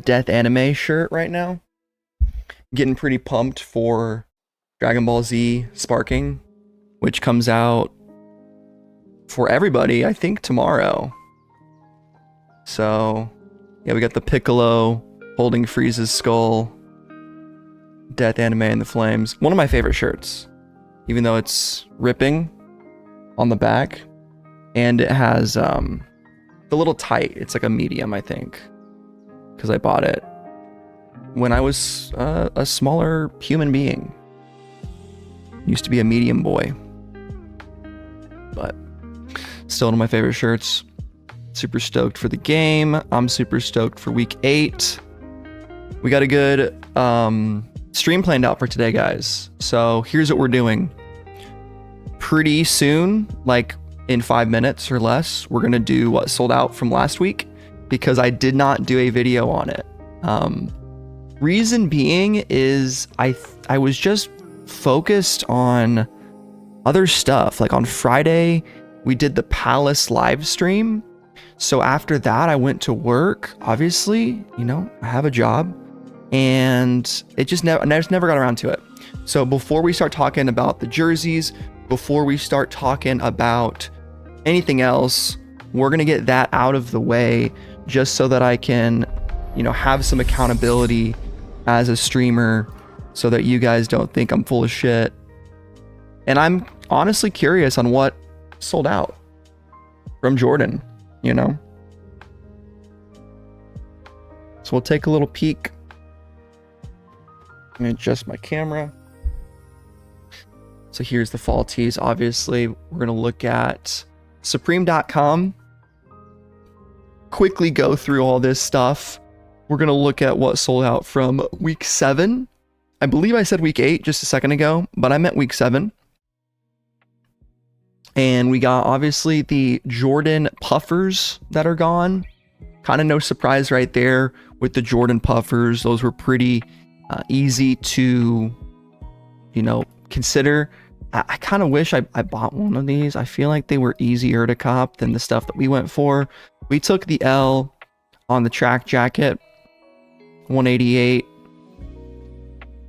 Death Anime shirt right now. Getting pretty pumped for Dragon Ball Z Sparking, which comes out for everybody, I think, tomorrow. So, yeah, we got the Piccolo holding Frieza's skull. Death Anime in the Flames. One of my favorite shirts, even though it's ripping on the back. And it has a little tight. It's like a medium, I think, because I bought it when I was a smaller human being. Used to be a medium boy. But still one of my favorite shirts. Super stoked for the game. I'm super stoked for week 8. We got a good stream planned out for today, guys. So here's what we're doing. Pretty soon, like in 5 minutes or less, we're gonna do what sold out from last week, because I did not do a video on it. Reason being is I was just focused on other stuff. Like on Friday, we did the Palace live stream. So after that, I went to work. Obviously, you know, I have a job, and it just never got around to it. So before we start talking about the jerseys, before we start talking about anything else, we're gonna get that out of the way, just so that I can, you know, have some accountability as a streamer, so that you guys don't think I'm full of shit. And I'm honestly curious on what sold out from Jordan, you know? So we'll take a little peek. Let me adjust my camera. So here's the fall tees. Obviously, we're gonna look at Supreme.com. Quickly go through all this stuff. We're gonna look at what sold out from week 7. I believe I said week 8 just a second ago, but I meant week 7. And we got obviously the Jordan puffers that are gone. Kind of no surprise right there with the Jordan puffers. Those were pretty easy to, you know, consider. I kind of wish I bought one of these. I feel like they were easier to cop than the stuff that we went for. We took the L on the track jacket, 188.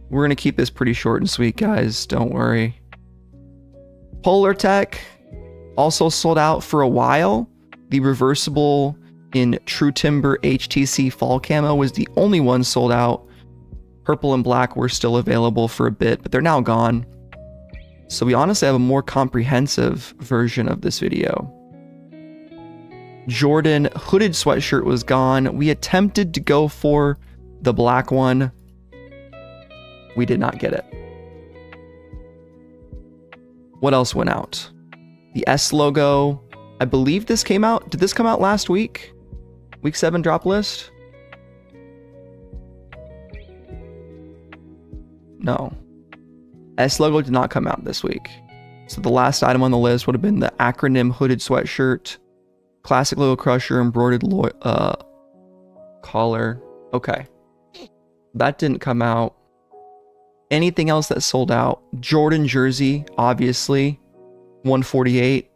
We're gonna keep this pretty short and sweet, guys. Don't worry. Polar Tech also sold out for a while. The reversible in True Timber HTC fall camo was the only one sold out. Purple and black were still available for a bit, but they're now gone. So we honestly have a more comprehensive version of this video. Jordan hooded sweatshirt was gone. We attempted to go for the black one. We did not get it. What else went out? The S logo. I believe this came out. Did this come out last week? Week 7 drop list? No. S logo did not come out this week. So the last item on the list would have been the acronym hooded sweatshirt, classic logo crusher, embroidered collar. Okay. That didn't come out. Anything else that sold out? Jordan jersey, obviously, 148.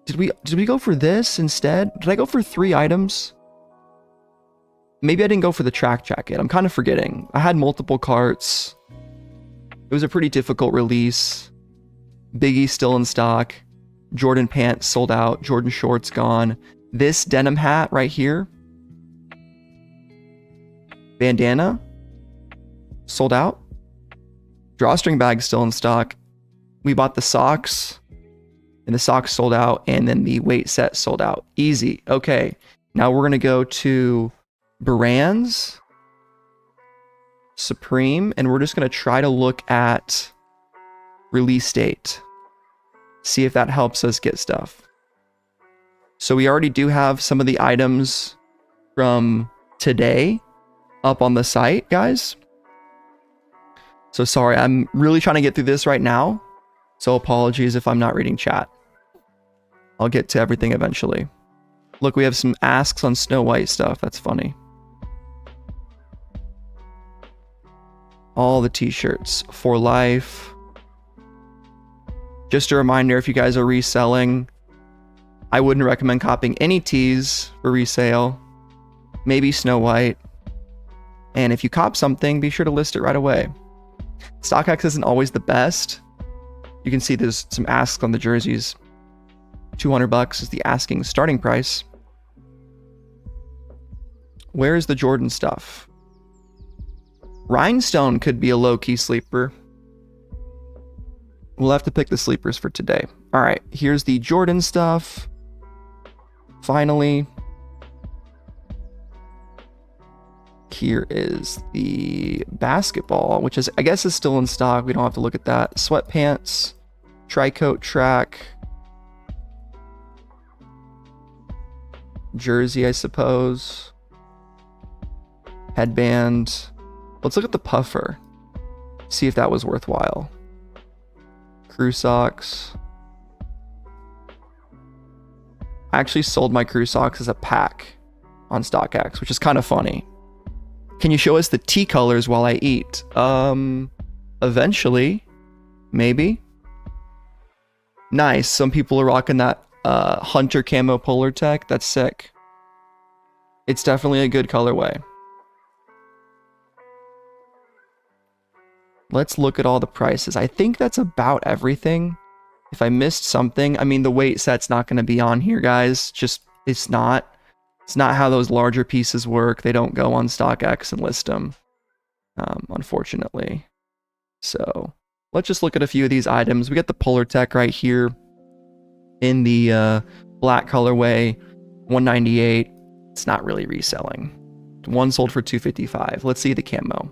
Did we go for this instead? Did I go for 3 items? Maybe I didn't go for the track jacket. I'm kind of forgetting. I had multiple carts. It was a pretty difficult release. Biggie still in stock. Jordan pants sold out. Jordan shorts gone. This denim hat right here, bandana, sold out. Drawstring bag still in stock. We bought the socks, and the socks sold out, and then the weight set sold out. Easy. Okay, now we're gonna go to Brands, Supreme, and we're just gonna try to look at release date. See if that helps us get stuff. So we already do have some of the items from today up on the site, guys. So sorry, I'm really trying to get through this right now. So apologies if I'm not reading chat. I'll get to everything eventually. Look, we have some asks on Snow White stuff. That's funny. All the t-shirts for life. Just a reminder, if you guys are reselling, I wouldn't recommend copying any tees for resale. Maybe Snow White. And if you cop something, be sure to list it right away. StockX isn't always the best. You can see there's some asks on the jerseys. $200 is the asking starting price. Where's the Jordan stuff? Rhinestone could be a low-key sleeper. We'll have to pick the sleepers for today. All right, here's the Jordan stuff. Finally. Here is the basketball, which is, I guess, is still in stock. We don't have to look at that. Sweatpants, tri-coat track, jersey, I suppose. Headband. Let's look at the puffer. See if that was worthwhile. Crew socks. I actually sold my crew socks as a pack on StockX, which is kind of funny. Can you show us the tea colors while I eat? Eventually, maybe. Nice. Some people are rocking that Hunter Camo Polar Tech. That's sick. It's definitely a good colorway. Let's look at all the prices. I think that's about everything. If I missed something, I mean, the weight set's not going to be on here, guys. Just, it's not how those larger pieces work. They don't go on StockX and list them, unfortunately. So let's just look at a few of these items. We got the Polar Tech right here in the black colorway, $198. It's not really reselling. One sold for $255. Let's see the camo.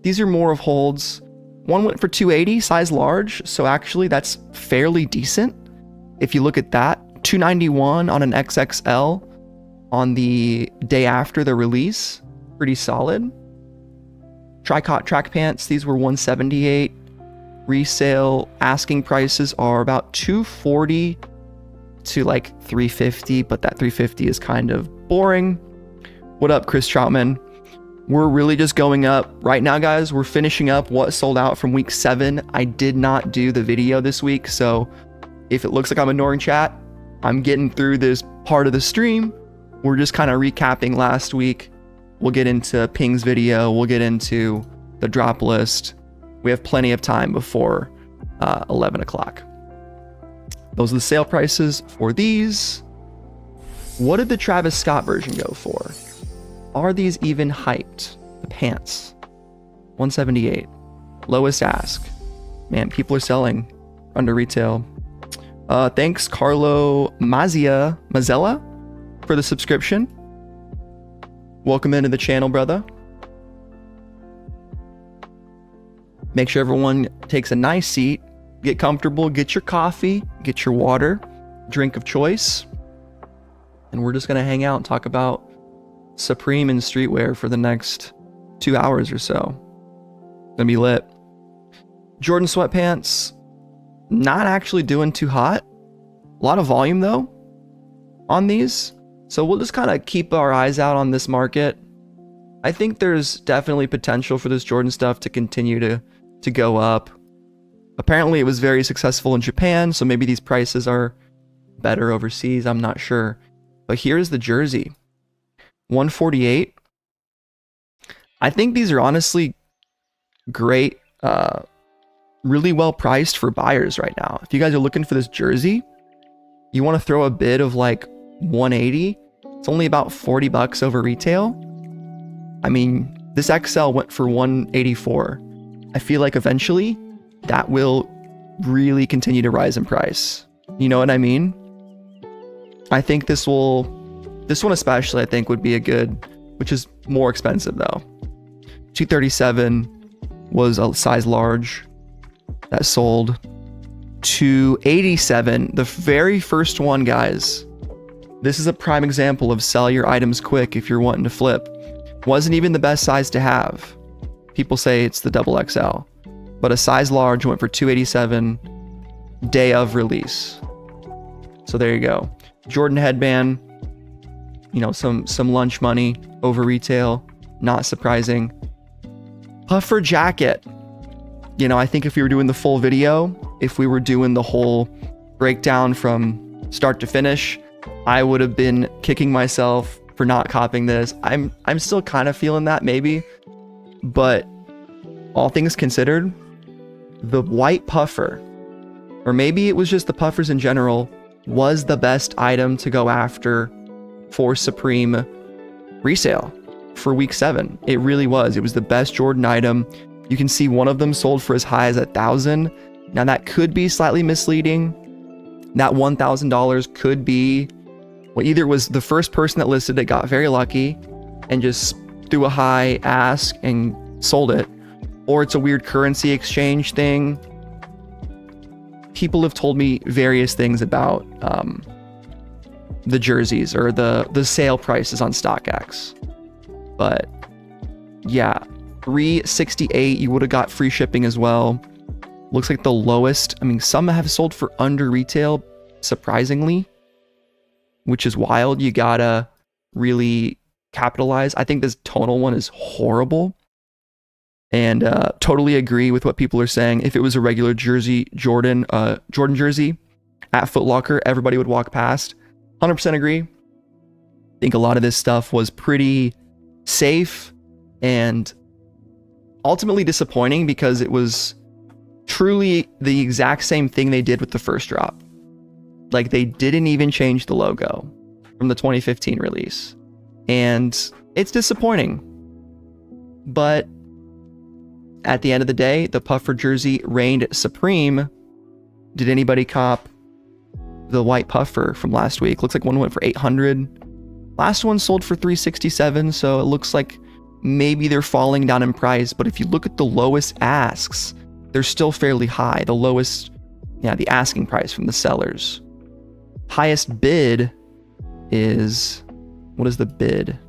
These are more of holds. One went for $280, size large, so actually that's fairly decent. If you look at that, $291 on an XXL on the day after the release, pretty solid. Tricot track pants, these were $178. Resale asking prices are about $240 to like $350, but that $350 is kind of boring. What up, Chris Troutman? We're really just going up right now, guys. We're finishing up what sold out from week 7. I did not do the video this week, so if it looks like I'm ignoring chat, I'm getting through this part of the stream. We're just kind of recapping last week. We'll get into Ping's video. We'll get into the drop list. We have plenty of time before 11 o'clock. Those are the sale prices for these. What did the Travis Scott version go for? Are these even hyped? The pants, $178. Lowest ask. Man, people are selling under retail. Thanks, Carlo Mazzella, for the subscription. Welcome into the channel, brother. Make sure everyone takes a nice seat, get comfortable, get your coffee, get your water, drink of choice. And we're just gonna hang out and talk about Supreme and streetwear for the next 2 hours or so. Gonna be lit. Jordan sweatpants, not actually doing too hot. A lot of volume though on these. So we'll just kind of keep our eyes out on this market. I think there's definitely potential for this Jordan stuff to continue to go up. Apparently it was very successful in Japan, so maybe these prices are better overseas. I'm not sure. But here's the jersey. $148. I think these are honestly great, really well priced for buyers right now. If you guys are looking for this jersey, you want to throw a bid of like $180. It's only about $40 over retail. I mean, this XL went for $184. I feel like eventually that will really continue to rise in price. You know what I mean? I think this one especially, I think, would be a good, which is more expensive though. 237 was a size large that sold. 287, the very first one, guys. This is a prime example of sell your items quick if you're wanting to flip. Wasn't even the best size to have. People say it's the double XL, but a size large went for 287 day of release. So there you go. Jordan headband, you know, some lunch money over retail, not surprising. Puffer jacket. You know, I think if we were doing the full video, if we were doing the whole breakdown from start to finish, I would have been kicking myself for not copying this. I'm still kind of feeling that maybe, But all things considered, the white puffer, or maybe it was just the puffers in general, was the best item to go after for Supreme resale for week 7. It really was. It was the best Jordan item. You can see one of them sold for as high as $1,000. Now that could be slightly misleading. That $1,000 could be, well, either it was the first person that listed it got very lucky and just threw a high ask and sold it, or it's a weird currency exchange thing. People have told me various things about the jerseys or the sale prices on StockX. But yeah, $368, you would have got free shipping as well. Looks like the lowest, I mean, some have sold for under retail, surprisingly, which is wild. You gotta really capitalize. I think this tonal one is horrible. And totally agree with what people are saying. If it was a regular jersey, Jordan jersey at Foot Locker, everybody would walk past. 100% agree. I think a lot of this stuff was pretty safe and ultimately disappointing because it was truly the exact same thing they did with the first drop. Like, they didn't even change the logo from the 2015 release. And it's disappointing. But at the end of the day, the puffer jersey reigned supreme. Did anybody cop the white puffer from last week? Looks like one went for 800. Last one sold for 367, so it looks like maybe they're falling down in price. But if you look at the lowest asks, they're still fairly high. The lowest, yeah, the asking price from the sellers. Highest bid is, what is the bid?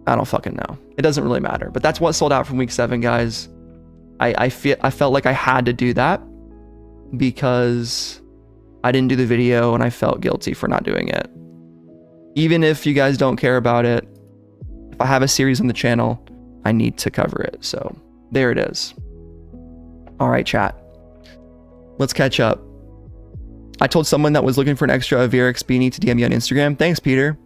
I don't fucking know. It doesn't really matter. But that's what sold out from week 7, guys. I felt like I had to do that because I didn't do the video and I felt guilty for not doing it. Even if you guys don't care about it, if I have a series on the channel, I need to cover it. So there it is. All right, chat. Let's catch up. I told someone that was looking for an extra Avirix beanie to DM me on Instagram. Thanks, Peter.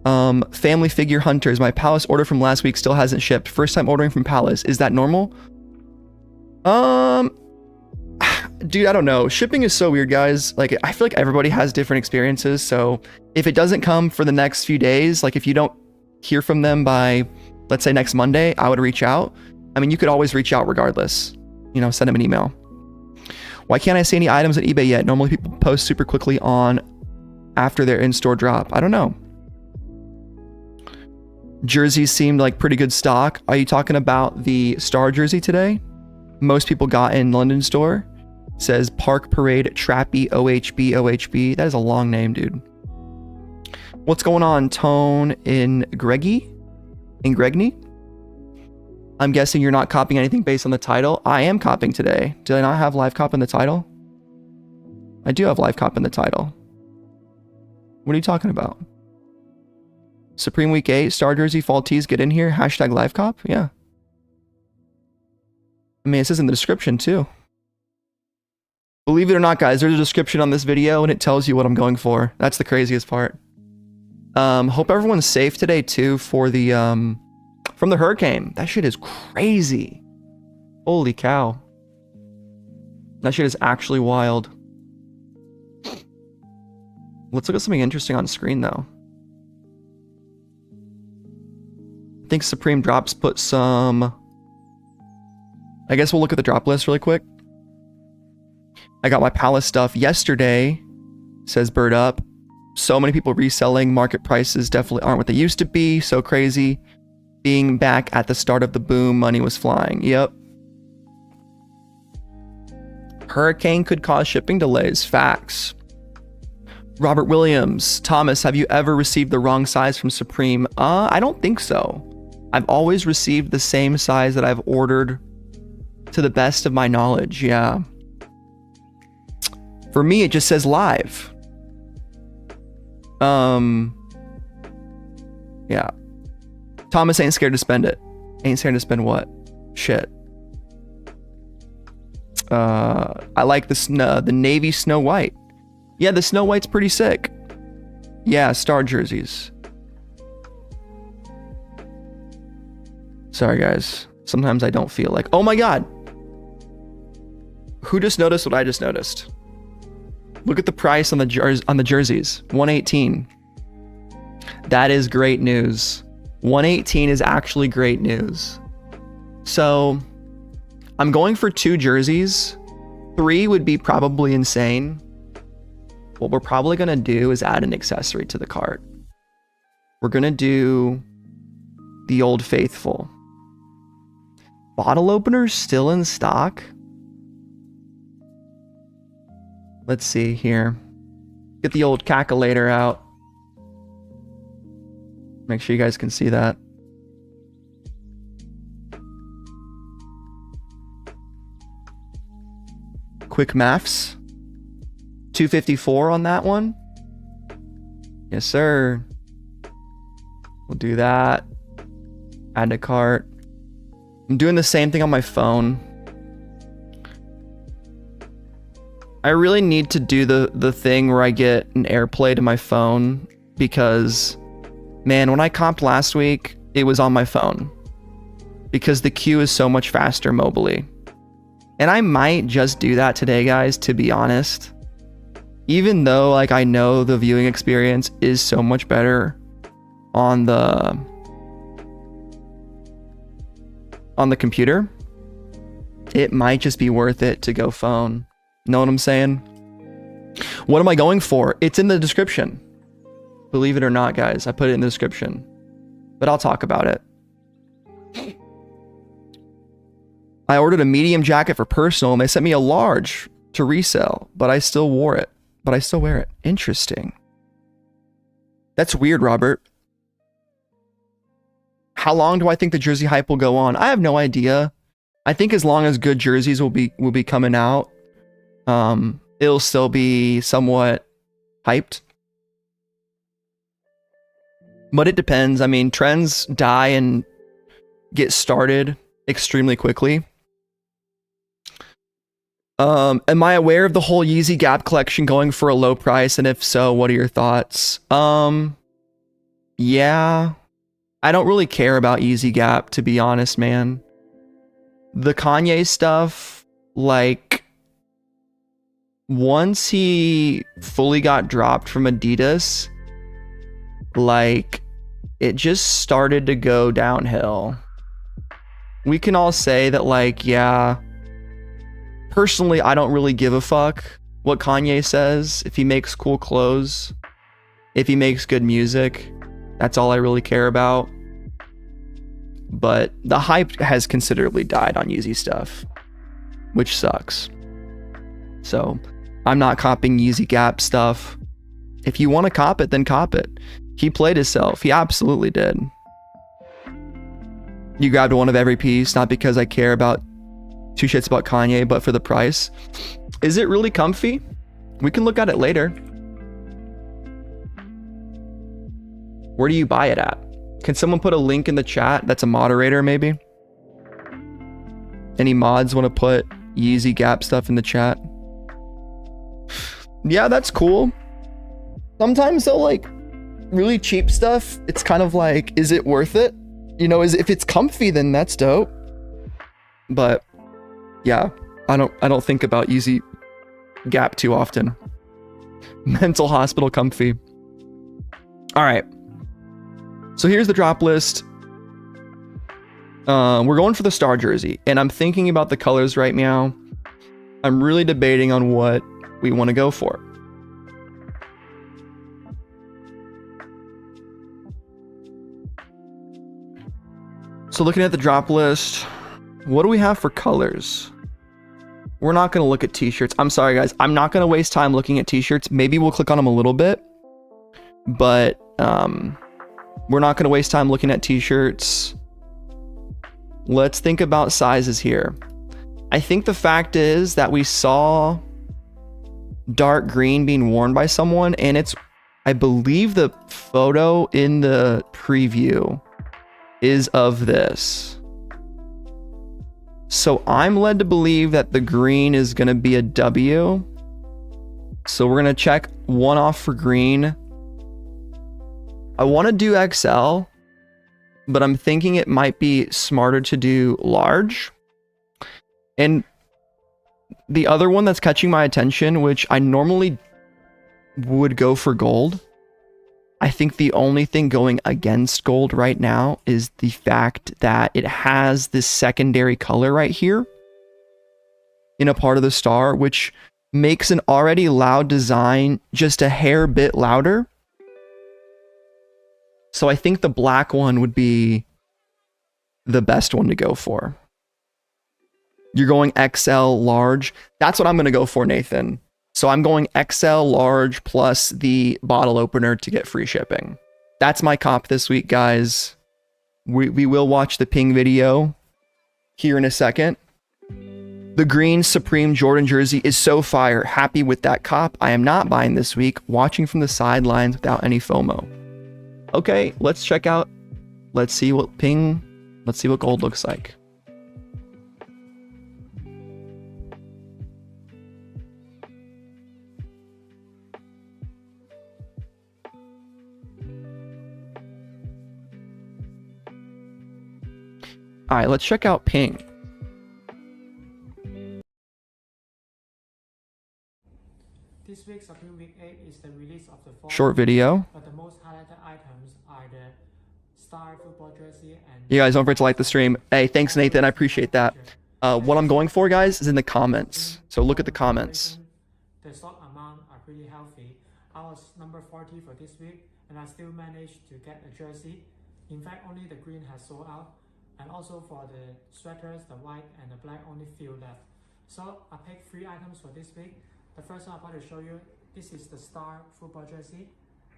Family Figure Hunters. My Palace order from last week still hasn't shipped. First time ordering from Palace. Is that normal? Dude, I don't know. Shipping is so weird, guys. Like, I feel like everybody has different experiences. So if it doesn't come for the next few days, like if you don't hear from them by, let's say, next Monday, I would reach out. I mean, you could always reach out regardless. You know, send them an email. Why can't I see any items on eBay yet? Normally people post super quickly on after their in-store drop. I don't know. Jerseys seemed like pretty good stock. Are you talking about the Star jersey today? Most people got in London store. It says Park Parade Trappy OHB. That is a long name, dude. What's going on, Tone in Greggy? In Gregny? I'm guessing you're not copying anything based on the title. I am copying today. Did I not have live cop in the title? I do have live cop in the title. What are you talking about? Supreme Week 8, Star Jersey, Fall Tees, get in here. Hashtag live cop? Yeah. I mean, it says in the description too. Believe it or not, guys, there's a description on this video and it tells you what I'm going for. That's the craziest part. Hope everyone's safe today too for the, from the hurricane. That shit is crazy. Holy cow. That shit is actually wild. Let's look at something interesting on screen though. I think Supreme Drops put some... I guess we'll look at the drop list really quick. I got my Palace stuff yesterday, says Bird Up. So many people reselling. Market prices definitely aren't what they used to be. So crazy. Being back at the start of the boom, money was flying. Yep. Hurricane could cause shipping delays. Facts. Robert Williams. Thomas, have you ever received the wrong size from Supreme? I don't think so. I've always received the same size that I've ordered to the best of my knowledge. Yeah. For me, it just says live. Yeah. Thomas ain't scared to spend it. Ain't scared to spend what? Shit. I like the navy Snow White. Yeah, the Snow White's pretty sick. Yeah, Star jerseys. Sorry, guys. Sometimes I don't feel like... Oh my God! Who just noticed what I just noticed? Look at the price on the jerseys. 118. That is great news. 118 is actually great news. So, I'm going for 2 jerseys. 3 would be probably insane. What we're probably going to do is add an accessory to the cart. We're going to do the Old Faithful. Bottle openers still in stock? Let's see here. Get the old calculator out. Make sure you guys can see that. Quick maths. 254 on that one. Yes, sir. We'll do that. Add to cart. I'm doing the same thing on my phone. I really need to do the thing where I get an AirPlay to my phone because, man, when I comped last week, it was on my phone because the queue is so much faster mobily. And I might just do that today, guys, to be honest. Even though, like, I know the viewing experience is so much better on the computer, it might just be worth it to go phone. Know what I'm saying? What am I going for? It's in the description. Believe it or not, guys, I put it in the description. But I'll talk about it. I ordered a medium jacket for personal and they sent me a large to resell, but I still wore it. But I still wear it. Interesting. That's weird, Robert. How long do I think the jersey hype will go on? I have no idea. I think as long as good jerseys will be coming out, it'll still be somewhat hyped. But it depends. I mean, trends die and get started extremely quickly. Am I aware of the whole Yeezy Gap collection going for a low price? And if so, what are your thoughts? Yeah. I don't really care about Yeezy Gap, to be honest, man. The Kanye stuff, like, once he fully got dropped from Adidas, like, it just started to go downhill. We can all say that, like, yeah, personally, I don't really give a fuck what Kanye says. If he makes cool clothes, if he makes good music, that's all I really care about. But the hype has considerably died on Yeezy stuff, which sucks. So I'm not copying Yeezy Gap stuff. If you want to cop it, then cop it. He played himself. He absolutely did. You grabbed one of every piece, not because I care about two shits about Kanye, but for the price. Is it really comfy? We can look at it later. Where do you buy it at? Can someone put a link in the chat? That's a moderator, maybe? Any mods want to put Yeezy Gap stuff in the chat? Yeah, that's cool. Sometimes though, like, really cheap stuff, it's kind of like, is it worth it? You know, if it's comfy, then that's dope. But yeah, I don't think about Yeezy Gap too often. Mental hospital comfy. All right. So here's the drop list. We're going for the star jersey, and I'm thinking about the colors right now. I'm really debating on what we want to go for. So looking at the drop list, what do we have for colors? We're not going to look at t-shirts. I'm sorry, guys. I'm not going to waste time looking at t-shirts. Maybe we'll click on them a little bit, but we're not going to waste time looking at t-shirts. Let's think about sizes here. I think the fact is that we saw dark green being worn by someone, and it's, I believe the photo in the preview is of this. So I'm led to believe that the green is going to be a W. So we're going to check one off for green. I want to do XL, but I'm thinking it might be smarter to do large. And the other one that's catching my attention, which I normally would go for gold, I think the only thing going against gold right now is the fact that it has this secondary color right here in a part of the star, which makes an already loud design just a hair bit louder. So I think the black one would be the best one to go for. You're going XL large. That's what I'm going to go for, Nathan. So I'm going XL large plus the bottle opener to get free shipping. That's my cop this week, guys. We will watch the Ping video here in a second. The green Supreme Jordan jersey is so fire. Happy with that cop. I am not buying this week. Watching from the sidelines without any FOMO. Okay, let's check out. Let's see what gold looks like. All right, let's check out Ping. This week's Supreme Week 8 is the release of the fall. Short video. But the most highlighted items are the Star football jersey and... You guys don't forget to like the stream. Hey, thanks Nathan, I appreciate that. What I'm going for, guys, is in the comments. So look at the comments. The stock amount are pretty healthy. I was number 40 for this week, and I still managed to get a jersey. In fact, only the green has sold out. And also for the sweaters, the white and the black, only few left. So I picked 3 items for this week. The first one I'm about to show you, this is the Star football jersey.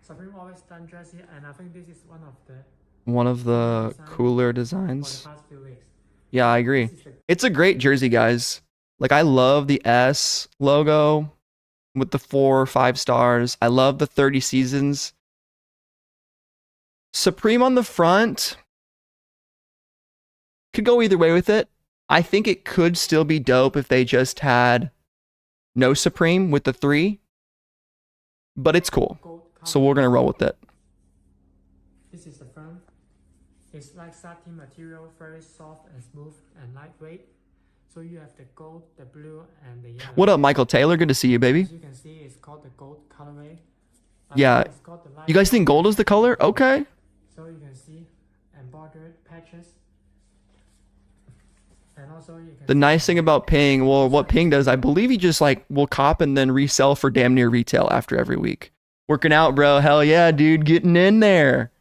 Supreme always done jersey, and I think this is one of the cooler designs. For the past few weeks. Yeah, I agree. It's a great jersey, guys. Like, I love the S logo with the 4 or 5 stars. I love the 30 seasons. Supreme on the front. Could go either way with it. I think it could still be dope if they just had no Supreme with the 3. But it's cool. So we're going to roll with it. This is the front. It's like satin material, very soft and smooth and lightweight. So you have the gold, the blue, and the yellow. What up, Michael Taylor? Good to see you, baby. As you can see, it's called the gold colorway. Yeah. You guys think gold is the color? Okay. So you can see embroidered patches. And also you can the nice thing about Ping, well, what Ping does, I believe he just like will cop and then resell for damn near retail after every week. Working out, bro. Hell yeah, dude. Getting in there.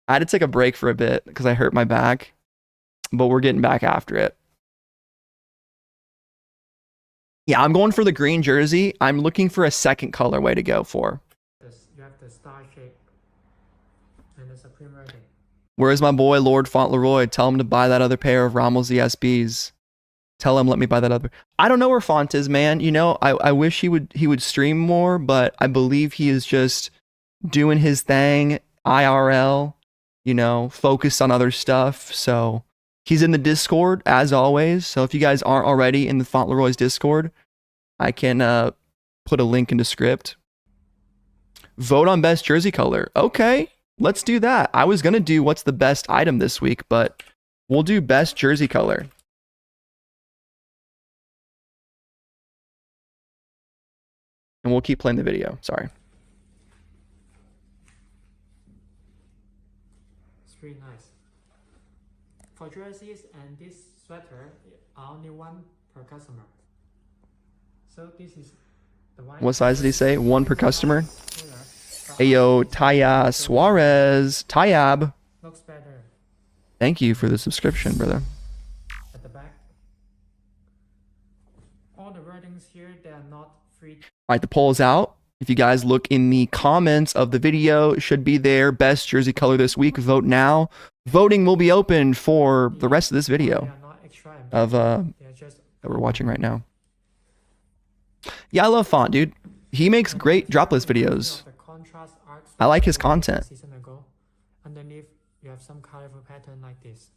I had to take a break for a bit because I hurt my back, but we're getting back after it. Yeah, I'm going for the green jersey. I'm looking for a second colorway to go for. You have the star shape and the Supreme rating. Where's my boy Lord Fauntleroy? Tell him to buy that other pair of Rommel's ESBs. Tell him let me buy that other. I don't know where Font is, man. You know, I wish he would stream more, but I believe he is just doing his thing IRL. You know, focused on other stuff. So he's in the Discord as always. So if you guys aren't already in the Fauntleroy's Discord, I can put a link in the script. Vote on best jersey color. Okay. Let's do that. I was going to do what's the best item this week, but we'll do best jersey color. And we'll keep playing the video. Sorry. It's pretty nice. For jerseys and this sweater, only 1 per customer. So this is the one. What size did he say? 1 per customer? Hey yo, Taya Suarez, Tayab. Looks better. Thank you for the subscription, brother. At the back. All the writings here, they are not free. All right, the poll is out. If you guys look in the comments of the video, it should be there. Best jersey color this week. Vote now. Voting will be open for the rest of this video of that we're watching right now. Yeah, I love Font, dude. He makes great dropless videos. I like his content. Underneath, you have some colorful pattern like this.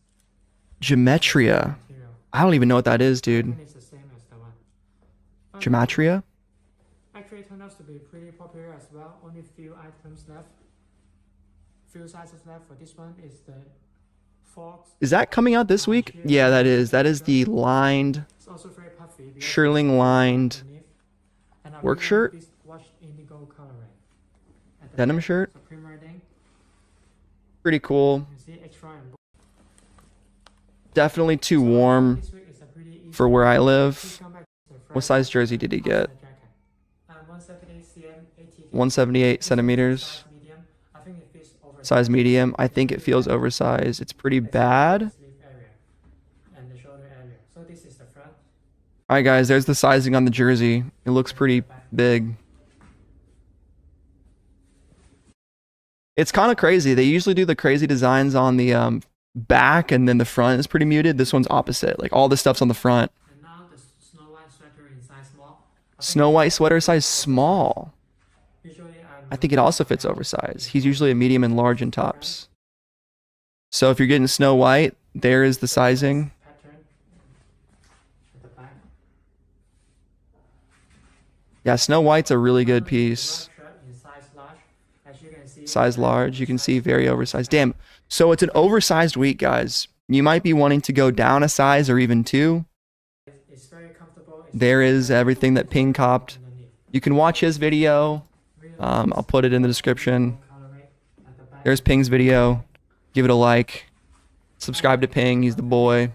Gematria. I don't even know what that is, dude. It's the same as the one. Gematria? Actually, it turned out to be pretty popular as well. Only few items left. Few sizes left for this one is the Is that coming out this week? Yeah, that is. That is the lined, It's also very puffy. shirling lined work shirt. Indigo colorway. Denim shirt. So pre-writing, Pretty cool. you see extra and Definitely too warm this week is a pretty easy. for where I live. Come back to the What front size jersey did he get? jacket. 178 cm, 80 178 centimeters. medium. I think it fits over Size medium. I think it feels oversized. It's pretty bad. sleeve area and the shoulder area. So this is the front. Alright guys, there's the sizing on the jersey. It looks pretty big. It's kind of crazy. They usually do the crazy designs on the back, and then the front is pretty muted. This one's opposite. Like all the stuff's on the front. And now the Snow White sweater in size small. Snow White sweater size small. Usually I think it also fits oversized. He's usually a medium and large in tops. So if you're getting Snow White, there is the sizing. pattern at the back. Yeah, Snow White's a really good piece. Shirt in size large. As you can see, Size large. You can see very oversized. Damn. So it's an oversized week, guys. You might be wanting to go down a size or even two. it's very comfortable. There is everything that Ping copped. Underneath. You can watch his video. I'll put it in the description. Colorway at the back. There's Ping's video. Give it a like. Subscribe to Ping. He's the boy.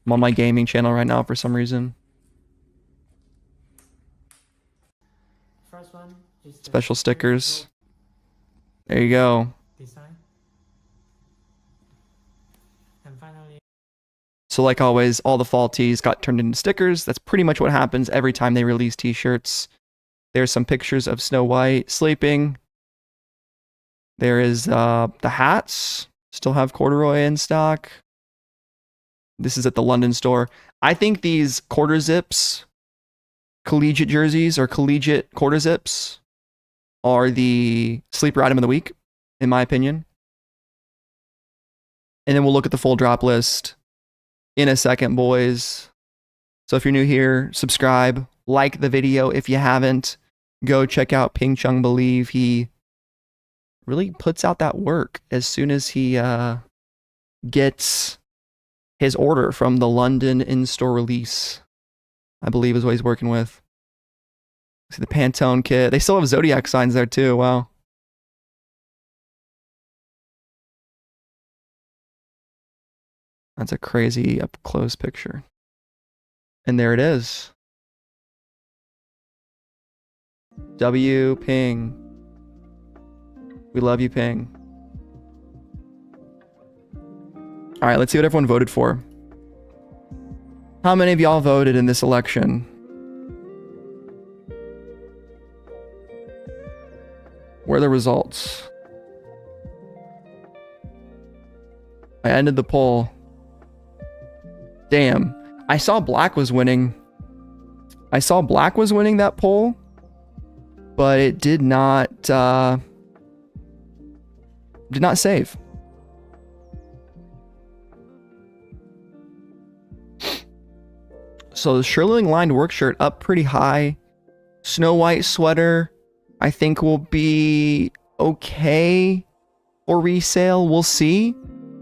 I'm on my gaming channel right now for some reason. First one is the Special stickers. There you go. design. And finally, So like always, all the fall tees got turned into stickers. That's pretty much what happens every time they release t-shirts. There's some pictures of Snow White sleeping. There is the hats. Still have corduroy in stock. This is at the London store. I think these quarter zips, collegiate jerseys or collegiate quarter zips, are the sleeper item of the week, in my opinion. And then we'll look at the full drop list in a second, boys. So if you're new here, subscribe, like the video if you haven't. Go check out Ping Chung Believe. He really puts out that work as soon as he gets his order from the London in-store release, I believe is what he's working with. See the Pantone kit. They still have Zodiac signs there too. Wow. That's a crazy up close picture. And there it is. W Ping. We love you, Ping. All right, let's see what everyone voted for. How many of y'all voted in this election? Where are the results? I ended the poll. Damn. I saw Black was winning. I saw Black was winning that poll, but it did not save. So the shirling lined work shirt up pretty high. Snow White sweater, I think will be okay for resale. We'll see.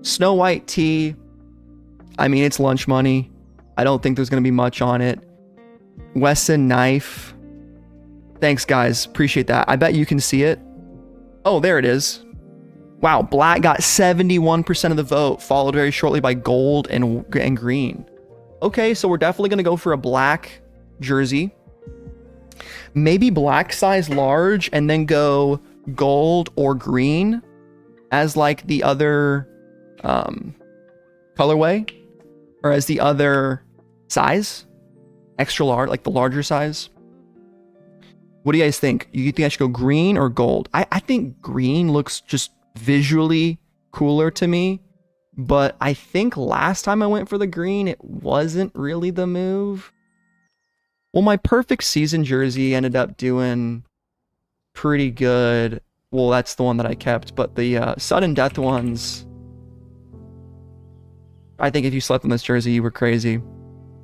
Snow White tee, I mean, it's lunch money. I don't think there's going to be much on it. Wesson knife. Thanks, guys. Appreciate that. I bet you can see it. Oh, there it is. Wow, Black got 71% of the vote, followed very shortly by gold and green. Okay, so we're definitely going to go for a black jersey. Maybe black size large and then go gold or green as like the other colorway, or as the other size. Extra large, like the larger size. What do you guys think? You think I should go green or gold? I think green looks just visually cooler to me. But I think last time I went for the green, it wasn't really the move. Well, my perfect season jersey ended up doing pretty good. Well, that's the one that I kept. But the sudden death ones, I think if you slept on this jersey, you were crazy.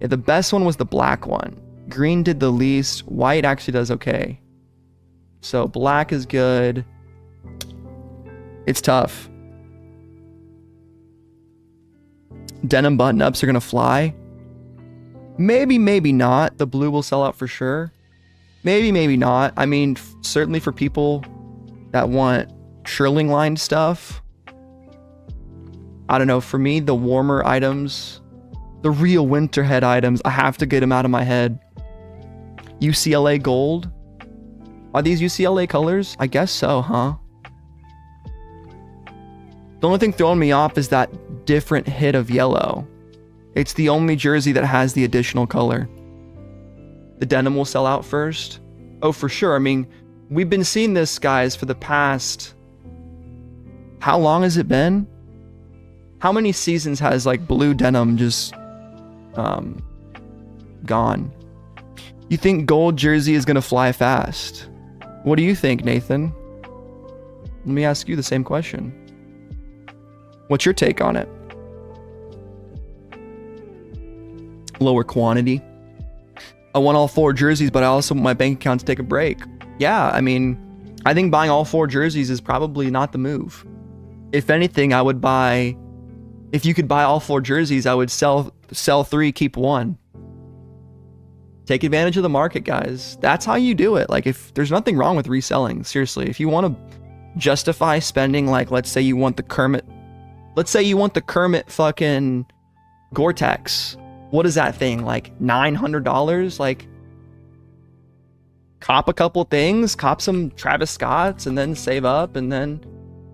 Yeah, the best one was the black one. Green did the least. White actually does okay. So black is good. It's tough. Denim button-ups are going to fly. Maybe, maybe not. The blue will sell out for sure. Maybe, maybe not. I mean, certainly for people that want shirling lined stuff. I don't know. For me, the warmer items, the real winter head items, I have to get them out of my head. UCLA gold. Are these UCLA colors? I guess so, huh? The only thing throwing me off is that different hit of yellow. It's the only jersey that has the additional color. The denim will sell out first. Oh, for sure. I mean, we've been seeing this, guys, for the past... How long has it been? How many seasons has, like, blue denim just... gone? You think gold jersey is gonna fly fast? What do you think, Nathan? Let me ask you the same question. What's your take on it? Lower quantity. I want all 4 jerseys, but I also want my bank account to take a break. Yeah, I mean, I think buying all 4 jerseys is probably not the move. If anything, I would buy... If you could buy all 4 jerseys, I would sell 3, keep 1. Take advantage of the market, guys. That's how you do it. Like, if there's nothing wrong with reselling, seriously. If you want to justify spending, like, let's say you want the Kermit... Let's say you want the Kermit fucking Gore-Tex. What is that thing? Like $900? Like, cop a couple things, cop some Travis Scotts, and then save up, and then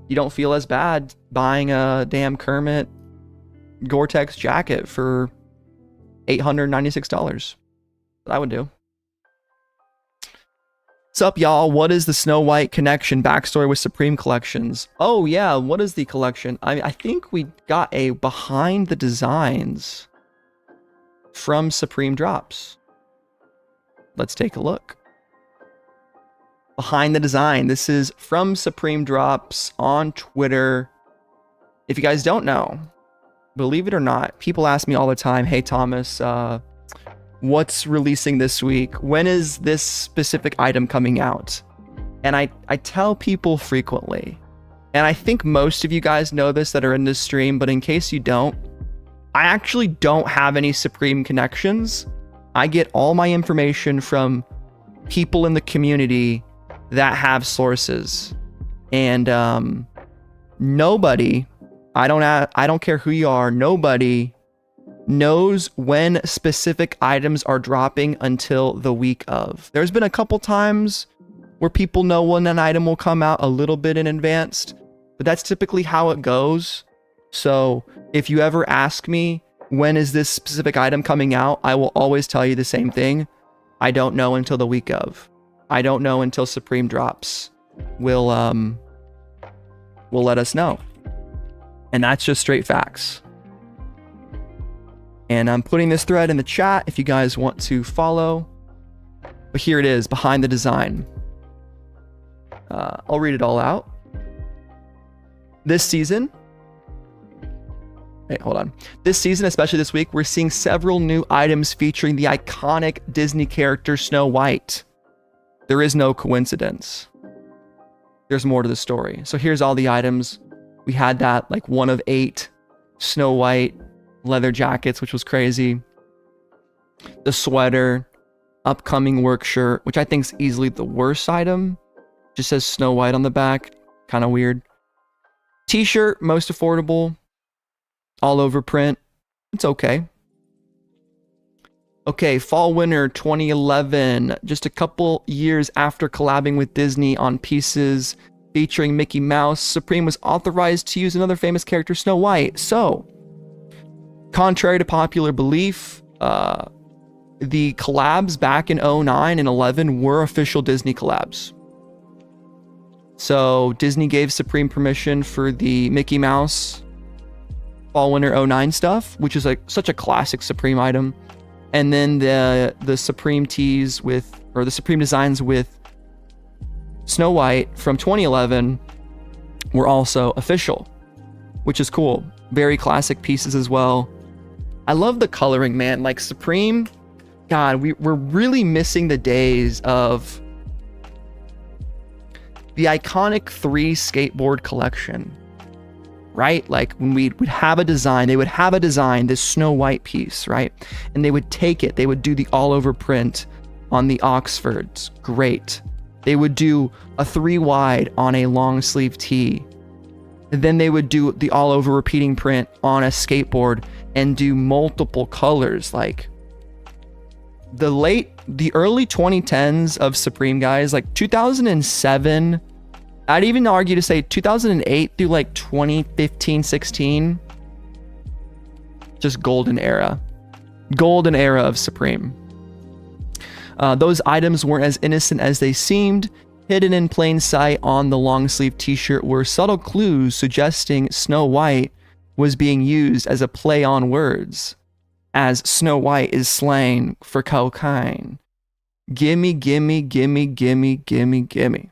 you don't feel as bad buying a damn Kermit Gore-Tex jacket for $896. That I would do. What's up, y'all? What is the Snow White connection backstory with Supreme Collections? Oh yeah, what is the collection? I think we got a behind the designs from Supreme Drops. Let's take a look. Behind the design. This is from Supreme Drops on Twitter. If you guys don't know, believe it or not, people ask me all the time, hey Thomas, what's releasing this week? When is this specific item coming out? And I tell people frequently, and I think most of you guys know this that are in this stream, but in case you don't, I actually don't have any Supreme connections. I get all my information from people in the community that have sources. And nobody, I don't care who you are, nobody knows when specific items are dropping until the week of. There's been a couple times where people know when an item will come out a little bit in advance, but that's typically how it goes. So if you ever ask me, when is this specific item coming out? I will always tell you the same thing. I don't know until the week of. I don't know until Supreme Drops will let us know. And that's just straight facts. And I'm putting this thread in the chat if you guys want to follow. But here it is, behind the design. I'll read it all out. This season... Hey, hold on. This season, especially this week, we're seeing several new items featuring the iconic Disney character Snow White. There is no coincidence. There's more to the story. So here's all the items. We had that, like, 1 of 8 Snow White leather jackets, which was crazy. The sweater, upcoming work shirt, which I think is easily the worst item. Just says Snow White on the back. Kind of weird. T-shirt, most affordable. All over print. It's okay. Okay, fall winter 2011. Just a couple years after collabing with Disney on pieces featuring Mickey Mouse, Supreme was authorized to use another famous character, Snow White. So, contrary to popular belief, the collabs back in 09 and 11 were official Disney collabs. So, Disney gave Supreme permission for the Mickey Mouse fall winter 09 stuff, which is like such a classic Supreme item. And then the Supreme tees with, or the Supreme designs with Snow White from 2011 were also official, which is cool. Very classic pieces as well. I love the coloring, man. Like Supreme, God, we're really missing the days of the iconic 3 skateboard collection, right? Like when we would have a design, they would have a design, this Snow White piece, right? And they would take it, they would do the all over print on the Oxfords. Great. They would do a 3 wide on a long sleeve tee. And then they would do the all over repeating print on a skateboard and do multiple colors. Like the early 2010s of Supreme, guys, like 2007, I'd even argue to say 2008 through like 2015, 16, just golden era of Supreme. Those items weren't as innocent as they seemed. Hidden in plain sight on the long sleeve t-shirt were subtle clues suggesting Snow White was being used as a play on words, as Snow White is slang for cocaine. Gimme, gimme, gimme, gimme, gimme, gimme.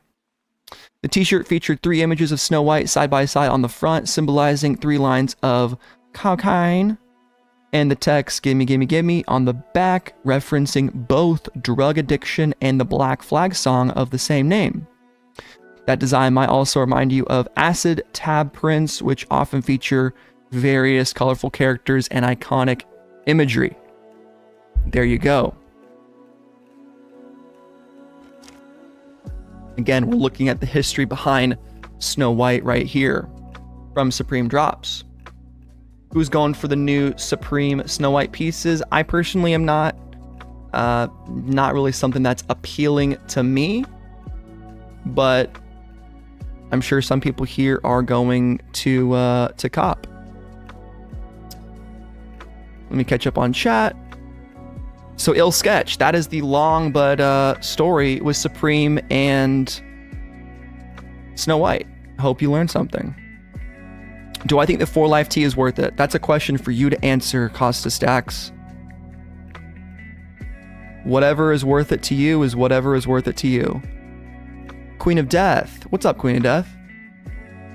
The t-shirt featured 3 images of Snow White side by side on the front, symbolizing 3 lines of cocaine, and the text gimme, gimme, gimme on the back, referencing both drug addiction and the Black Flag song of the same name. That design might also remind you of acid tab prints, which often feature various colorful characters and iconic imagery. There you go. Again, we're looking at the history behind Snow White right here from Supreme Drops. Who's going for the new Supreme Snow White pieces? I personally am not. Not really something that's appealing to me, but I'm sure some people here are going to cop. Let me catch up on chat. So Ill Sketch, that is the long but story with Supreme and Snow White. Hope you learned something. Do I think the 4 Life tee is worth it? That's a question for you to answer, Costa Stacks. Whatever is worth it to you is whatever is worth it to you. Queen of Death. What's up, Queen of Death?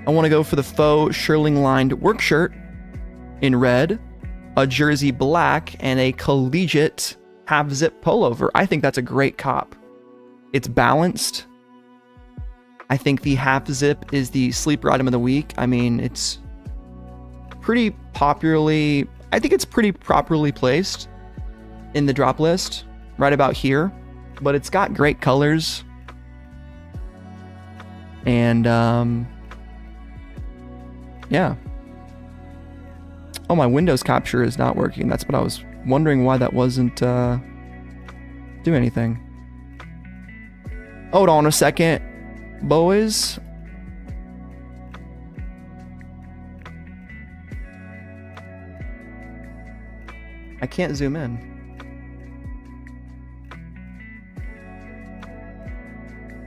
I want to go for the faux shirling lined work shirt in red, a jersey black, and a collegiate half zip pullover. I think that's a great cop. It's balanced. I think the half zip is the sleeper item of the week. I mean, it's pretty popularly, I think it's pretty properly placed in the drop list right about here, but it's got great colors. And yeah. Oh, my Windows capture is not working. That's what I was wondering, why that wasn't do anything. Hold on a second, boys. I can't zoom in.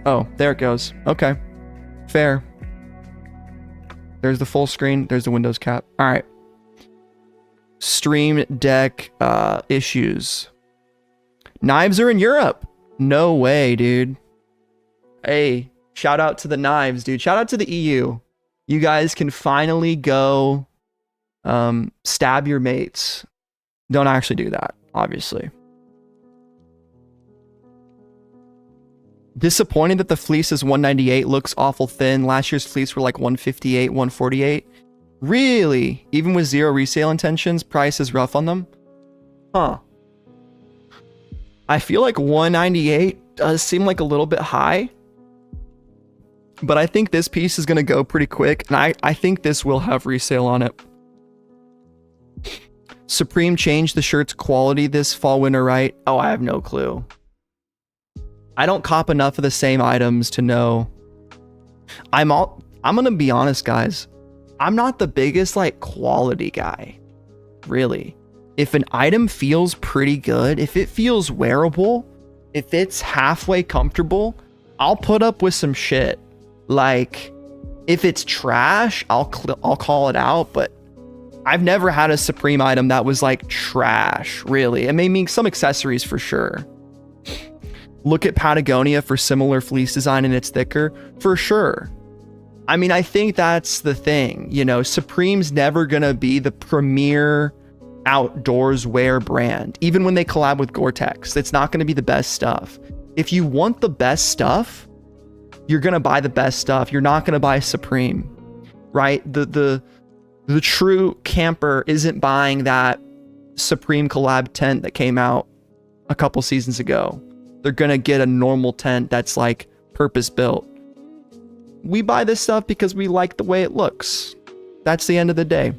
Oh, there it goes. Okay. Fair. There's the full screen. There's the Windows cap. All right. Stream Deck issues. Knives are in Europe. No way, dude. Hey, shout out to the knives, dude. Shout out to the EU. You guys can finally go stab your mates. Don't actually do that, obviously. Disappointing that the fleece is 198, looks awful thin. Last year's fleece were like 158, 148. Really? Even with 0 resale intentions, price is rough on them? Huh. I feel like 198 does seem like a little bit high. But I think this piece is going to go pretty quick. And I think this will have resale on it. Supreme changed the shirt's quality this fall winter, right? Oh, I have no clue. I don't cop enough of the same items to know. I'm going to be honest, guys. I'm not the biggest like quality guy, really. If an item feels pretty good, if it feels wearable, if it's halfway comfortable, I'll put up with some shit. Like, if it's trash, I'll call it out, but I've never had a Supreme item that was like trash, really. It may mean some accessories for sure. Look at Patagonia for similar fleece design and it's thicker, for sure. I mean, I think that's the thing, you know, Supreme's never gonna be the premier outdoors wear brand. Even when they collab with Gore-Tex, it's not gonna be the best stuff. If you want the best stuff, you're gonna buy the best stuff. You're not gonna buy Supreme, right? The true camper isn't buying that Supreme collab tent that came out a couple seasons ago. They're gonna get a normal tent that's like purpose built. We buy this stuff because we like the way it looks. That's the end of the day.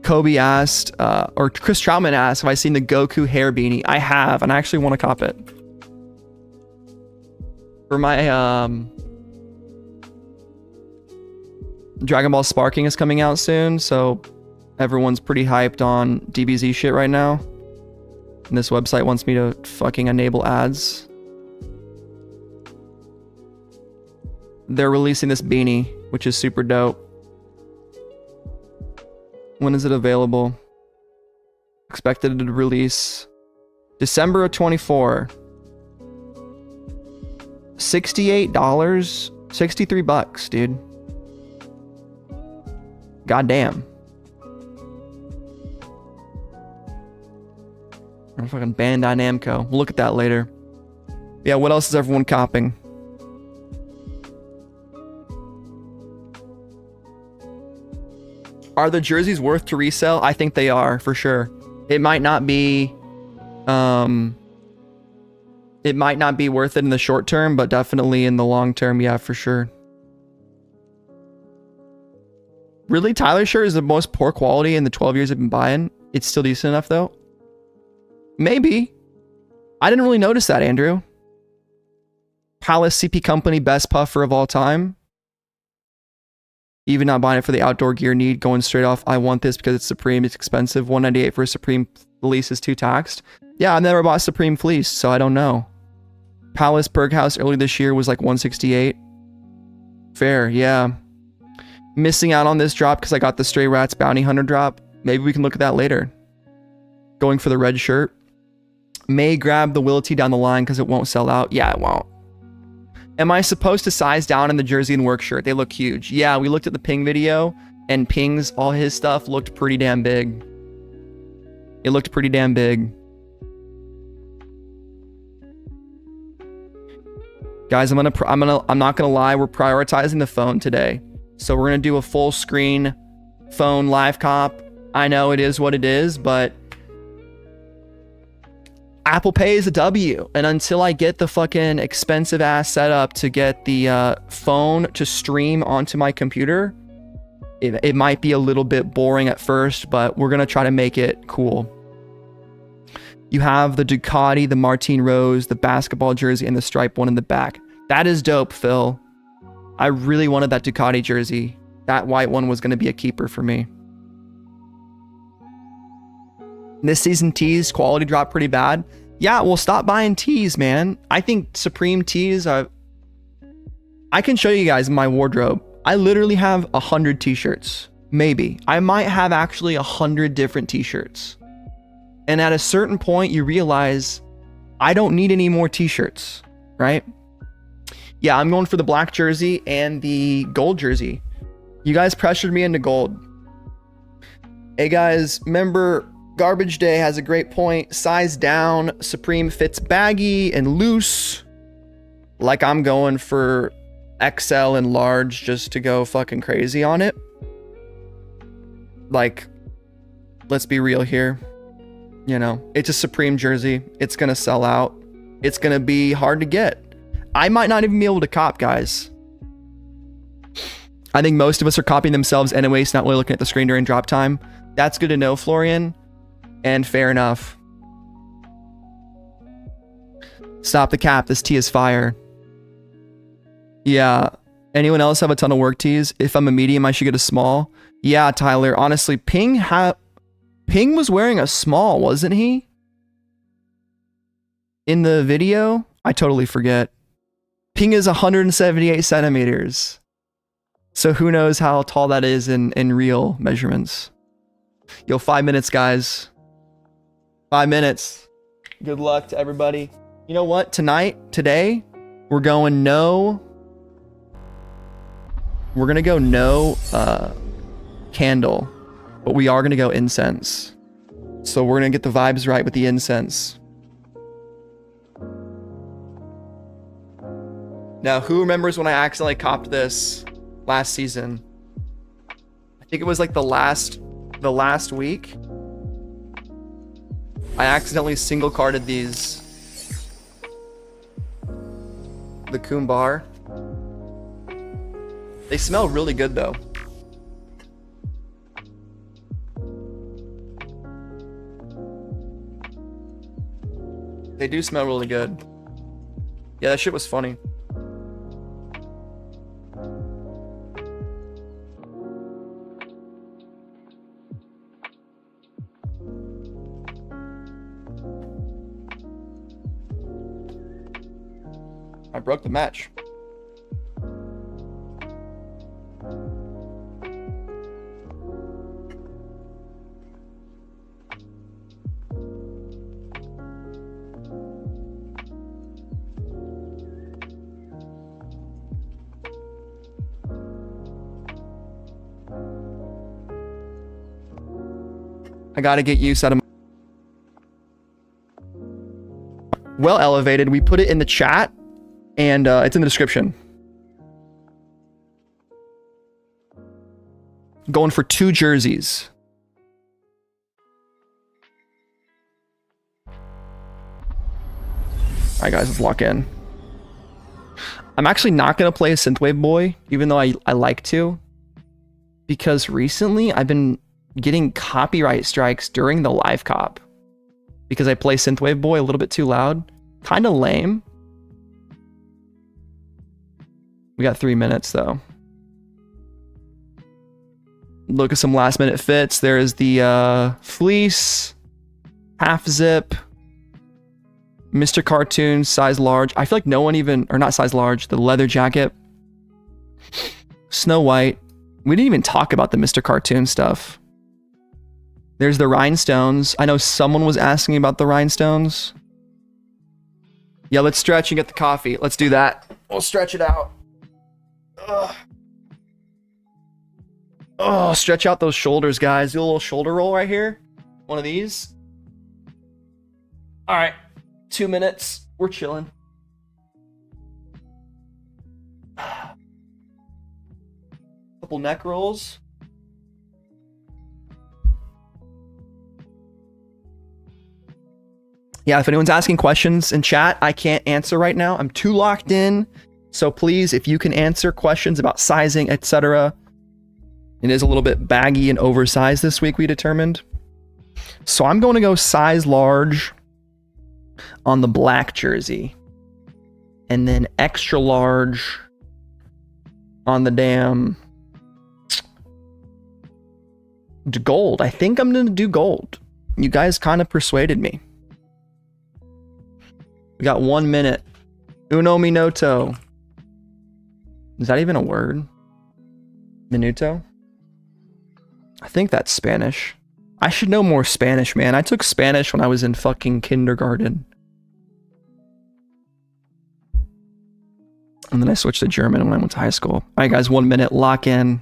Kobe asked, or Chris Troutman asked, have I seen the Goku hair beanie? I have, and I actually want to cop it. For my, Dragon Ball Sparking is coming out soon, so everyone's pretty hyped on DBZ shit right now. And this website wants me to fucking enable ads. They're releasing this beanie, which is super dope. When is it available? Expected to release December of 24. $68, 63 bucks, dude. Goddamn. I'm fucking Bandai Namco. We'll look at that later. Yeah, what else is everyone copping? Are the jerseys worth to resell? I think they are, for sure. It might not be worth it in the short term, but definitely in the long term, yeah, for sure. Really, Tyler's shirt is the most poor quality in the 12 years I've been buying. It's still decent enough though. Maybe. I didn't really notice that, Andrew. Palace CP Company, best puffer of all time. Even not buying it for the outdoor gear need, going straight off, I want this because it's Supreme, it's expensive. $198 for a Supreme fleece is too taxed. Yeah, I've never bought Supreme fleece, so I don't know. Palace Berghaus early this year was like $168. Fair, yeah. Missing out on this drop because I got the Stray Rats Bounty Hunter drop. Maybe we can look at that later. Going for the red shirt. May grab the Wilty down the line because it won't sell out. Yeah, it won't. Am I supposed to size down in the jersey and work shirt? They look huge. Yeah, we looked at the Ping video, and Ping's, all his stuff looked pretty damn big. It looked pretty damn big. Guys, I'm not gonna lie, we're prioritizing the phone today. So we're gonna do a full screen phone live cop. I know it is what it is, but Apple Pay is a W, and until I get the fucking expensive ass setup to get the phone to stream onto my computer, it might be a little bit boring at first, but we're gonna try to make it cool. You have the Ducati, the Martine Rose, the basketball jersey, and the stripe one in the back. That is dope, Phil. I really wanted that Ducati jersey. That white one was gonna be a keeper for me. This season tees quality dropped pretty bad. Yeah, well, stop buying tees, man. I think Supreme tees are... I can show you guys my wardrobe. I literally have 100 t-shirts. Maybe. I might have actually 100 different t-shirts. And at a certain point, you realize I don't need any more t-shirts, right? Yeah, I'm going for the black jersey and the gold jersey. You guys pressured me into gold. Hey guys, remember... Garbage Day has a great point. Size down, Supreme fits baggy and loose. Like I'm going for XL and large just to go fucking crazy on it. Like, let's be real here. You know, it's a Supreme jersey. It's gonna sell out. It's gonna be hard to get. I might not even be able to cop, guys. I think most of us are copying themselves anyways, not really looking at the screen during drop time. That's good to know, Florian. And fair enough. Stop the cap. This tee is fire. Yeah. Anyone else have a ton of work tees? If I'm a medium, I should get a small. Yeah, Tyler. Honestly, Ping was wearing a small, wasn't he? In the video? I totally forget. Ping is 178 centimeters. So who knows how tall that is in real measurements. Yo, 5 minutes, guys. 5 minutes. Good luck to everybody. You know what? Today, we're going no. We're gonna go no candle, but we are gonna go incense. So we're gonna get the vibes right with the incense. Now, who remembers when I accidentally copped this last season? I think it was like the last week. I accidentally single carded these. The Kumbar. They smell really good though. They do smell really good. Yeah, that shit was funny. I broke the match. I gotta get use out of my... Well elevated. We put it in the chat and it's in the description. Going for 2 jerseys. Alright guys, let's lock in. I'm actually not gonna play a Synthwave Boy, even though I like to. Because recently I've been getting copyright strikes during the live cop. Because I play Synthwave Boy a little bit too loud. Kinda lame. We got 3 minutes though. Look at some last minute fits. There's the fleece, half zip, Mr. Cartoon, size large. I feel like no one even, or not size large, the leather jacket. Snow White. We didn't even talk about the Mr. Cartoon stuff. There's the rhinestones. I know someone was asking about the rhinestones. Yeah, let's stretch and get the coffee. Let's do that. We'll stretch it out. Ugh. Oh, stretch out those shoulders, guys. Do a little shoulder roll right here. One of these. All right. 2 minutes. We're chilling. Couple neck rolls. Yeah, if anyone's asking questions in chat, I can't answer right now. I'm too locked in. So please, if you can answer questions about sizing, etc. It is a little bit baggy and oversized this week, we determined. So I'm going to go size large on the black jersey. And then extra large on the damn gold. I think I'm going to do gold. You guys kind of persuaded me. We got 1 minute. Uno minuto. Is that even a word? Minuto? I think that's Spanish. I should know more Spanish, man. I took Spanish when I was in fucking kindergarten. And then I switched to German when I went to high school. Alright guys, 1 minute. Lock in.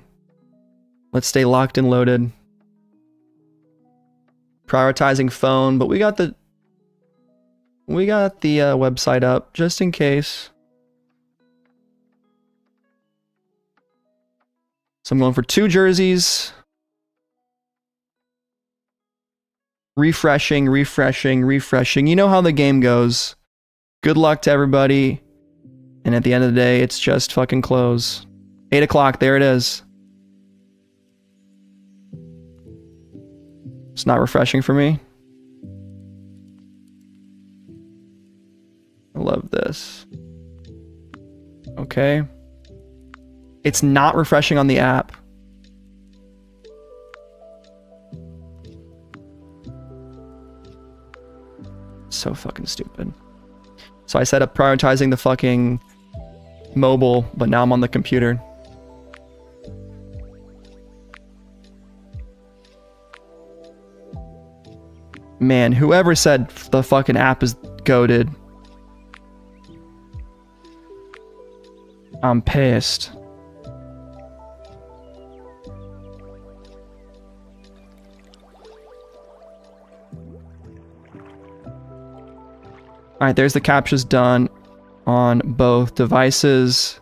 Let's stay locked and loaded. Prioritizing phone, but we got the website up just in case. So I'm going for 2 jerseys. Refreshing, refreshing, refreshing. You know how the game goes. Good luck to everybody. And at the end of the day, it's just fucking close. 8 o'clock, there it is. It's not refreshing for me. I love this. Okay. It's not refreshing on the app. So fucking stupid. So I set up prioritizing the fucking mobile, but now I'm on the computer. Man, whoever said the fucking app is goated. I'm pissed. Alright, there's the captures done on both devices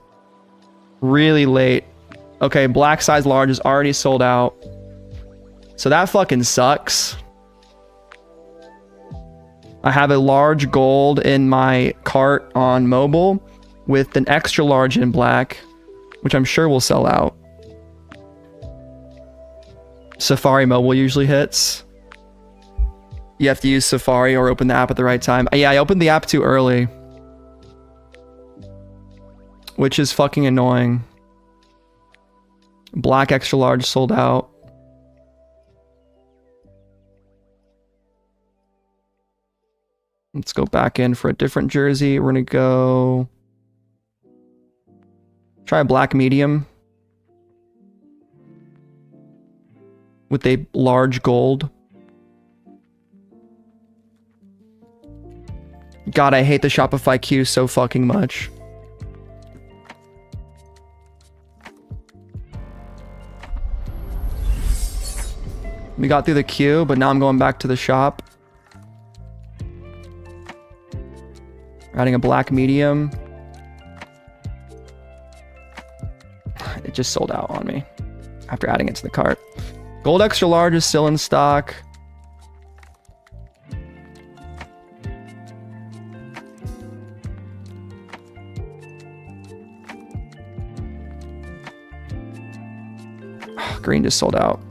really late. Okay, black size large is already sold out. So that fucking sucks. I have a large gold in my cart on mobile with an extra large in black, which I'm sure will sell out. Safari mobile usually hits. You have to use Safari or open the app at the right time. Yeah, I opened the app too early, which is fucking annoying. Black extra large sold out. Let's go back in for a different jersey. We're gonna go try a black medium with a large gold. God, I hate the Shopify queue so fucking much. We got through the queue, but now I'm going back to the shop. Adding a black medium. It just sold out on me after adding it to the cart. Gold extra large is still in stock. Green just sold out.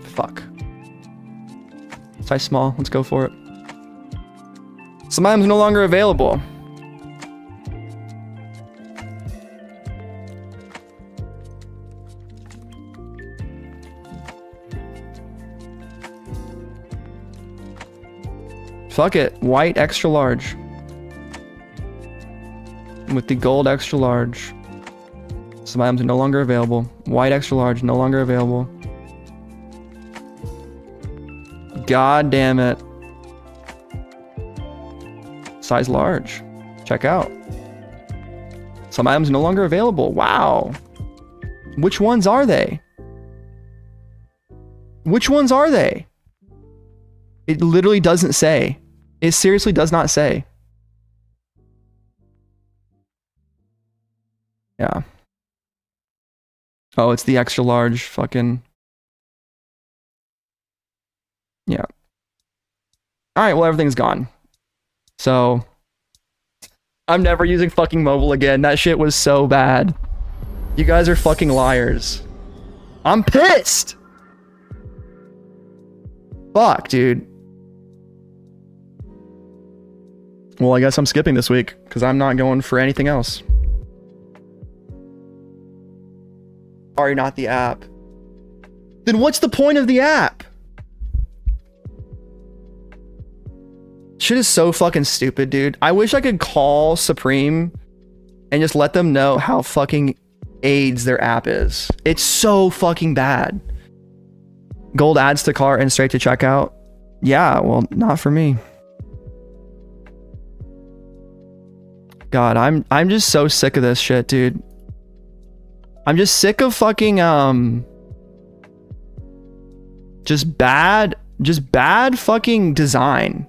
Fuck. Size small. Let's go for it. Some items no longer available. Fuck it. White extra large. With the gold extra large. Some items are no longer available. White extra large, no longer available. God damn it. Size large. Check out. Some items no longer available. Wow. Which ones are they? Which ones are they? It literally doesn't say. It seriously does not say. Yeah. Oh, it's the extra large fucking... Yeah. Alright, well, everything's gone. So... I'm never using fucking mobile again. That shit was so bad. You guys are fucking liars. I'm pissed! Fuck, dude. Well, I guess I'm skipping this week, because I'm not going for anything else. Sorry, not the app. Then what's the point of the app? Shit is so fucking stupid, dude. I wish I could call Supreme and just let them know how fucking AIDS their app is. It's so fucking bad. Gold adds to cart and straight to checkout. Yeah, well, not for me. God, I'm just so sick of this shit, dude. I'm just sick of fucking just bad fucking design.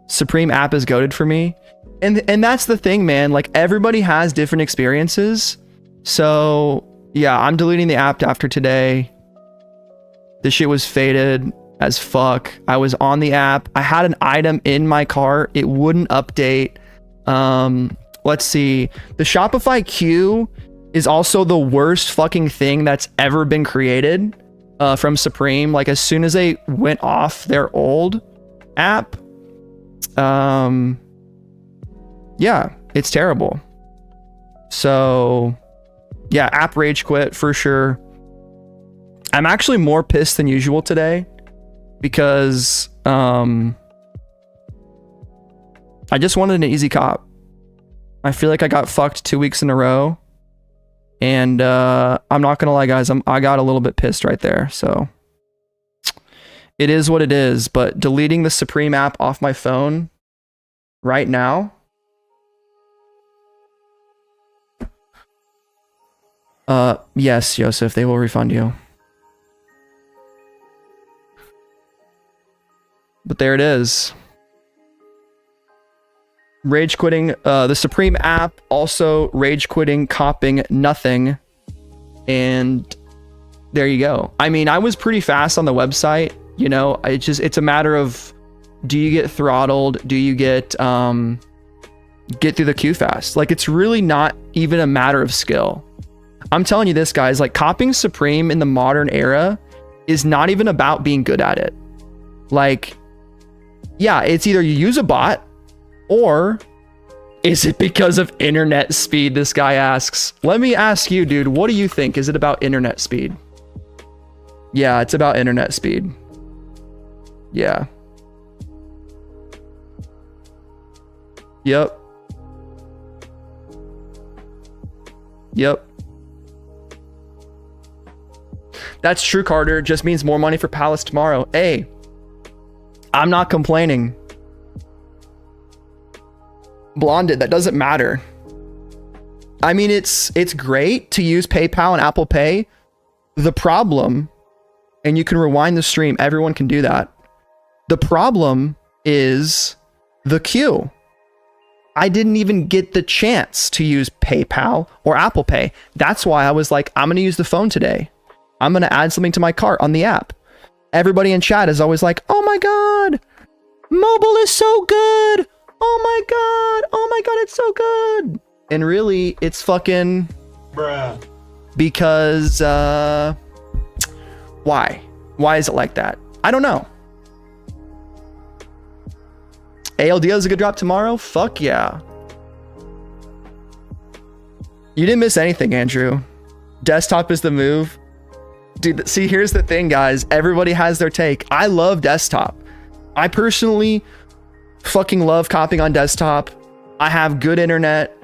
Supreme app is goated for me. And that's the thing, man. Like, everybody has different experiences. So, yeah, I'm deleting the app after today. This shit was faded as fuck. I was on the app. I had an item in my cart. It wouldn't update. Let's see. The Shopify queue is also the worst fucking thing that's ever been created from Supreme. Like, as soon as they went off their old app, yeah, it's terrible. So, yeah, app rage quit for sure. I'm actually more pissed than usual today because I just wanted an easy cop. I feel like I got fucked 2 weeks in a row. And I'm not gonna lie, guys, I got a little bit pissed right there. So it is what it is. But deleting the Supreme app off my phone right now. Yes, Joseph, they will refund you. But there it is. Rage quitting the Supreme app, also rage quitting, copying nothing. And there you go. I mean, I was pretty fast on the website, you know. It's a matter of, do you get throttled? Do you get through the queue fast? Like, it's really not even a matter of skill. I'm telling you this, guys, like, copying Supreme in the modern era is not even about being good at it. Like, yeah, it's either you use a bot, or is it because of internet speed? This guy asks. Let me ask you, dude, what do you think? Is it about internet speed? Yeah, it's about internet speed. Yeah. Yep. Yep. That's true, Carter. Just means more money for Palace tomorrow. Hey, I'm not complaining. Blonded, that doesn't matter. I mean, it's great to use PayPal and Apple Pay. The problem, and you can rewind the stream, everyone can do that. The problem is the queue. I didn't even get the chance to use PayPal or Apple Pay. That's why I was like, I'm going to use the phone today. I'm going to add something to my cart on the app. Everybody in chat is always like, oh my God, mobile is so good. Oh my God, it's so good. And really, it's fucking bruh. Because why? Why is it like that? I don't know. ALD is a good drop tomorrow? Fuck yeah. You didn't miss anything, Andrew. Desktop is the move. Dude, see, here's the thing, guys. Everybody has their take. I love desktop. I personally fucking love copying on desktop. I have good internet.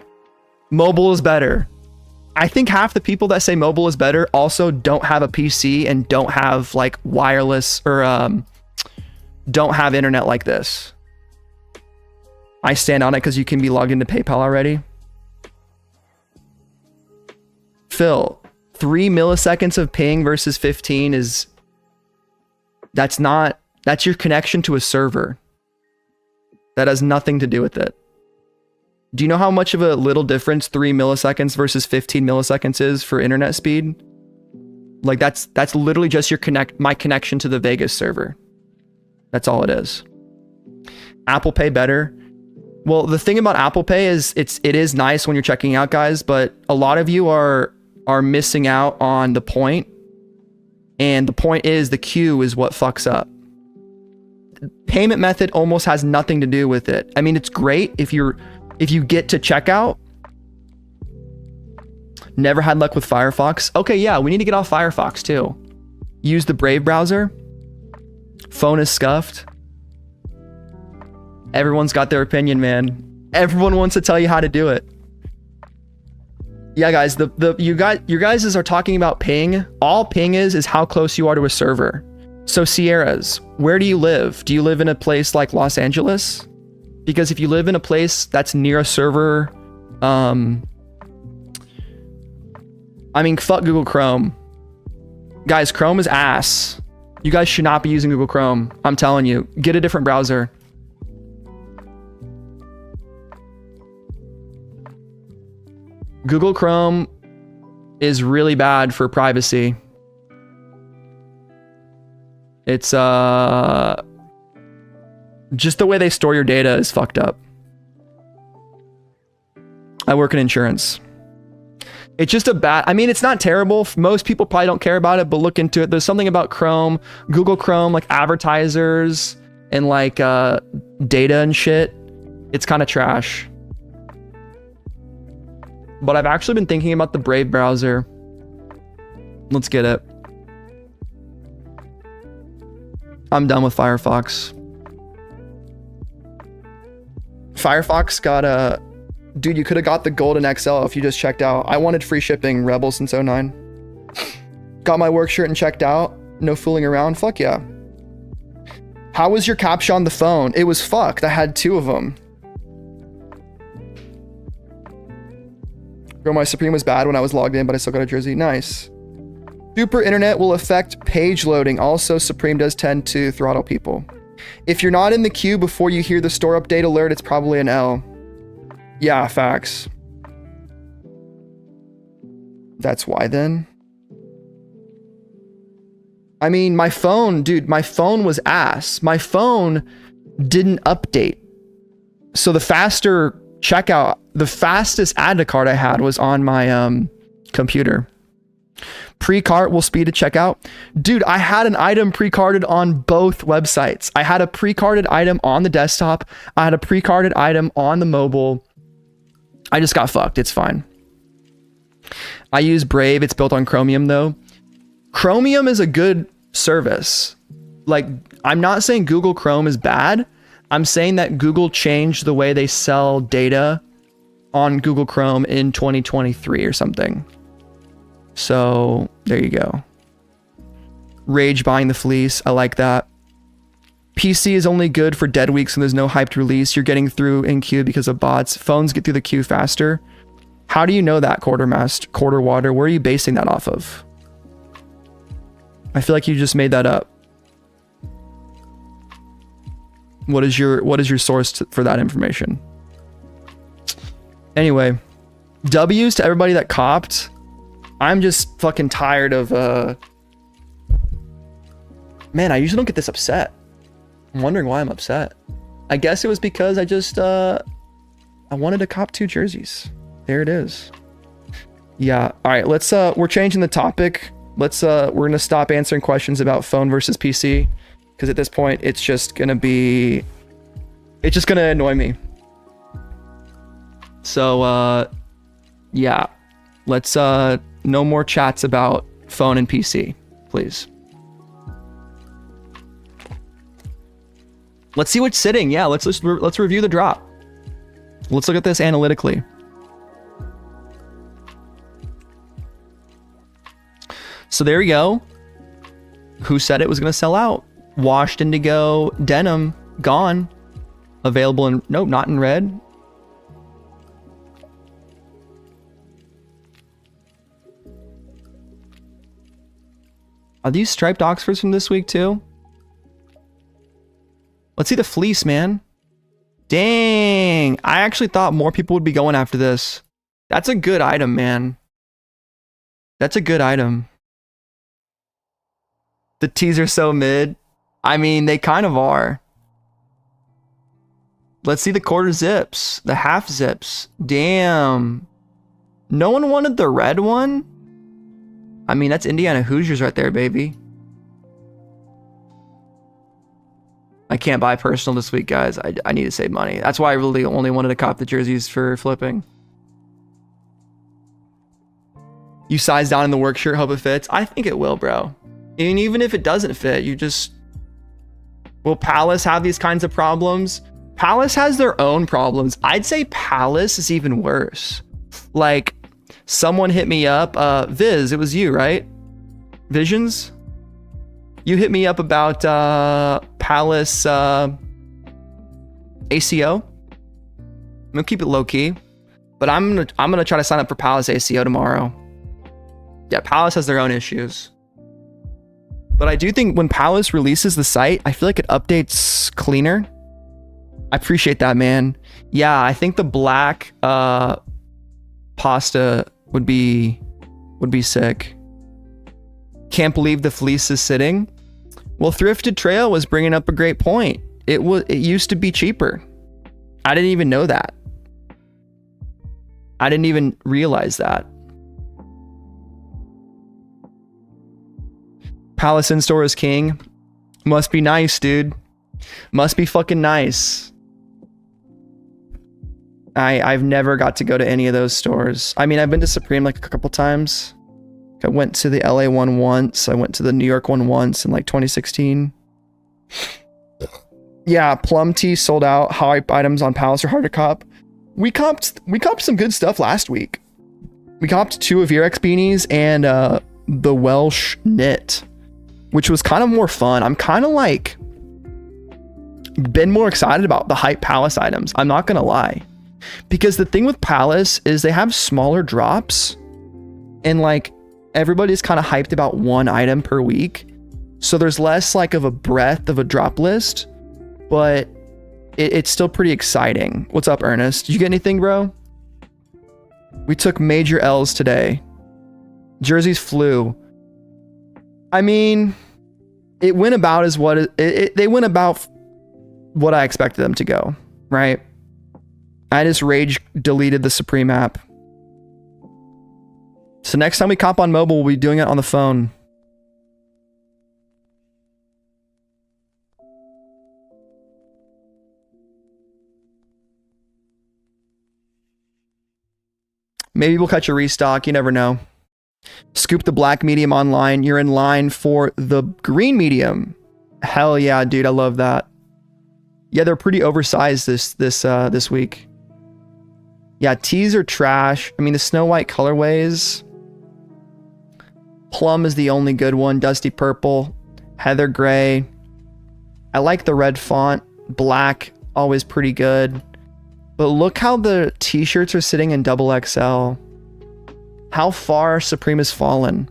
Mobile is better. I think half the people that say mobile is better also don't have a PC and don't have like wireless or don't have internet like this. I stand on it because you can be logged into PayPal already. Phil, 3 milliseconds of ping versus 15 is, that's your connection to a server. That has nothing to do with it. Do you know how much of a little difference 3 milliseconds versus 15 milliseconds is for internet speed? Like that's literally just my connection to the Vegas server. That's all it is. Apple Pay better. Well, the thing about Apple Pay is it is nice when you're checking out, guys, but a lot of you are missing out on the point. And the point is the queue is what fucks up. Payment method almost has nothing to do with it. I mean, it's great if you get to checkout. Never had luck with Firefox. Okay, yeah, we need to get off Firefox too. Use the Brave browser. Phone is scuffed. Everyone's got their opinion, man. Everyone wants to tell you how to do it. Yeah, guys, you guys are talking about ping. All ping is how close you are to a server. So Sierras, where do you live? Do you live in a place like Los Angeles? Because if you live in a place that's near a server, I mean, fuck Google Chrome. Guys, Chrome is ass. You guys should not be using Google Chrome. I'm telling you, get a different browser. Google Chrome is really bad for privacy. It's just the way they store your data is fucked up. I work in insurance. It's just I mean, it's not terrible. Most people probably don't care about it, but look into it. There's something about Chrome, Google Chrome, like advertisers and like data and shit. It's kind of trash. But I've actually been thinking about the Brave browser. Let's get it. I'm done with Firefox. Firefox got a... Dude, you could have got the Golden XL if you just checked out. I wanted free shipping, Rebel since 09. Got my work shirt and checked out. No fooling around. Fuck yeah. How was your captcha on the phone? It was fucked. I had 2 of them. Bro, my Supreme was bad when I was logged in, but I still got a jersey. Nice. Super internet will affect page loading. Also, Supreme does tend to throttle people. If you're not in the queue before you hear the store update alert, it's probably an L. Yeah, facts. That's why then. I mean, my phone, dude, my phone was ass. My phone didn't update. So the faster checkout, the fastest add to cart I had was on my computer. Pre-cart will speed a checkout. Dude, I had an item pre-carted on both websites. I had a pre-carted item on the desktop. I had a pre-carted item on the mobile. I just got fucked. It's fine. I use Brave. It's built on Chromium though. Chromium is a good service. Like, I'm not saying Google Chrome is bad. I'm saying that Google changed the way they sell data on Google Chrome in 2023 or something. So there you go. Rage buying the fleece. I like that. PC is only good for dead weeks when there's no hyped release. You're getting through in queue because of bots. Phones get through the queue faster. How do you know that, Quarter Water? Where are you basing that off of? I feel like you just made that up. What is your source for that information? Anyway, W's to everybody that copped. I'm just fucking tired of man, I usually don't get this upset. I'm wondering why I'm upset. I guess it was because I just I wanted to cop 2 jerseys. There it is. Yeah. All right, let's we're changing the topic. Let's we're going to stop answering questions about phone versus PC because at this point it's just going to annoy me. So yeah. Let's no more chats about phone and PC, please. Let's see what's sitting. Yeah, let's review the drop. Let's look at this analytically. So there we go. Who said it was going to sell out? Washed indigo denim gone. Available in nope, not in red. Are these striped Oxfords from this week too? Let's see the fleece, man. Dang. I actually thought more people would be going after this. That's a good item, man. That's a good item. The tees are so mid. I mean, they kind of are. Let's see the quarter zips. The half zips. Damn. No one wanted the red one? I mean, that's Indiana Hoosiers right there, baby. I can't buy personal this week, guys. I need to save money. That's why I really only wanted to cop the jerseys for flipping. You size down in the work shirt, hope it fits. I think it will, bro. And even if it doesn't fit, you just... Will Palace have these kinds of problems? Palace has their own problems. I'd say Palace is even worse. Like, someone hit me up. Viz, it was you, right? Visions? You hit me up about Palace ACO. I'm gonna keep it low key, but I'm gonna try to sign up for Palace ACO tomorrow. Yeah, Palace has their own issues, but I do think when Palace releases the site, I feel like it updates cleaner. I appreciate that, man. Yeah, I think the black pasta would be sick. Can't believe the fleece is sitting. Well, Thrifted Trail was bringing up a great point. It used to be cheaper. I didn't even know that. I didn't even realize that. Palace in store is king. Must be nice, dude. Must be fucking nice. I've never got to go to any of those stores. I mean, I've been to Supreme like a couple times. I went to the LA one once. I went to the New York one once in like 2016. Yeah, Plum Tea sold out. Hype items on Palace are hard to cop. We copped some good stuff last week. We copped 2 of Virex beanies and the Welsh knit, which was kind of more fun. I'm kind of like been more excited about the hype Palace items. I'm not gonna lie, because the thing with Palace is they have smaller drops, and like everybody's kind of hyped about one item per week, so there's less like of a breadth of a drop list, but it's still pretty exciting. What's up, Ernest? Did you get anything, bro? We took major L's today. Jerseys flew. I mean, it went about as what they went about what I expected them to go, right? I just rage deleted the Supreme app. So next time we cop on mobile, we'll be doing it on the phone. Maybe we'll catch a restock. You never know. Scoop the black medium online. You're in line for the green medium. Hell yeah, dude. I love that. Yeah, they're pretty oversized this week. Yeah, tees are trash. I mean, the Snow White colorways. Plum is the only good one. Dusty purple. Heather gray. I like the red font. Black, always pretty good. But look how the t-shirts are sitting in XXL. How far Supreme has fallen.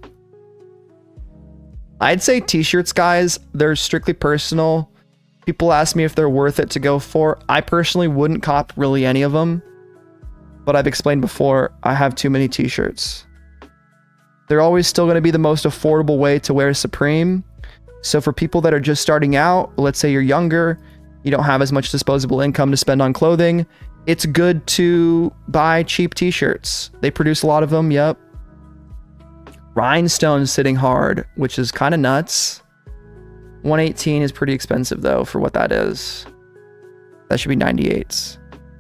I'd say t-shirts, guys, they're strictly personal. People ask me if they're worth it to go for. I personally wouldn't cop really any of them. But I've explained before, I have too many t-shirts. They're always still going to be the most affordable way to wear Supreme. So for people that are just starting out, let's say you're younger, you don't have as much disposable income to spend on clothing, it's good to buy cheap t-shirts. They produce a lot of them, yep. Rhinestone's sitting hard, which is kind of nuts. 118 is pretty expensive though for what that is. That should be 98s.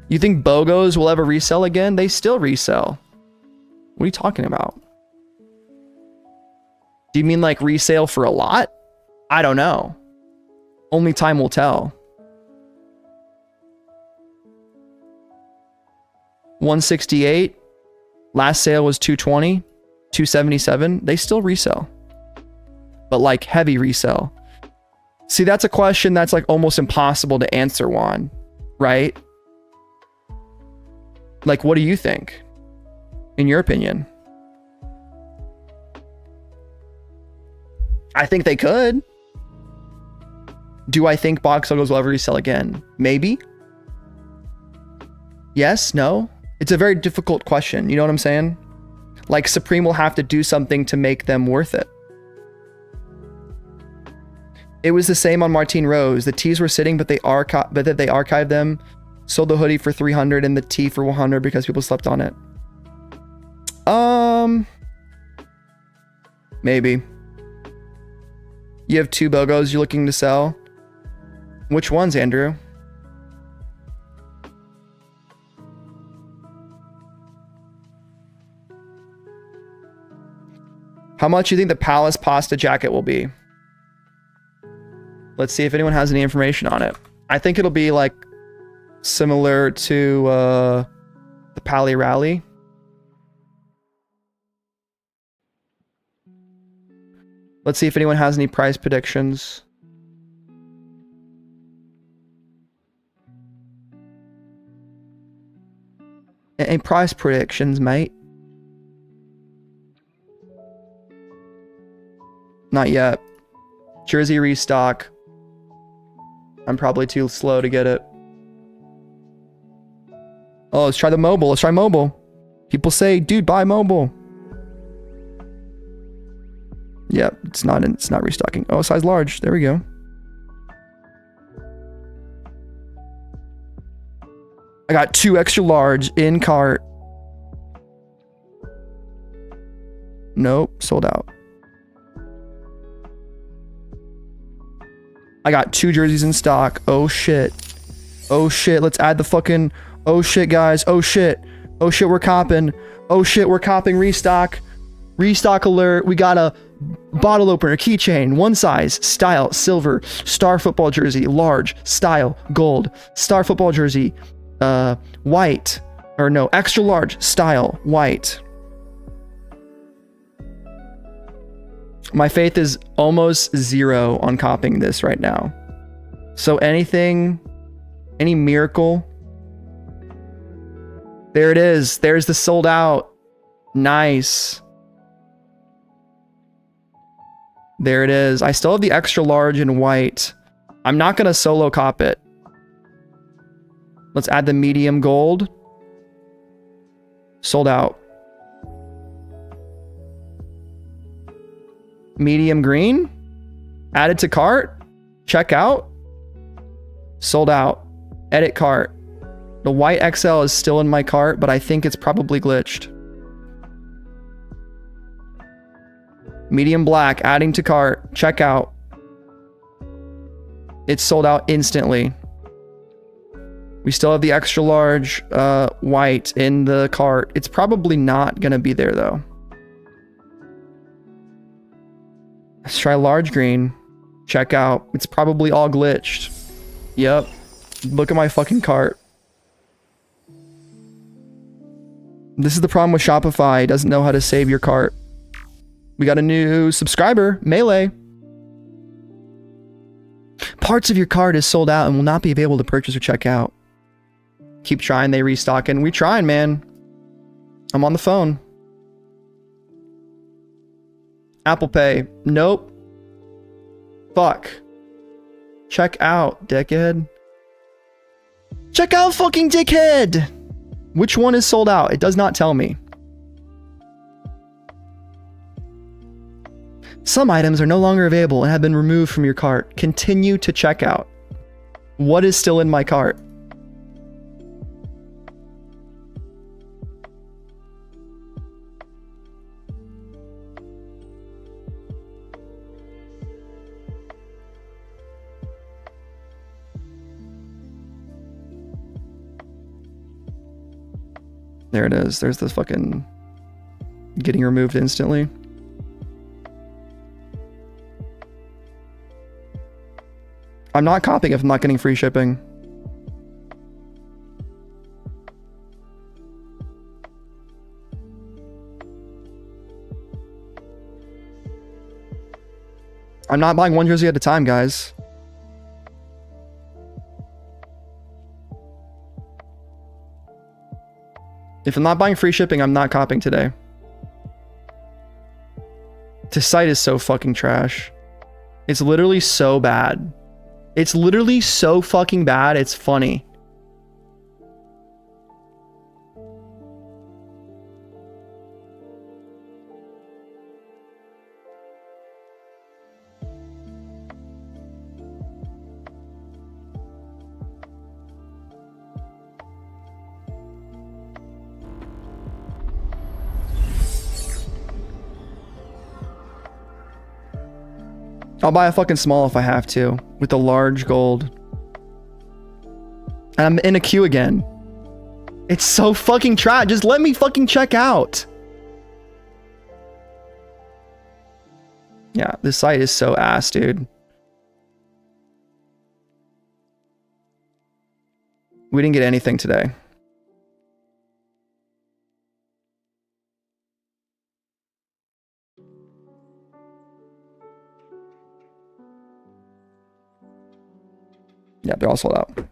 You think BOGOs will ever resell again? They still resell. What are you talking about? Do you mean like resale for a lot? I don't know. Only time will tell. 168. Last sale was 220. 277. They still resell. But like heavy resell. See, that's a question that's like almost impossible to answer, Juan. Right? Like, what do you think? In your opinion? I think they could. Do I think box logos will ever resell again? Maybe. Yes, no. It's a very difficult question. You know what I'm saying? Like Supreme will have to do something to make them worth it. It was the same on Martine Rose. The tees were sitting, but they archived them. Sold the hoodie for 300 and the tee for 100 because people slept on it. Maybe. You have 2 BOGOs you're looking to sell. Which ones, Andrew? How much do you think the Palace pasta jacket will be? Let's see if anyone has any information on it. I think it'll be like similar to the Pally Rally. Let's see if anyone has any price predictions. Any price predictions, mate? Not yet. Jersey restock. I'm probably too slow to get it. Oh, let's try the mobile. Let's try mobile. People say, dude, buy mobile. Yep, it's not restocking. Oh, size large. There we go. I got 2 extra large in cart. Nope, sold out. I got 2 jerseys in stock. Oh shit. Oh shit, let's add the fucking... Oh shit, guys. Oh shit. Oh shit, we're copping. Oh shit, we're copping restock. Restock alert. We got a bottle opener, keychain, 1 size, style, silver, star football jersey, large, style, gold, star football jersey, white, or no, extra large, style, white. My faith is almost 0 on copying this right now. So anything, any miracle. There it is. There's the sold out. Nice. There it is. I still have the extra large in white. I'm not going to solo cop it. Let's add the medium gold. Sold out. Medium green. Added to cart. Check out. Sold out. Edit cart. The white XL is still in my cart, but I think it's probably glitched. Medium black, adding to cart. Check out. It's sold out instantly. We still have the extra large white in the cart. It's probably not going to be there though. Let's try large green. Check out. It's probably all glitched. Yep. Look at my fucking cart. This is the problem with Shopify. It doesn't know how to save your cart. We got a new subscriber, Melee. Parts of your cart is sold out and will not be able to purchase or check out. Keep trying, they restock, and we trying, man. I'm on the phone. Apple Pay. Nope. Fuck. Check out, dickhead. Check out, fucking dickhead! Which one is sold out? It does not tell me. Some items are no longer available and have been removed from your cart. Continue to check out. What is still in my cart? There it is. There's this fucking getting removed instantly. I'm not copying if I'm not getting free shipping. I'm not buying one jersey at a time, guys. If I'm not buying free shipping, I'm not copying today. This site is so fucking trash. It's literally so bad. It's literally so fucking bad, it's funny. I'll buy a fucking small if I have to, with the large gold. And I'm in a queue again. It's so fucking trash. Just let me fucking check out. Yeah, this site is so ass, dude. We didn't get anything today. Yeah, they're all sold out.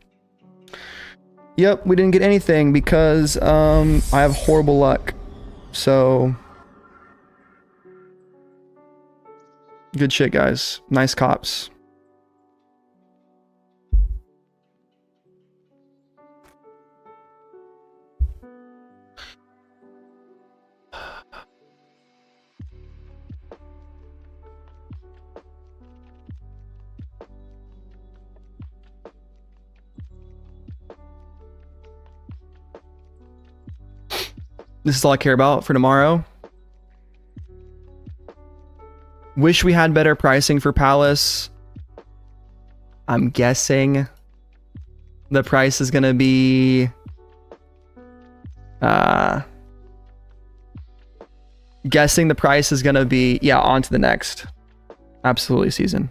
Yep, we didn't get anything because I have horrible luck. So good shit, guys. Nice cops. This is all I care about for tomorrow. Wish we had better pricing for Palace. I'm guessing the price is gonna be guessing the price is gonna be, yeah, on to the next absolutely season.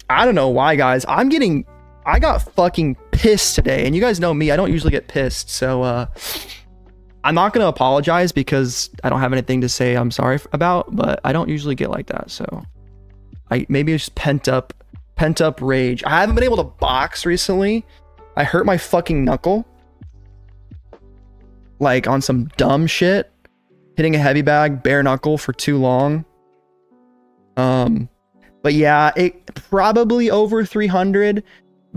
I don't know why, guys. I got fucking pissed today, and you guys know me, I don't usually get pissed, so I'm not going to apologize because I don't have anything to say I'm sorry about, but I don't usually get like that. So maybe it's just pent up rage. I haven't been able to box recently. I hurt my fucking knuckle. Like on some dumb shit. Hitting a heavy bag, bare knuckle for too long. But yeah, it probably over 300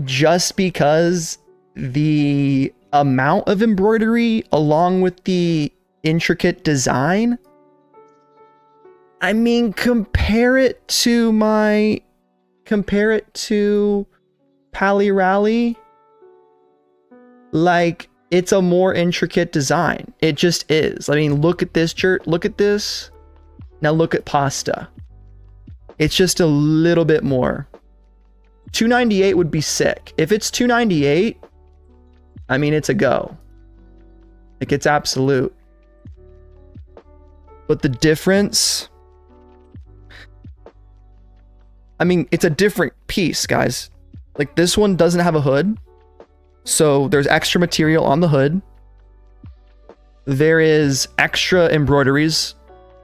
just because the amount of embroidery along with the intricate design, I mean, compare it to Pally Rally. Like, it's a more intricate design. It just is. I mean, look at this shirt. Look at this. Now look at Pasta. It's just a little bit more. $298 would be sick. If it's $298, I mean, it's a go. Like, it's absolute. But the difference, I mean, it's a different piece, guys. Like, this one doesn't have a hood, so there's extra material on the hood. There is extra embroideries.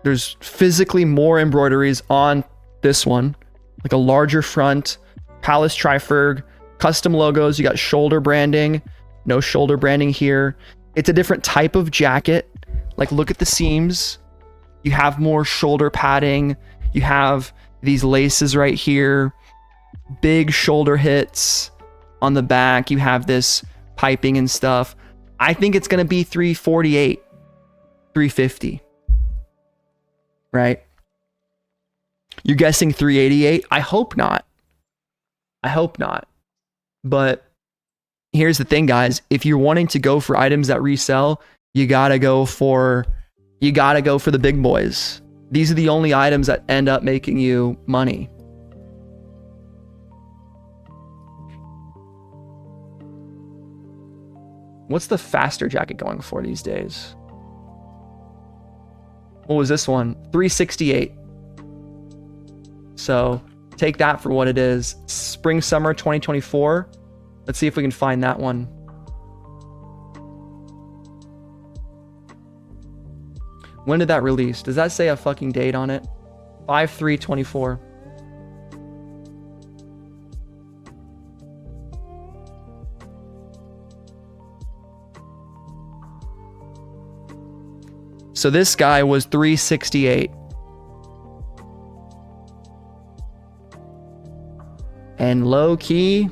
There's physically more embroideries on this one, like a larger front, Palace Triferg, custom logos. You got shoulder branding, no shoulder branding here. It's a different type of jacket. Like, look at the seams. You have more shoulder padding. You have these laces right here, big shoulder hits on the back. You have this piping and stuff. I think it's going to be $348, $350, right? You're guessing $388? I hope not. I hope not. But here's the thing, guys. If you're wanting to go for items that resell, you gotta go for the big boys. These are the only items that end up making you money. What's the faster jacket going for these days? What was this one? $368. So take that for what it is. Spring summer 2024. Let's see if we can find that one. When did that release? Does that say a fucking date on it? 5/3/24. So this guy was $368. And low key,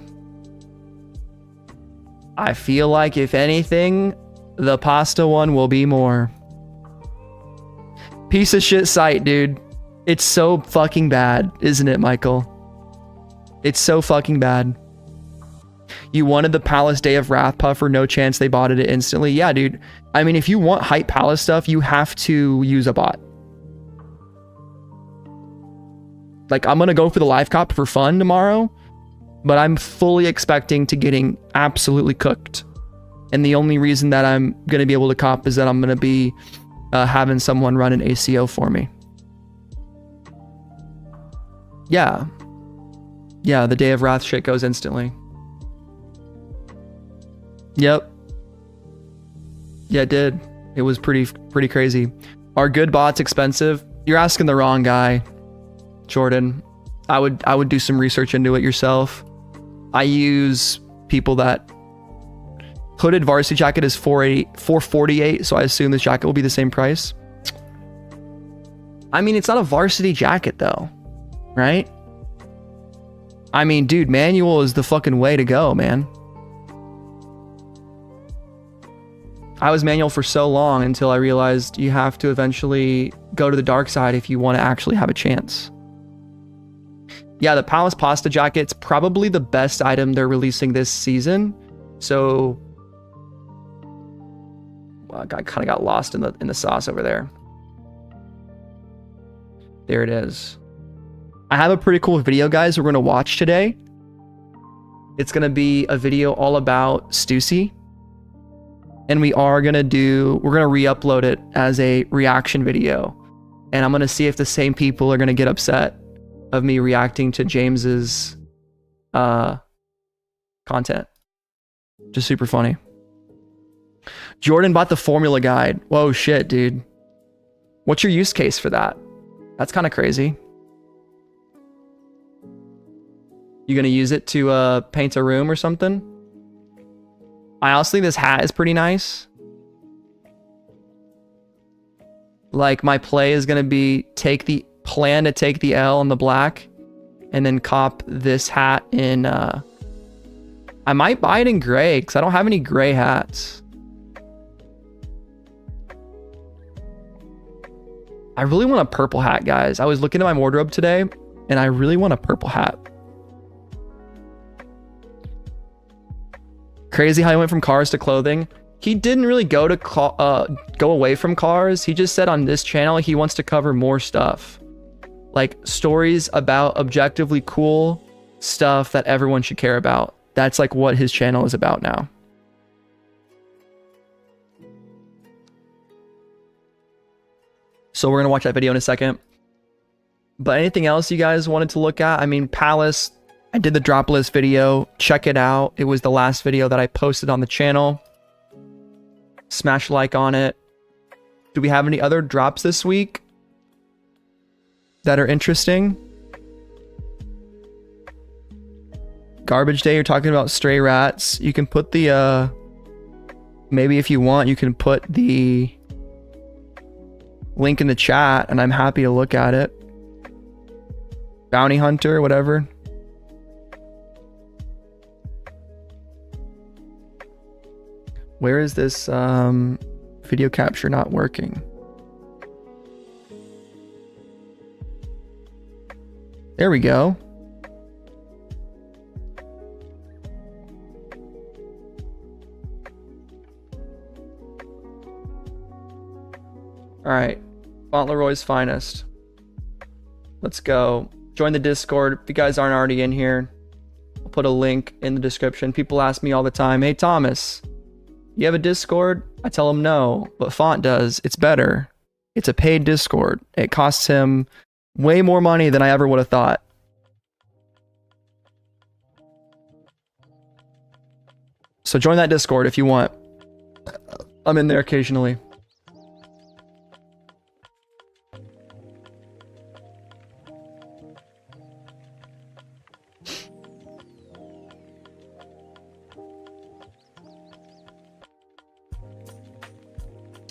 I feel like if anything, the pasta one will be more. Piece of shit site, dude. It's so fucking bad, isn't it, Michael? It's so fucking bad. You wanted the Palace Day of Wrath puffer, no chance they bought it instantly. Yeah, dude. I mean, if you want hype Palace stuff, you have to use a bot. Like, I'm gonna go for the live cop for fun tomorrow, but I'm fully expecting to getting absolutely cooked. And the only reason that I'm gonna be able to cop is that I'm gonna be having someone run an ACO for me. Yeah. Yeah, the Day of Wrath shit goes instantly. Yep. Yeah, it did. It was pretty crazy. Are good bots expensive? You're asking the wrong guy, Jordan. I would do some research into it yourself. I use people that hooded varsity jacket is $448, so I assume this jacket will be the same price. I mean, it's not a varsity jacket though, right? I mean, dude, manual is the fucking way to go, man. I was manual for so long until I realized you have to eventually go to the dark side if you want to actually have a chance. Yeah, the Palace Pasta jacket's probably the best item they're releasing this season. So I kind of got lost in the sauce over there. There it is. I have a pretty cool video, guys, we're going to watch today. It's going to be a video all about Stüssy. And we're going to re-upload it as a reaction video. And I'm going to see if the same people are going to get upset of me reacting to James's content. Just super funny. Jordan bought the formula guide. Whoa, shit, dude. What's your use case for that? That's kind of crazy. You gonna use it to paint a room or something? I also think this hat is pretty nice. Like, my play is gonna be take the L on the black and then cop this hat in I I might buy it in gray because I don't have any gray hats. I really want a purple hat, guys. I was looking at my wardrobe today and I really want a purple hat. Crazy how he went from cars to clothing. He didn't really go away from cars. He just said on this channel he wants to cover more stuff. Like stories about objectively cool stuff that everyone should care about. That's like what his channel is about now. So we're gonna watch that video in a second. But anything else you guys wanted to look at? I mean, Palace, I did the drop list video. Check it out. It was the last video that I posted on the channel. Smash a like on it. Do we have any other drops this week that are interesting? Garbage Day, you're talking about stray rats. You can put the, maybe if you want, you can put the link in the chat and I'm happy to look at it. Bounty Hunter, whatever. Where is this video capture not working? There we go. All right, Fauntleroy's finest. Let's go. Join the Discord. If you guys aren't already in here, I'll put a link in the description. People ask me all the time, hey Thomas, you have a Discord? I tell them no, but Font does. It's better. It's a paid Discord. It costs him way more money than I ever would have thought. So join that Discord if you want. I'm in there occasionally.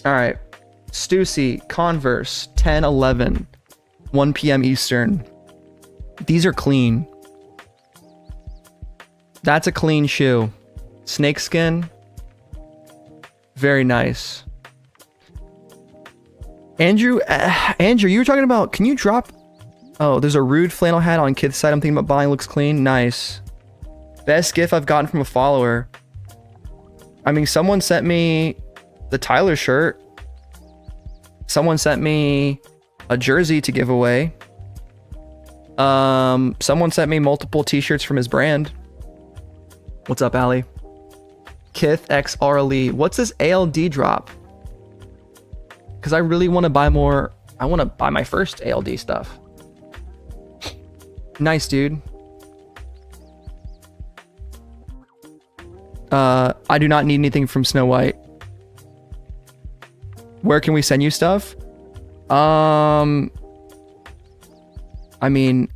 All right, Stüssy, Converse, 10/11, 1 p.m. Eastern. These are clean. That's a clean shoe. Snakeskin, very nice. Andrew, you were talking about, can you drop? Oh, there's a Rude flannel hat on Kid's site I'm thinking about buying, looks clean, nice. Best gift I've gotten from a follower. I mean, someone sent me the Tyler shirt. Someone sent me a jersey to give away. Someone sent me multiple t-shirts from his brand. What's up, Ali? Kith X RLE. What's this ALD drop? Because I really want to buy more. I want to buy my first ALD stuff. Nice, dude. I do not need anything from Snow White. Where can we send you stuff? I mean,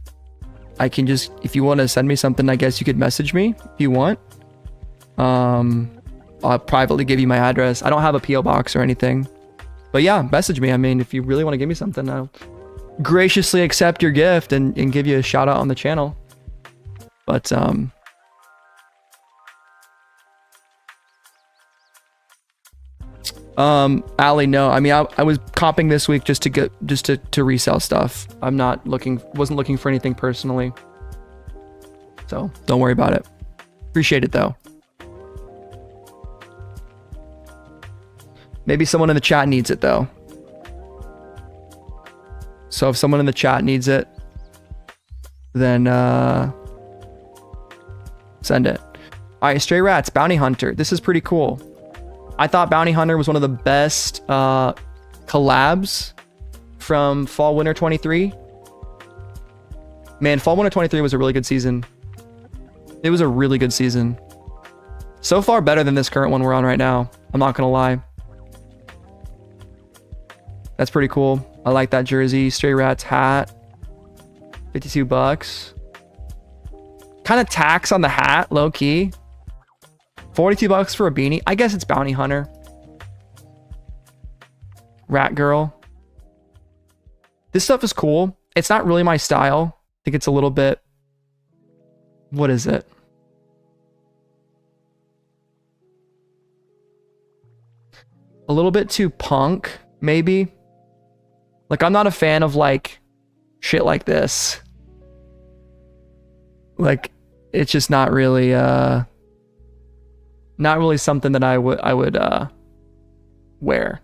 I can just, if you want to send me something, I guess you could message me if you want. I'll privately give you my address. I don't have a PO box or anything, but yeah, message me. I mean, if you really want to give me something, I'll graciously accept your gift and give you a shout out on the channel. But Ali, no. I mean, I was comping this week just to resell stuff. I'm not wasn't looking for anything personally. So don't worry about it. Appreciate it though. Maybe someone in the chat needs it though. So if someone in the chat needs it, then send it. All right, Stray Rats, Bounty Hunter. This is pretty cool. I thought Bounty Hunter was one of the best collabs from Fall Winter 23. Man, Fall Winter 23 was a really good season. It was a really good season. So far better than this current one we're on right now. I'm not gonna lie. That's pretty cool. I like that jersey. Stray Rats hat. 52 bucks. Kind of tax on the hat, low key. 42 bucks for a beanie. I guess it's Bounty Hunter. Rat Girl. This stuff is cool. It's not really my style. I think it's a little bit... What is it? a little bit too punk, maybe. Like, I'm not a fan of like shit like this. Like, it's just not really something that I would wear.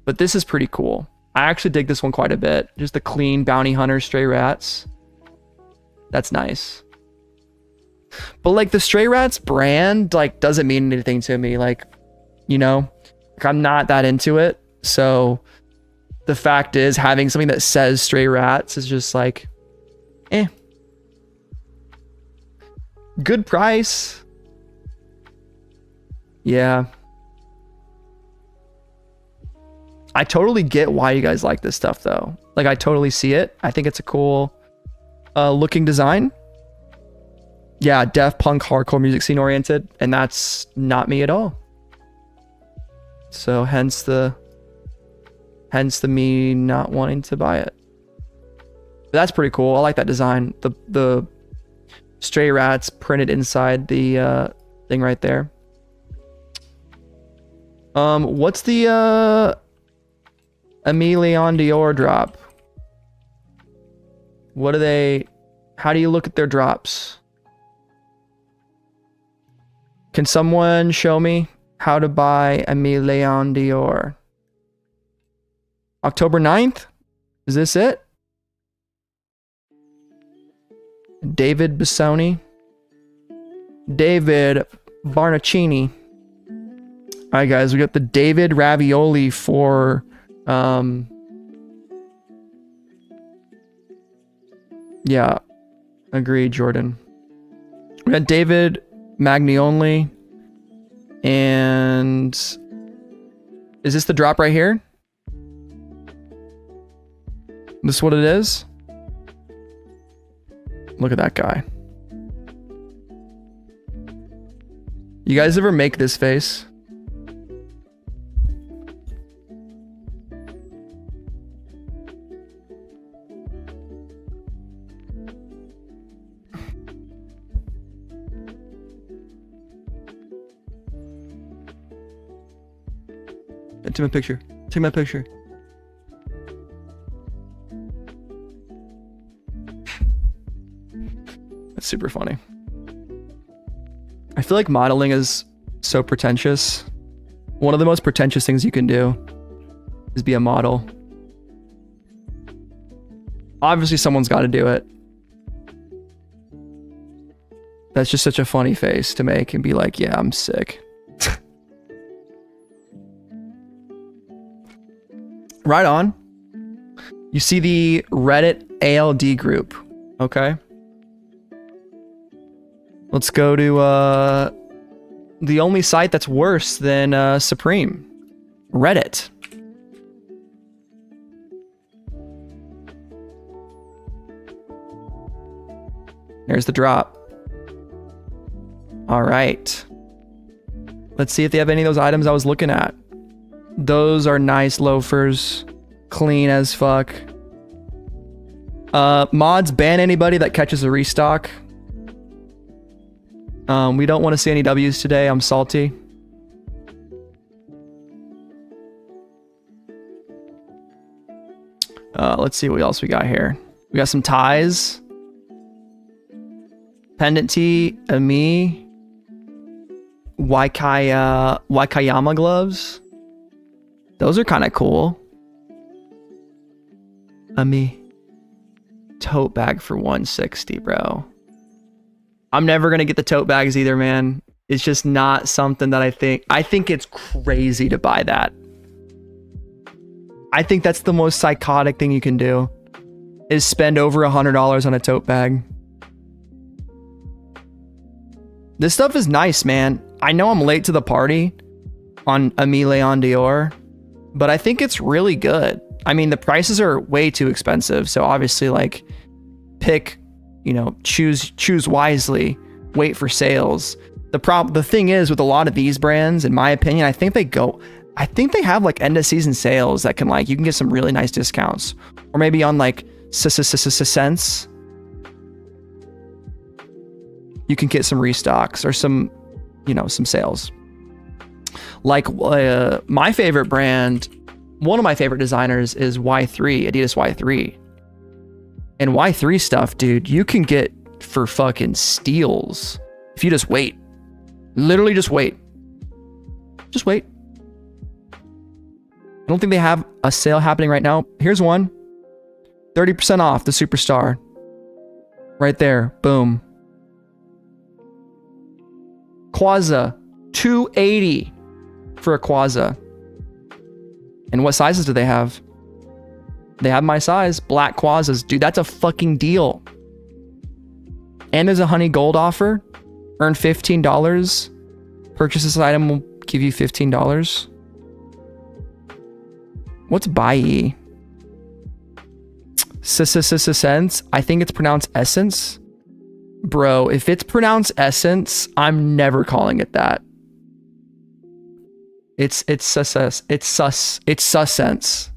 But this is pretty cool. I actually dig this one quite a bit. Just the clean bounty hunter stray rats. That's nice. But like the stray rats brand like doesn't mean anything to me. Like, you know, like, I'm not that into it. So the fact is, having something that says stray rats is just like, eh. Good price. Yeah. I totally get why you guys like this stuff though. Like, I totally see it. I think it's a cool looking design. Yeah, deaf punk hardcore music scene oriented, and that's not me at all. So hence the me not wanting to buy it. But that's pretty cool. I like that design. The stray rats printed inside the thing right there. What's the Emilion Dior drop? What are they? How do you look at their drops? Can someone show me how to buy Emilion Dior? October 9th? Is this it? David Bissoni. David Barnaccini. All right, guys, we got the David Ravioli for yeah, agreed, Jordan. We got David Magnioli, and is this the drop right here? This is what it is? Look at that guy. You guys ever make this face? Take my picture. Take my picture. That's super funny. I feel like modeling is so pretentious. One of the most pretentious things you can do is be a model. Obviously, someone's got to do it. That's just such a funny face to make and be like, yeah, I'm sick. Right on. You see the Reddit ALD group, okay? Let's go to the only site that's worse than Supreme, Reddit. There's the drop. All right. Let's see if they have any of those items I was looking at. Those are nice loafers. Clean as fuck. Mods, ban anybody that catches a restock. We don't want to see any W's today. I'm salty. Let's see what else we got here. We got some ties. Pendant tee, Ami. Waikayama gloves. Those are kind of cool. Ami. Tote bag for 160, bro. I'm never going to get the tote bags either, man. It's just not something that I think it's crazy to buy that. I think that's the most psychotic thing you can do is spend over $100 on a tote bag. This stuff is nice, man. I know I'm late to the party on Emilion Dior, but I think it's really good. I mean, the prices are way too expensive. So obviously, like, pick, choose wisely, wait for sales. The thing is with a lot of these brands, in my opinion, I think they have like end of season sales that can, like, you can get some really nice discounts, or maybe on like cents. You can get some restocks or some sales. Like my favorite brand, one of my favorite designers is Y3, Adidas Y3. And Y3 stuff, dude, you can get for fucking steals if you just wait. Literally just wait. Just wait. I don't think they have a sale happening right now. Here's one. 30% off the Superstar. Right there. Boom. Quaza. $280 for a Quaza. And what sizes do they have? They have my size. Black Quazas. Dude, that's a fucking deal. And there's a honey gold offer. Earn $15. Purchase this item will give you $15. What's Bai? Sense. I think it's pronounced essence. Bro, if it's pronounced essence, I'm never calling it that. It's sus. It's sus. It's sussense.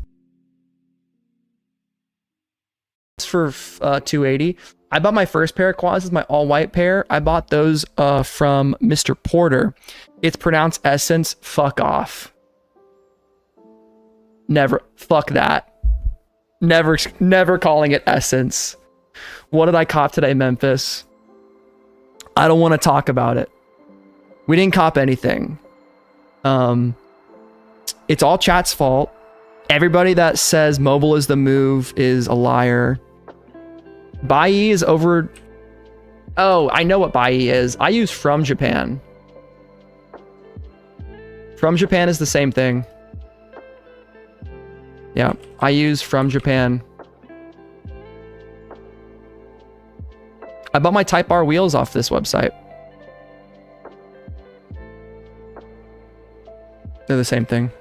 It's for $280. I bought my first pair of Quazas, my all white pair. I bought those from Mr. Porter. It's pronounced essence. Fuck off. Never. Fuck that. Never calling it essence. What did I cop today, Memphis? I don't want to talk about it. We didn't cop anything. It's all chat's fault. Everybody that says mobile is the move is a liar. Bai is over. Oh, I know what Bai is. I use From Japan. From Japan is the same thing. Yeah, I use From Japan. I bought my Type R wheels off this website. They're the same thing.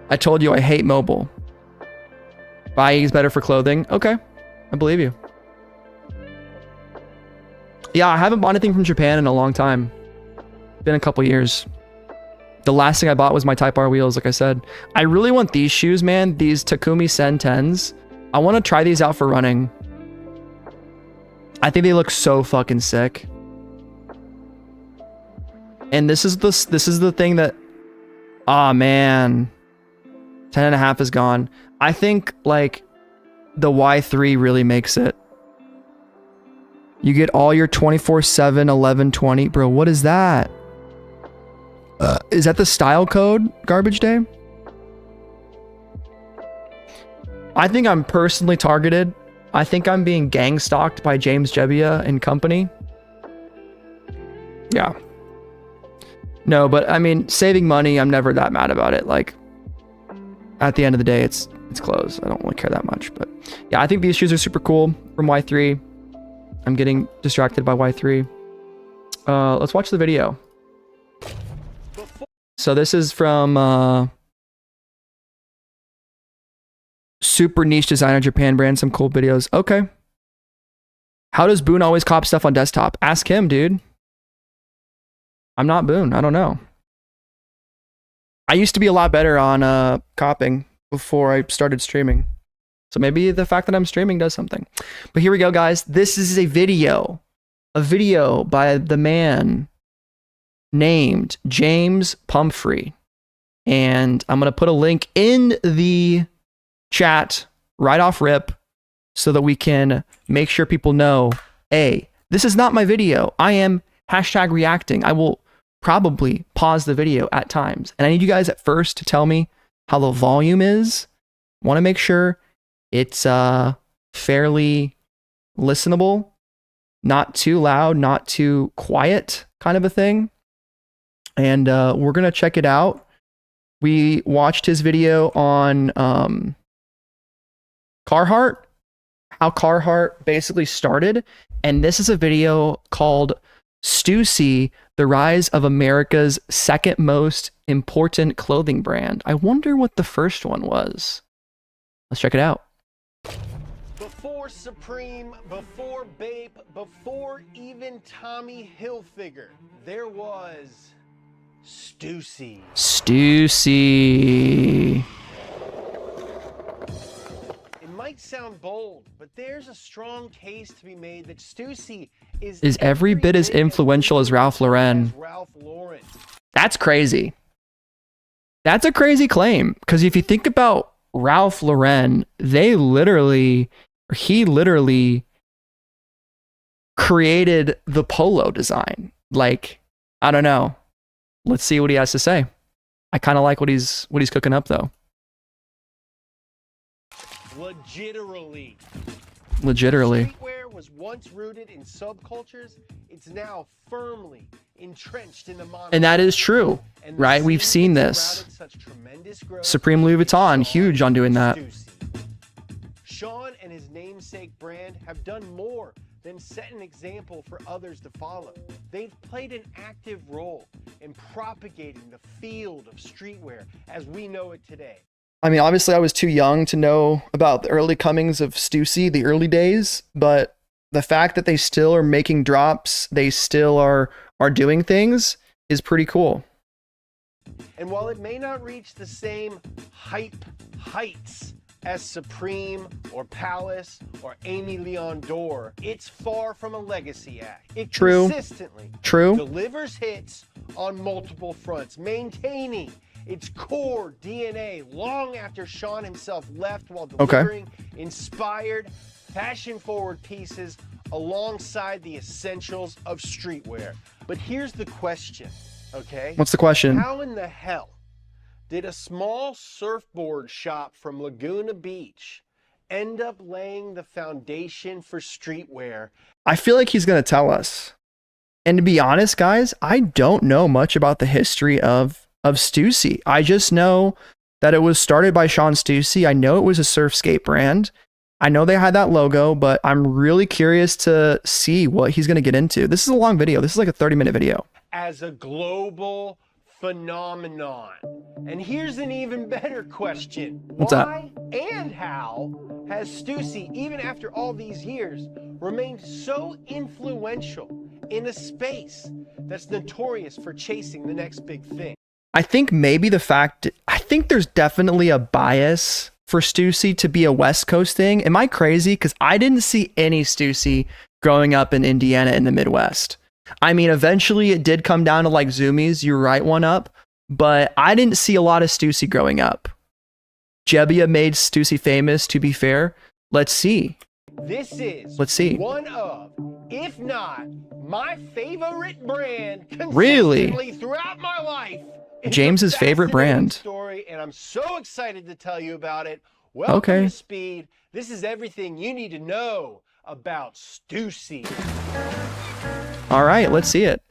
I told you I hate mobile. Bai is better for clothing. Okay, I believe you. Yeah, I haven't bought anything from Japan in a long time. It's been a couple years. The last thing I bought was my Type R wheels, like I said. I really want these shoes, man. These Takumi Sen 10s. I want to try these out for running. I think they look so fucking sick. And this is the thing that... Ah, man. 10.5 is gone. I think, like, the Y3 really makes it. You get all your 24/7, 11/20. Bro, what is that? Is that the style code, Garbage Day? I think I'm personally targeted. I think I'm being gang stalked by James Jebbia and company. Yeah. No, but I mean, saving money, I'm never that mad about it. Like, at the end of the day, it's clothes. I don't really care that much. But yeah, I think these shoes are super cool from Y3. I'm getting distracted by Y3. Let's watch the video. So this is from super niche designer Japan brand, some cool videos. Okay. How does Boone always cop stuff on desktop? Ask him, dude. I'm not Boone. I don't know. I used to be a lot better on copying before I started streaming. So maybe the fact that I'm streaming does something. But here we go, guys. This is a video. A video by the man named James Pumphrey. And I'm going to put a link in the chat right off rip so that we can make sure people know, hey, this is not my video. I am #reacting. I will probably pause the video at times. And I need you guys at first to tell me how the volume is. I want to make sure it's fairly listenable, not too loud, not too quiet kind of a thing. And we're going to check it out. We watched his video on Carhartt, how Carhartt basically started. And this is a video called Stüssy, the rise of America's second most important clothing brand. I wonder what the first one was. Let's check it out. Before Supreme, before Bape, before even Tommy Hilfiger, there was Stüssy. Stüssy. It might sound bold, but there's a strong case to be made that Stüssy is every bit as influential as Ralph Lauren. Ralph Lauren. That's crazy. That's a crazy claim, because if you think about Ralph Lauren, he literally created the polo design. Like, I don't know. Let's see what he has to say. I kind of like what he's cooking up though. Legitimately. Streetwear was once rooted in subcultures. It's now firmly entrenched in the modern. And that is true, right? We've seen this. Supreme Louis Vuitton, huge on doing that. Sean and his namesake brand have done more than set an example for others to follow. They've played an active role in propagating the field of streetwear as we know it today. I mean, obviously I was too young to know about the early comings of Stüssy, the early days, but the fact that they still are making drops, they still are doing things is pretty cool. And while it may not reach the same hype heights as Supreme or Palace or Amy Leon Dore, it's far from a legacy act. It consistently delivers hits on multiple fronts, maintaining its core DNA long after Sean himself left, while delivering inspired, fashion-forward pieces alongside the essentials of streetwear. But here's the question, okay? What's the question? How in the hell did a small surfboard shop from Laguna Beach end up laying the foundation for streetwear? I feel like he's going to tell us. And to be honest, guys, I don't know much about the history of Stüssy. I just know that it was started by Sean Stüssy. I know it was a surfskate brand. I know they had that logo, but I'm really curious to see what he's going to get into. This is a long video. This is like a 30-minute video. As a global phenomenon. And here's an even better question. What's Why and how has Stüssy, even after all these years, remained so influential in a space that's notorious for chasing the next big thing? I think maybe I think there's definitely a bias for Stüssy to be a West Coast thing. Am I crazy? Because I didn't see any Stüssy growing up in Indiana in the Midwest. I mean, eventually it did come down to like Zoomies, you write one up, but I didn't see a lot of Stüssy growing up. Jebbia made Stüssy famous, to be fair. Let's see. This is one of, if not my favorite brand consistently throughout my life. James's favorite brand. Story, and I'm so excited to tell you about it. Welcome to Speed. This is everything you need to know about Stüssy. All right, let's see it.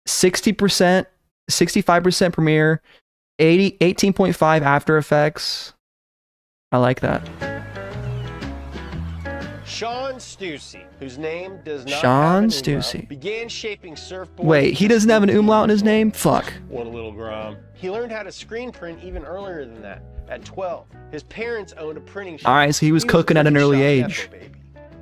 60%, 65% Premiere, 18.5 After Effects. I like that. Sean Stüssy, whose name does not Sean have an Stüssy umlaut, began shaping surfboards. Wait, he doesn't have an umlaut in his name? Fuck. What a little grum. He learned how to screen print even earlier than that, at 12. His parents owned a printing shop. All right, so he was cooking at an early age.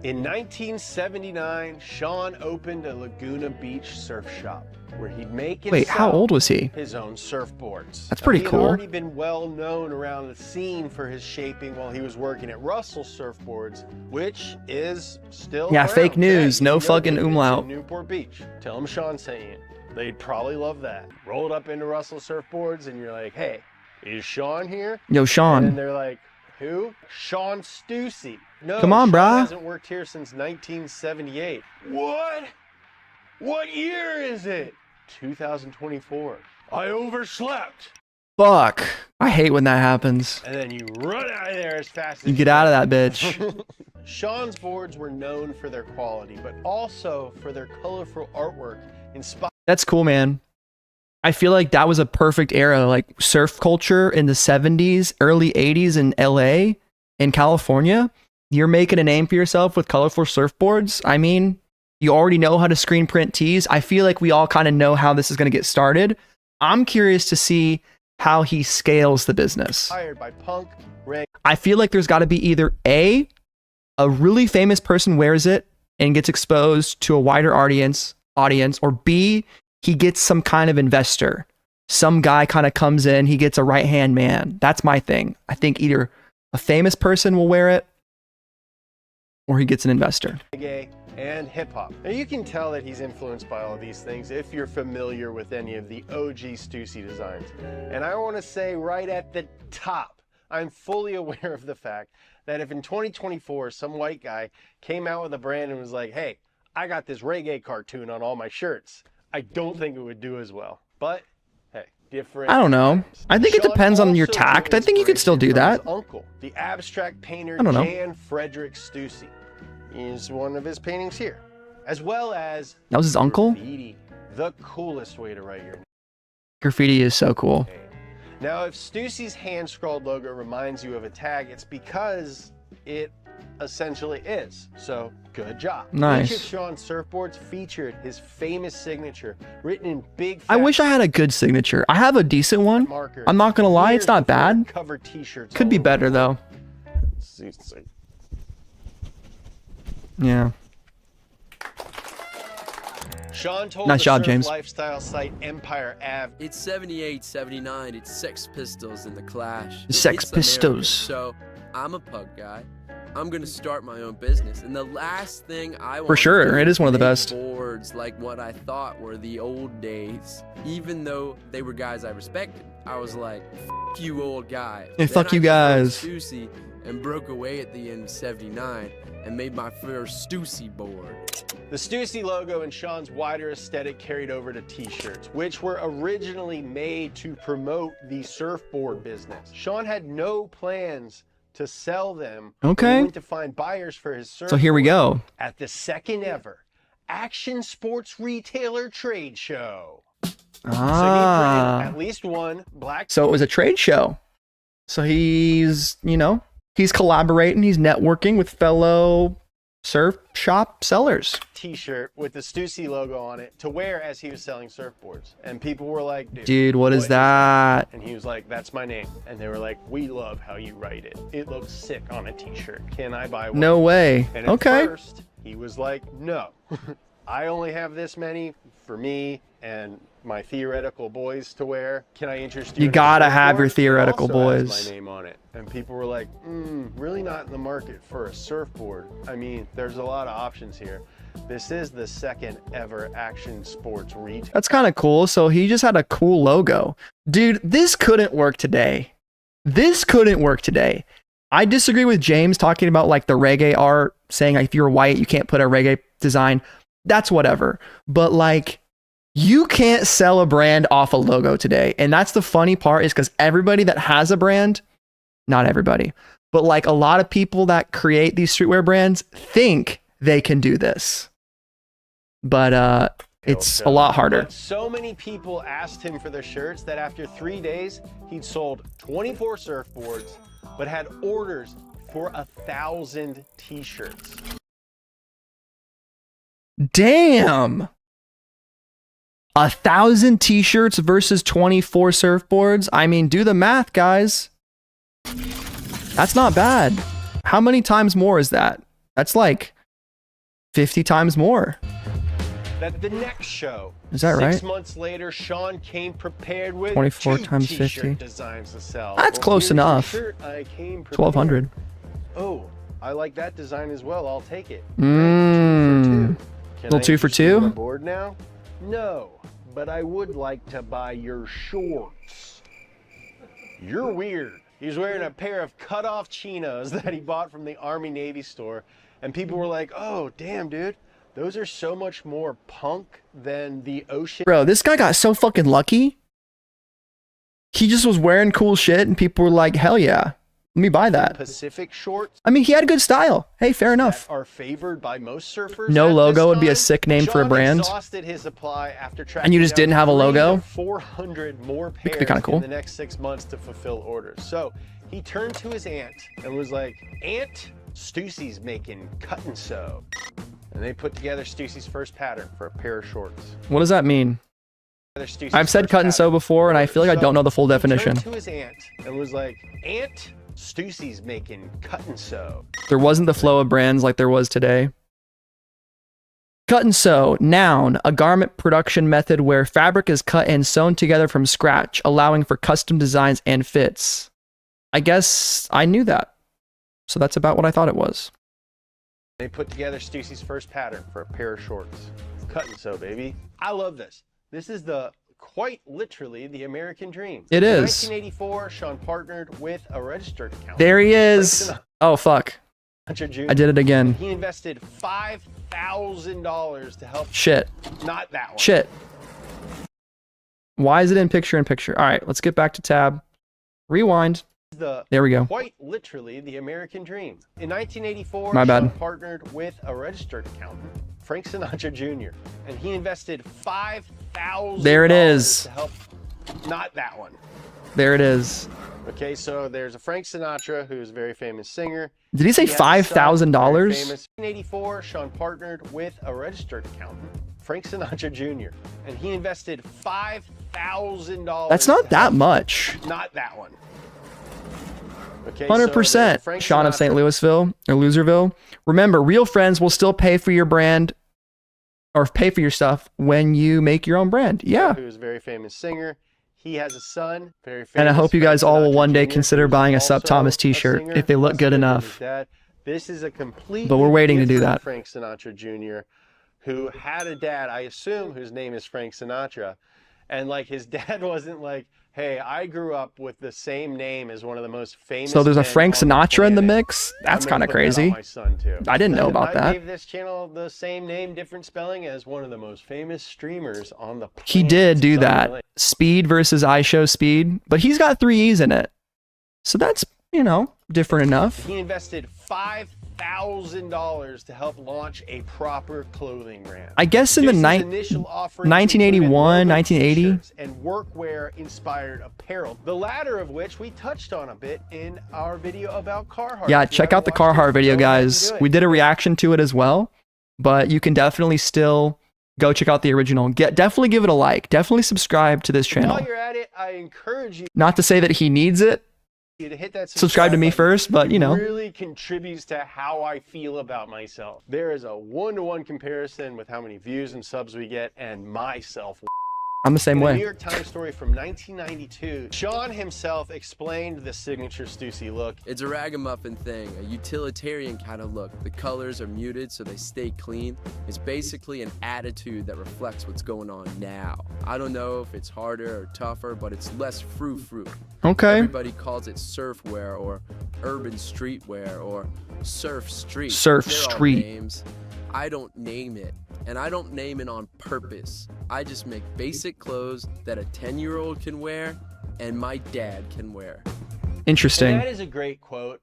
In 1979, Sean opened a Laguna Beach surf shop where he'd make and how sell old was he? his own surfboards. That's pretty cool. He had already been well known around the scene for his shaping while he was working at Russell Surfboards, which is still around. Fake news, no fucking umlaut. Newport Beach. Tell him Sean sent you. They'd probably love that. Roll it up into Russell Surfboards and you're like, hey, is Sean here? Yo, Sean. And they're like, who? Sean Stüssy. No, come on, Sean brah. Hasn't worked here since 1978. What? What year is it? 2024. I overslept. Fuck. I hate when that happens. And then you run out of there as fast as you get out of that bitch. Sean's boards were known for their quality, but also for their colorful artwork. That's cool, man. I feel like that was a perfect era, like surf culture in the 70s, early 80s in LA, in California. You're making a name for yourself with colorful surfboards. I mean, you already know how to screen print tees. I feel like we all kind of know how this is going to get started. I'm curious to see how he scales the business. Hired by punk, reg. I feel like there's got to be either a really famous person wears it and gets exposed to a wider audience, or B, he gets some kind of investor. Some guy kind of comes in, he gets a right-hand man. That's my thing. I think either a famous person will wear it or he gets an investor. And and hip hop. Now you can tell that he's influenced by all of these things if you're familiar with any of the OG Stüssy designs. And I want to say right at the top, I'm fully aware of the fact that if in 2024 some white guy came out with a brand and was like, hey, I got this reggae cartoon on all my shirts, I don't think it would do as well. But hey, different. I don't know. I think it Sean depends on your also tact. drew I think you could still do inspiration that. from his uncle, the abstract painter I don't know. Jan Frederick Stüssy. Is one of his paintings here, as well as That was his uncle? graffiti, the coolest way to write your Graffiti is so cool. name. Now, if Stüssy's hand-scrawled logo reminds you of a tag, it's because it essentially is. So, good job. Nice. Each of Sean's surfboards featured his famous signature, written in big. I wish I had a good signature. I have a decent one. Marker. I'm not gonna lie, it's not bad. Cover T-shirts. Could be better though. Yeah. Sean told Nice the job, surf James. lifestyle site Empire Ave. It's 78, 79, it's Sex Pistols and The Clash. Sex It's American. Pistols. So, I'm a pug guy. I'm gonna start my own business, and the last thing I want For sure, to do it is one of the make best. boards like what I thought were the old days. Even though they were guys I respected, I was like, "F you, old guy." Hey, fuck you guys. Stüssy and broke away at the end of '79 and made my first Stüssy board. The Stüssy logo and Sean's wider aesthetic carried over to t-shirts, which were originally made to promote the surfboard business. Sean had no plans to sell them. Okay. When he went to find buyers for his surfboard. So here we go. At the second ever Action Sports Retailer Trade Show. So he printed Ah. at least one black So it was a trade show. So he's, he's collaborating, he's networking with fellow surf shop sellers. t-shirt with the Stüssy logo on it to wear as he was selling surfboards. And people were like, Dude, what is that? And he was like, that's my name. And they were like, we love how you write it. It looks sick on a t-shirt. Can I buy one? No way. And at Okay. first, he was like, no. I only have this many for me and my theoretical boys to wear. Can I interest you? You in a gotta have your surfboard? It theoretical also has boys. my name on it. And people were like, really not in the market for a surfboard. I mean, there's a lot of options here. This is the second ever Action Sports Retail. That's kind of cool. So he just had a cool logo. Dude, this couldn't work today. This couldn't work today. I disagree with James talking about like the reggae art, saying like, if you're white, you can't put a reggae design. That's whatever. But like, you can't sell a brand off a logo today. And that's the funny part, is because everybody that has a brand, not everybody, but like a lot of people that create these streetwear brands think they can do this. But it's a lot harder. But so many people asked him for their shirts that after 3 days, he'd sold 24 surfboards, but had orders for 1,000 t-shirts. Damn. 1,000 t-shirts versus 24 surfboards. I mean, do the math, guys. That's not bad. How many times more is that? That's like 50 times more. At the next show, Is that right? 6 months later, Sean came prepared with 24 two times t-shirt 50. desigons to sell. That's close here's the enough. shirt I came prepared. 1,200. Oh, I like that design as well. I'll take it. Mmm. Little 2 for 2? On board now? No, but I would like to buy your shorts. You're weird. He's wearing a pair of cut-off chinos that he bought from the Army Navy store, and people were like, "Oh, damn, dude, those are so much more punk than the ocean." Bro, this guy got so fucking lucky. He just was wearing cool shit and people were like, hell yeah, let me buy that. Pacific shorts. I mean, he had good style. Hey, fair enough. That are favored by most surfers. No at logo this would be a time. sick name for a Sean brand. Exhausted his supply after And you just tracking didn't have a down logo? 300 to 400 more could be pairs kinda cool. in the next 6 months to fulfill orders. So he turned to his aunt and was like, "Aunt, Stüssy's making cut and sew." And they put together Stüssy's first pattern for a pair of shorts. What does that mean? Stüssy's I've said first cut and sew pattern. before, and I feel like I don't know the full He definition. turned to his aunt and was like, "Aunt, Stüssy's making cut and sew." There wasn't the flow of brands like there was today. Cut and sew, noun, a garment production method where fabric is cut and sewn together from scratch, allowing for custom designs and fits. I guess I knew that. So that's about what I thought it was. They put together Stüssy's first pattern for a pair of shorts. Cut and sew, baby. I love this. This is quite literally the American dream. It is. In 1984, Sean partnered with a registered accountant. There he is. Oh, fuck. I did it again. He invested $5,000 to help. Shit. Not that one. Shit. Why is it in picture in picture? All right, let's get back to tab. Rewind. There we go. Quite literally the American dream. In 1984, My bad. Sean partnered with a registered accountant, Frank Sinatra Jr., and he invested $5,000. There it is. To help. Not that one. There it is. Okay, so there's a Frank Sinatra who's a very famous singer. Did he say $5,000? In 1984, Sean partnered with a registered accountant, Frank Sinatra Jr., and he invested $5,000. That's not that much. Not that one. Okay, 100%. So Sean of St. Louisville or Loserville. Remember, real friends will still pay for your brand or pay for your stuff when you make your own brand. Yeah. Who's a very famous singer. He has a son, very famous. And I hope you guys all will one day Jr., consider buying a SupThomas t-shirt if they look good enough. This is a complete. But we're waiting to do that. Frank Sinatra Jr., who had a dad, I assume, whose name is Frank Sinatra, and like his dad wasn't like, hey, I grew up with the same name as one of the most famous. So there's a men Frank on the Sinatra in the planet. mix? That's I'm kind of gonna put that on crazy. my son too. I didn't know about I that. gave this channel the same name, different spelling, as one of the most famous streamers on the planet. He did do It's that. unbelievable. Speed versus iShow Speed. But he's got 3 E's in it. So that's, you know, different enough. He invested $5,000 to help launch a proper clothing brand. I guess in the initial offering 1981, 1980. and workwear inspired apparel, the latter of which we touched on a bit in our video about Carhartt. Yeah, If you check out the haven't watched Carhartt it, video, go ahead and guys. do it. We did a reaction to it as well, but you can definitely still go check out the original. Definitely give it a like. Definitely subscribe to this channel. While you're at it, I encourage you Not to say that he needs it. to hit that Subscribe to me button. first, but you know. It really contributes to how I feel about myself. There is a one-to-one comparison with how many views and subs we get and myself. I'm the same In a New way. York Times story from 1992, Sean himself explained the signature Stüssy look. It's a ragamuffin thing, a utilitarian kind of look. The colors are muted so they stay clean. It's basically an attitude that reflects what's going on now. I don't know if it's harder or tougher, but it's less frou-frou. Okay. Everybody calls it surfwear or urban streetwear or surf street. Surf They're all street. names. I don't name it, and I don't name it on purpose. I just make basic clothes that a 10-year-old can wear and my dad can wear. Interesting. And that is a great quote,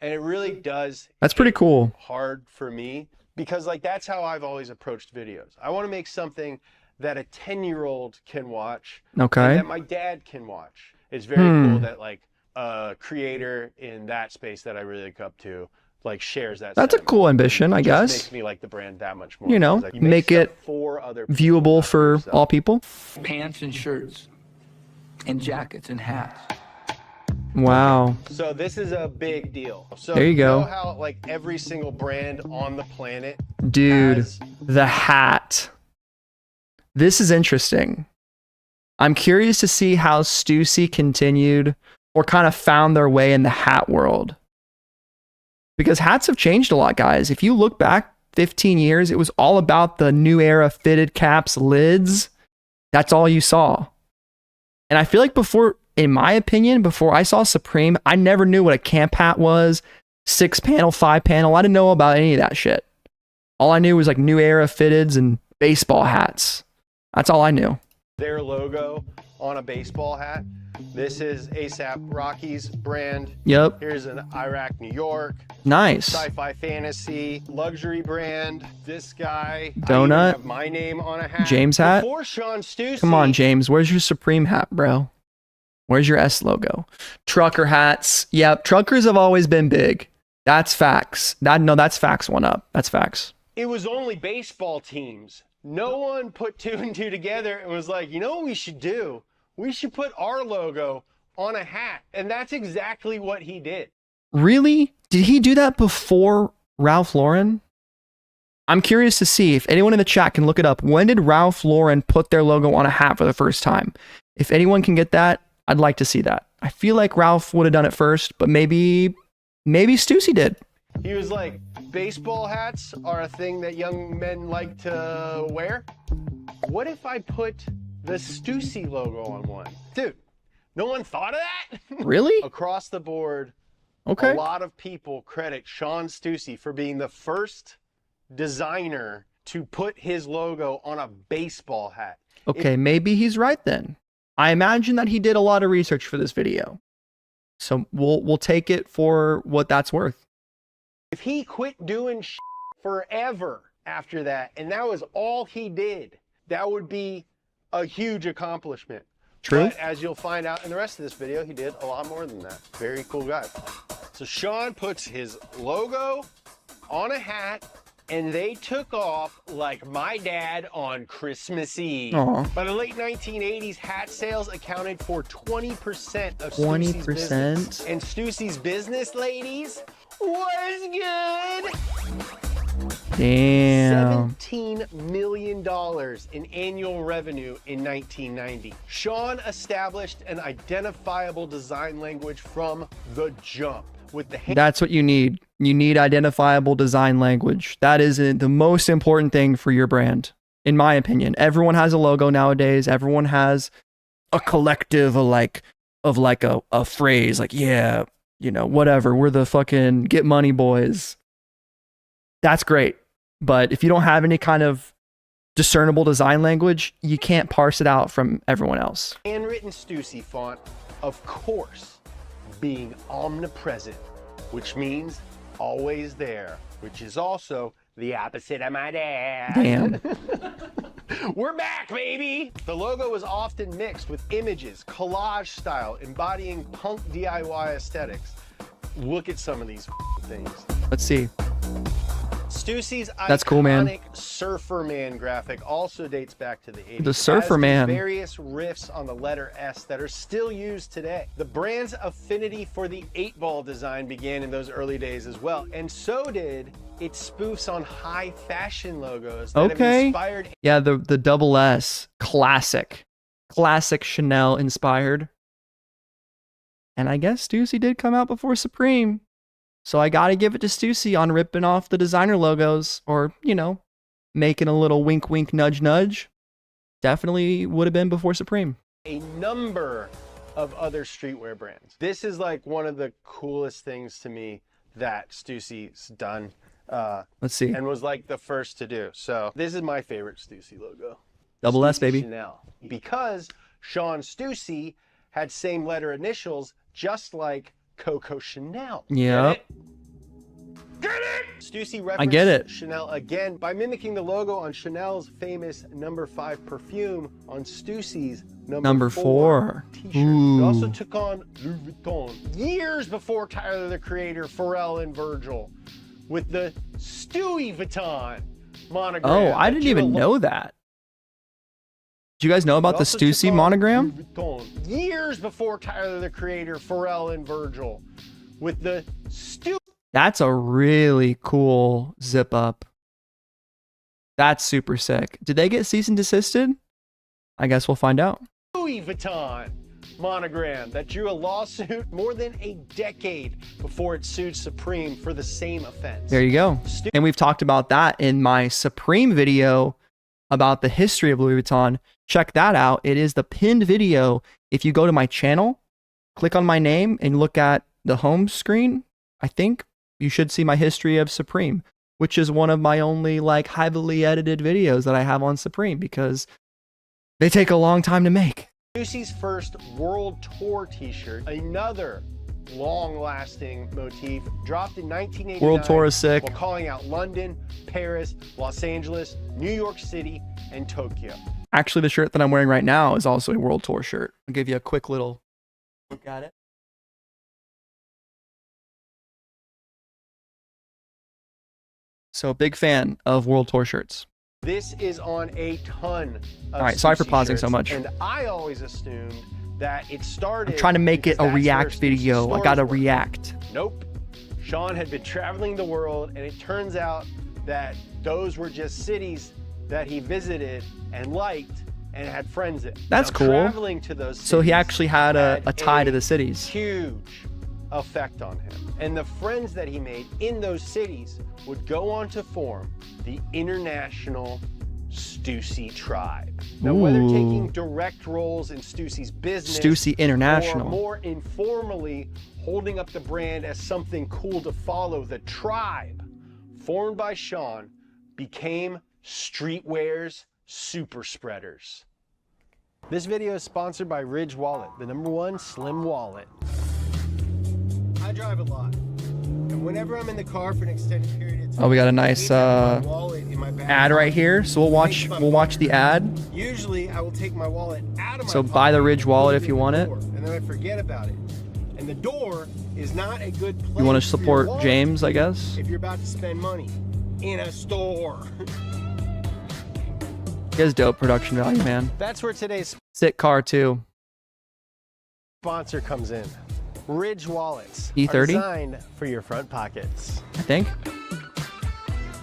and it really does. That's pretty cool. Hard for me because like that's how I've always approached videos. I want to make something that a 10-year-old can watch, Okay. and that my dad can watch. It's very cool that like a creator in that space that I really look up to like shares that. That's a sentiment. cool ambition, I It just guess. makes me like the brand that much more. You know, It's like, you make stuff it for other people, Viewable not for yourself. all people. Pants and shirts and jackets and hats. Wow. So this is a big deal. So There you go. know how like every single brand on the planet Dude, has the hat. This is interesting. I'm curious to see how Stüssy continued or kind of found their way in the hat world. Because hats have changed a lot, guys. If you look back 15 years, it was all about the new era fitted caps, lids. That's all you saw. And I feel like before, in my opinion, before I saw Supreme, I never knew what a camp hat was, 6-panel, 5-panel. I didn't know about any of that shit. All I knew was like new era fitteds and baseball hats. That's all I knew. their logo on a baseball hat. This is ASAP Rocky's brand. Yep. Here's an Iraq, New York. Nice. Sci-fi fantasy luxury brand. This guy. I Donut. even have my name on a hat. James hat. Before Sean Stüssy. Come on, James. Where's your Supreme hat, bro? Where's your S logo? Trucker hats. Yep. Truckers have always been big. That's facts. That's facts. One up. That's facts. It was only baseball teams. No one put two and two together and was like, you know what we should do? We should put our logo on a hat. And that's exactly what he did. Really? Did he do that before Ralph Lauren? I'm curious to see if anyone in the chat can look it up. When did Ralph Lauren put their logo on a hat for the first time? If anyone can get that, I'd like to see that. I feel like Ralph would have done it first, but maybe Stüssy did. He was like, baseball hats are a thing that young men like to wear, what if I put the Stüssy logo on one? Dude, no one thought of that? Really? Across the board, Okay. a lot of people credit Sean Stüssy for being the first designer to put his logo on a baseball hat. Okay, maybe he's right then. I imagine that he did a lot of research for this video. So we'll take it for what that's worth. If he quit doing forever after that, and that was all he did, that would be a huge accomplishment. True. But as you'll find out in the rest of this video, he did a lot more than that. Very cool guy. So Sean puts his logo on a hat, and they took off like my dad on Christmas Eve. Aw. By the late 1980s, hat sales accounted for 20% of Stüssy's 20%? business. And Stüssy's business, ladies, was good. Damn. $17 million in annual revenue in 1990. Sean established an identifiable design language from the jump. With the That's what you need. You need identifiable design language. That is the most important thing for your brand, in my opinion. Everyone has a logo nowadays. Everyone has a collective of a phrase like, yeah, you know, whatever. We're the fucking get money boys. That's great. But if you don't have any kind of discernible design language, you can't parse it out from everyone else. handwritten Stüssy font, of course, being omnipresent, which means always there, which is also the opposite of my dad. Damn. We're back, baby! The logo is often mixed with images, collage style, embodying punk DIY aesthetics. Look at some of these things. Let's see. Stüssy's That's cool, man. iconic Surfer Man graphic also dates back to the 80s. The Surfer as do Man. various riffs on the letter S that are still used today. The brand's affinity for the 8-ball design began in those early days as well, and so did its spoofs on high fashion logos that have inspired. Yeah, the double S, classic Chanel inspired. And I guess Stüssy did come out before Supreme. So I gotta give it to Stüssy on ripping off the designer logos, or, you know, making a little wink wink nudge nudge. Definitely would have been before Supreme. A number of other streetwear brands. This is like one of the coolest things to me that Stüssy's done. Let's see. And was like the first to do. So this is my favorite Stüssy logo. Double S, Stüssy baby. Chanel. Because Sean Stüssy had same letter initials, just like Coco Chanel. Yep. Get it? Stüssy referenced I get it. Chanel again by mimicking the logo on Chanel's famous No. 5 perfume on Stüssy's Number 4 t-shirt. Ooh. It also took on Louis Vuitton years before Tyler, the Creator, Pharrell, and Virgil with the Stewie Vuitton monogram. Oh, I that didn't drew even a know that. Did you guys know about It the also took Stüssy on monogram? Louis Vuitton years before Tyler, the Creator, Pharrell, and Virgil with the Stewie That's a really cool zip up. That's super sick. Did they get cease and desisted? I guess we'll find out. Vuitton monogram that drew a lawsuit more than a decade before it sued Supreme for the same offense. There you go. And we've talked about that in my Supreme video about the history of Louis Vuitton. Check that out. It is the pinned video. If you go to my channel, click on my name and look at the home screen, I think you should see my history of Supreme, which is one of my only like heavily edited videos that I have on Supreme because they take a long time to make. Stüssy's first World Tour t-shirt, another long-lasting motif, dropped in 1989. World Tour is sick. While calling out London, Paris, Los Angeles, New York City, and Tokyo. Actually, the shirt that I'm wearing right now is also a World Tour shirt. I'll give you a quick little look at it. So big fan of World Tour shirts. This is on a ton of All right, sorry for Stüssy pausing so shirts, much. And I always assumed that it started. I'm trying to make it because a that's react where Stüssy video. I stores gotta were. react. Nope. Sean had been traveling the world, and it turns out that those were just cities that he visited and liked and had friends in. That's Now, cool. Traveling to those So he cities actually had a had tie to the cities. Huge effect on him. And the friends that he made in those cities would go on to form the International Stüssy Tribe. Now, whether taking direct roles in Stüssy's business, Stüssy International, or more informally holding up the brand as something cool to follow, the tribe, formed by Sean, became streetwear's super spreaders. This video is sponsored by Ridge Wallet, the #1 slim wallet. I drive a lot, and whenever I'm in the car for an extended period of time, Oh, we got a nice ad right here, so we'll watch the ad. Usually I will take my wallet out of my So pocket, buy the Ridge wallet if you put want in it. the door, and then I forget about it. And the door is not a good place. You want to for your support wallet James, I guess. if you're about to spend money in a store. He has dope production value, man. That's where today's Sick car too. sponsor comes in. Ridge wallets are E30? designed for your front pockets. I think.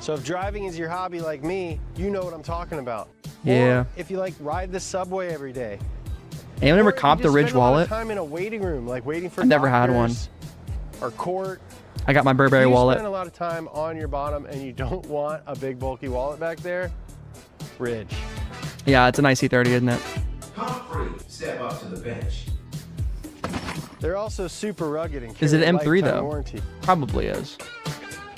So if driving is your hobby like me, you know what I'm talking about. Yeah. Or if you like ride the subway every day. Anyone ever Or you copped the just Ridge spend a lot of wallet? time in a waiting room, like waiting for I've never had one. doctors or court. I got my Burberry You wallet. spend a lot of time on your bottom and you don't want a big bulky wallet back there. Ridge. Yeah, it's a nice E30, isn't it? Humphrey, step up to the bench. They're also super rugged and Is it carry a M3 lifetime though? warranty. Probably is.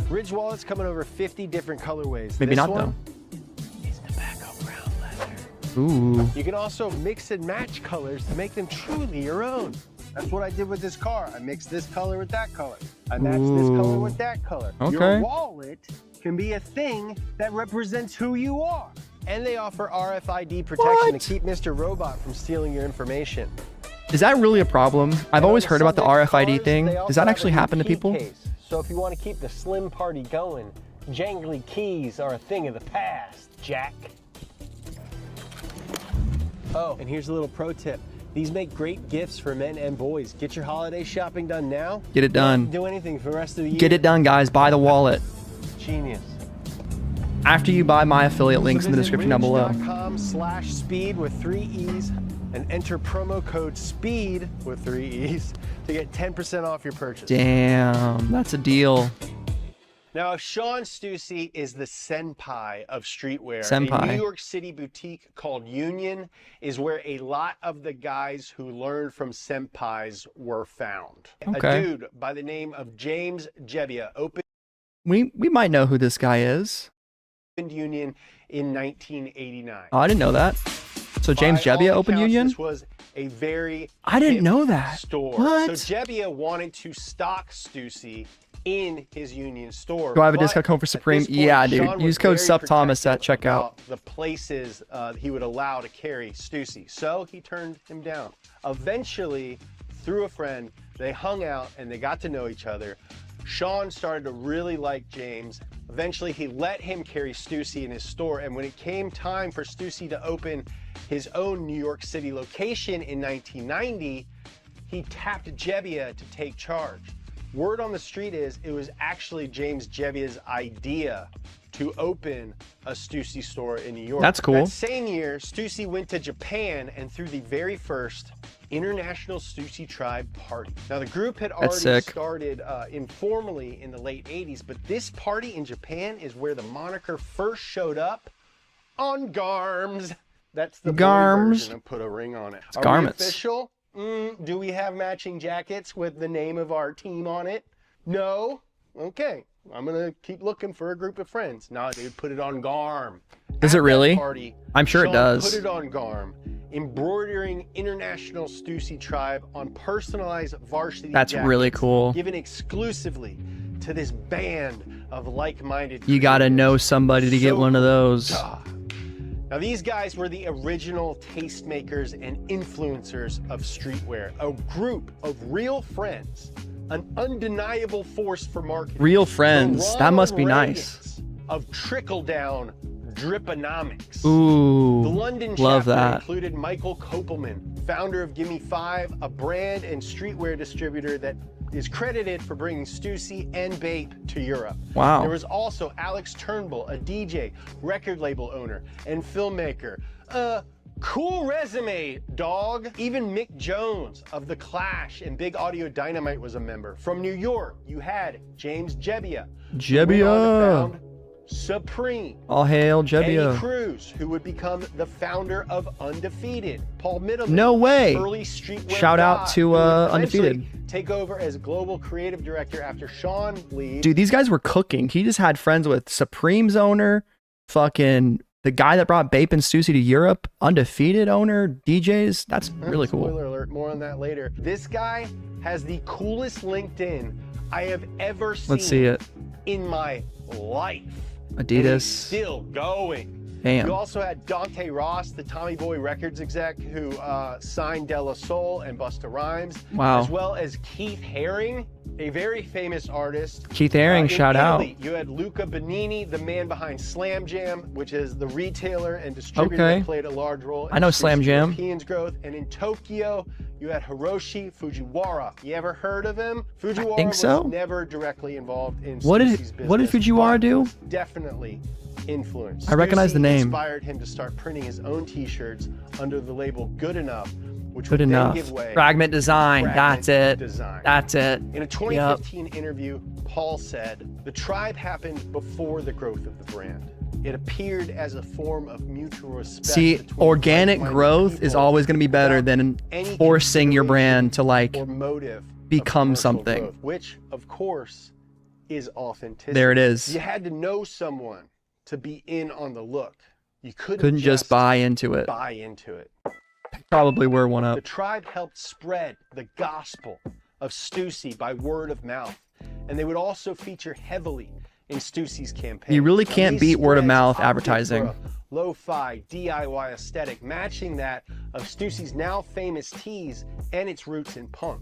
Ridge wallets come in over 50 different colorways. Maybe This not one is tobacco brown leather. though. Ooh. You can also mix and match colors to make them truly your own. That's what I did with this car. I mixed this color with that color. I matched this color Ooh. with that color. Okay. Your wallet can be a thing that represents who you are. And they offer RFID protection What? to keep Mr. Robot from stealing your information. Is that really a problem? I've always And on heard about the some RFID cars, thing. they Does also that have actually a new happen to key people? case. So if you want to keep the slim party going, jangly keys are a thing of the past, Jack. Oh, and here's a little pro tip. These make great gifts for men and boys. Get your holiday shopping done now. Get it done. Don't do anything for the rest of the year. Get it done, guys. Buy the wallet. Genius. After you buy my affiliate links in the description down below. ridge.com/speed with 3 E's and enter promo code SPEED with 3 E's to get 10% off your purchase. Damn, that's a deal. Now, Sean Stüssy is the senpai of streetwear. Senpai. A New York City boutique called Union is where a lot of the guys who learned from senpais were found. Okay. A dude by the name of James Jebbia opened We might know who this guy is. Union in 1989. Oh, I didn't know that. So James By all Jebbia opened accounts, Union? This was a very I didn't hip know that. store. What? So Jebbia wanted to stock Stüssy in his Union store. Do I have a but discount code for at Supreme? this point, Yeah, dude. Sean Use was code very SupThomas at protective checkout. about the places he would allow to carry Stüssy. So he turned him down. Eventually, through a friend, they hung out and they got to know each other. Sean started to really like James. Eventually, he let him carry Stüssy in his store. And when it came time for Stüssy to open his own New York City location in 1990, he tapped Jebbia to take charge. Word on the street is it was actually James Jebbia's idea to open a Stüssy store in New York. That's cool. That same year, Stüssy went to Japan and threw the very first International Stüssy Tribe party. Now, the group had That's already sick. started informally in the late 80s, but this party in Japan is where the moniker first showed up on Garms. That's the boy Garms. version and put a ring on it. Are garments. we official? Do we have matching jackets with the name of our team on it? No? Okay. I'm gonna keep looking for a group of friends. Nah, dude, put it on Garm. Does At it really? that party, I'm sure it Sean does. Put it on Garm, embroidering International Stüssy Tribe on personalized varsity That's jackets, really cool. given exclusively to this band of like-minded You gotta creators. know somebody to get So one of those. Now, these guys were the original tastemakers and influencers of streetwear, a group of real friends, an undeniable force for marketing. Real The friends. That must be Ronald nice. Reagans of trickle-down driponomics. Ooh, The London love chapter that. included Michael Kopelman, founder of Gimme 5, a brand and streetwear distributor that is credited for bringing Stüssy and Bape to Europe. Wow. There was also Alex Turnbull, a DJ, record label owner, and filmmaker. Cool resume, dog. Even Mick Jones of The Clash and Big Audio Dynamite was a member. From New York, you had James Jebbia. Jebbia. Supreme. All hail Eddie Jebbia. Cruz, who would become the founder of Undefeated. Paul Middleman. No way. Early streetwear Shout out god, to, who would eventually Undefeated. take over as global creative director after Sean leaves. Dude, these guys were cooking. He just had friends with Supreme's owner, fucking the guy that brought Bape and Stüssy to Europe, Undefeated owner, DJs. That's really cool. Spoiler alert, more on that later. This guy has the coolest LinkedIn I have ever seen. Let's see it. In my life. And Adidas. he's still going. Damn. You also had Dante Ross, the Tommy Boy Records exec, who signed De La Soul and Busta Rhymes. Wow. As well as Keith Haring, a very famous artist. Keith Haring, In shout out. Italy, you had Luca Benini, the man behind Slam Jam, which is the retailer and distributor Okay. that played a large role in I know Slam Jam. Europeans' growth. And in Tokyo, you had Hiroshi Fujiwara. You ever heard of him? Fujiwara think so. was never directly involved in What did- Stüssy's what did business, Fujiwara but do? was definitely influenced. I recognize the Stüssy name. Inspired him to start printing his own T-shirts under the label Good Enough, which Good would enough. then give way Fragment design. Fragment That's it. Design. That's it. In a 2015 interview, Paul said, "The tribe happened before the growth of the brand. It appeared as a form of mutual respect." See, between organic like-minded growth is people always going to be better without than any forcing your brand to like or motive of become commercial something. growth, which, of course, is authenticity. There it is. You had to know someone to be in on the look. You Couldn't just buy into it. buy into it. Probably were one The up. tribe helped spread the gospel of Stüssy by word of mouth, and they would also feature heavily in Stüssy's campaign. You really Now, can't these beat word of spreads mouth opted advertising. for a lo-fi DIY aesthetic, matching that of Stüssy's now famous tees and its roots in punk.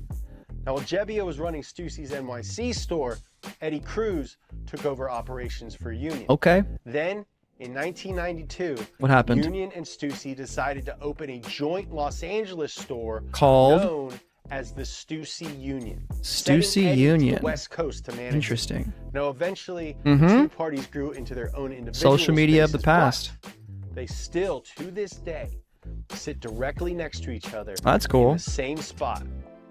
Now, while Jebbia was running Stüssy's NYC store, Eddie Cruz took over operations for Union. Okay. Then, in 1992, What happened? Union and Stüssy decided to open a joint Los Angeles store Called known as the Stüssy Union. Stüssy sending Eddie to Union. the West Coast to manage it. Interesting. Now, eventually, Mhm. the two parties grew into their own individual Social media of the spaces, past. but they still, to this day, sit directly next to each other. That's In cool. the same spot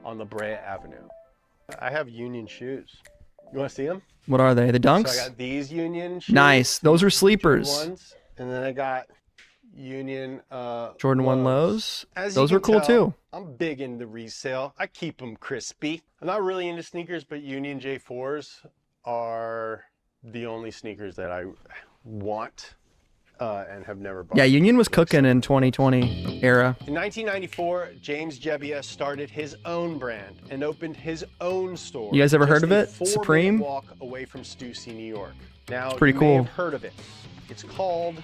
on La Brea Avenue. I have Union shoes. You want to see them? What are they? The So I dunks? got these Union shoes. Nice. Those are sleepers. Ones, and then I got Union Jordan 1 lows. As Those you were can cool tell, too. I'm big into resale. I keep them crispy. I'm not really into sneakers, but Union J4s are the only sneakers that I want and have never bought. Yeah, Union was cooking in 2020 era. In 1994, James Jebbia started his own brand and opened his own store. You guys ever heard just of a it? 4-minute Supreme? walk away from Stüssy, New York. Now, It's pretty you cool. may have heard of it. It's called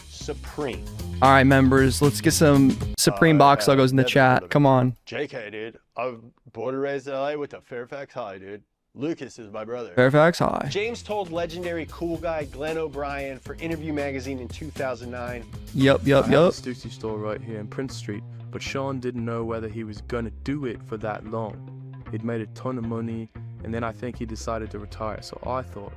Supreme. All right, members, let's get some Supreme box logos in the never heard of chat. it. Come on. JK, dude. I'm born and raised in LA with a Fairfax High, dude. Lucas is my brother. Fairfax High. James told legendary cool guy Glenn O'Brien for Interview Magazine in 2009. Yup. I have a Stüssy store right here in Prince Street, but Sean didn't know whether he was gonna do it for that long. He'd made a ton of money, and then I think he decided to retire. So I thought,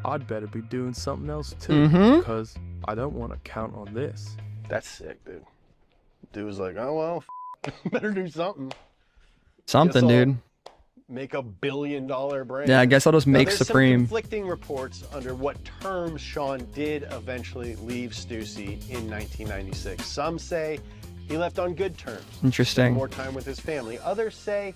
I'd better be doing something else too, because I don't want to count on this. That's sick, dude. Dude was like, oh, well, better do something. Something, Guess I'll dude. Make $1 billion brand. Yeah, I guess I'll just Now, make there's Supreme. Some conflicting reports under what terms Sean did eventually leave Stüssy in 1996. Some say he left on good terms. Interesting. More time with his family. Others say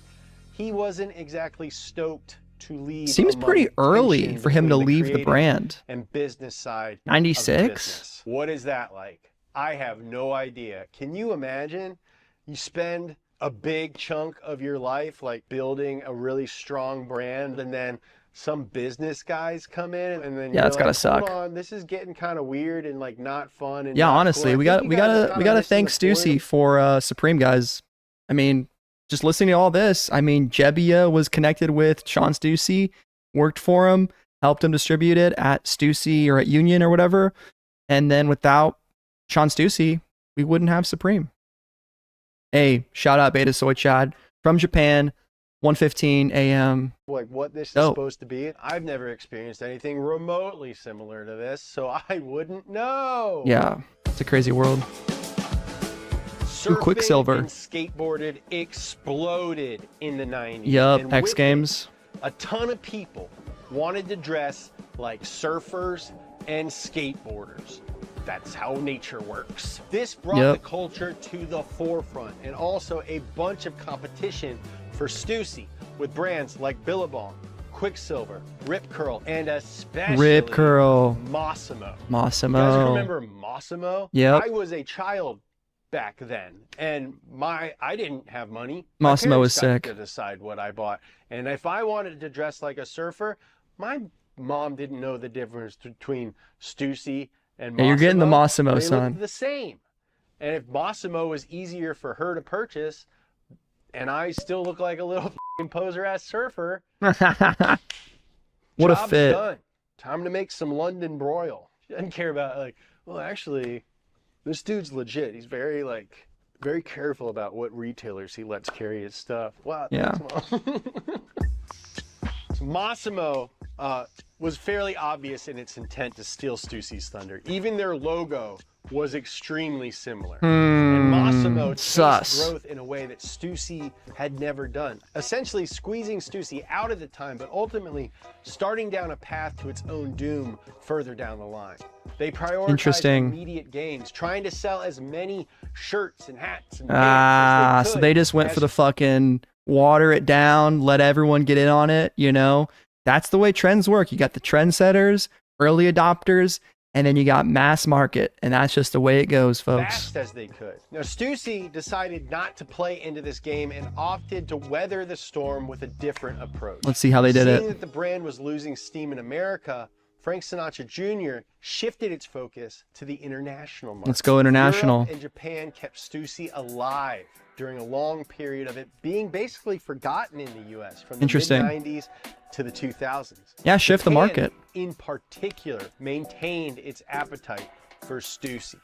he wasn't exactly stoked to leave. Seems among pretty early tension for him to between leave the creative brand. and business side. of the 96? business. What is that like? I have no idea. Can you imagine? You spend a big chunk of your life like building a really strong brand, and then some business guys come in, and then Yeah, you're it's gotta like, suck. Hold on, this is getting kind of weird and like not fun. And Yeah, not honestly, cool. we I got think we you guys are gotta kinda missing thank the point Stüssy of- for Supreme, guys. I mean, just listening to all this, I mean, Jebbia was connected with Sean Stüssy, worked for him, helped him distribute it at Stüssy or at Union or whatever, and then without Sean Stüssy, we wouldn't have Supreme. Hey, shout out Beta Soy Chad from Japan, 1:15 a.m. like what this is Dope. supposed to be. I've never experienced anything remotely similar to this, so I wouldn't know. Yeah, it's a crazy world. Surfing Quicksilver. and skateboarded exploded in the 90s. Yup, and X with it, Games. a ton of people wanted to dress like surfers and skateboarders. That's how nature works. This brought Yep. the culture to the forefront, and also a bunch of competition for Stüssy with brands like Billabong, Quicksilver, Rip Curl, and especially Rip Curl. Mossimo. Mossimo. You guys remember Mossimo? Yep. I was a child back then, and I didn't have money. Mossimo My was parents got sick. to decide what I bought, and if I wanted to dress like a surfer, my mom didn't know the difference between Stüssy and Mossimo. Yeah, you're getting the Mossimo, they son. looked the same. And if Mossimo was easier for her to purchase, and I still look like a little poser ass surfer, What a job's fit. done. Time to make some London broil. She doesn't care about like, well, actually, this dude's legit. He's very careful about what retailers he lets carry his stuff. Wow. Yeah. Thanks, Mom. So Mossimo was fairly obvious in its intent to steal Stüssy's thunder. Even their logo was extremely similar. And Mossimo sus. chased growth in a way that Stüssy had never done, essentially squeezing Stüssy out at the time, but ultimately starting down a path to its own doom further down the line. They prioritized Interesting. immediate gains, trying to sell as many shirts and hats and pants as So they just went for the fucking water it down, let everyone get in on it, you know? That's the way trends work. You got the trendsetters, early adopters, and then you got mass market, and that's just the way it goes, folks. fast as they could. Now, Stüssy decided not to play into this game and opted to weather the storm with a different approach. Let's see how they did Seeing it. that the brand was losing steam in America, Frank Sinatra Jr. shifted its focus to the international market. Let's go international. Europe and Japan kept Stüssy alive during a long period of it being basically forgotten in the U.S. from the Interesting. mid-90s to the 2000s. Yeah, shift the Japan, market. in particular, maintained its appetite for Stüssy.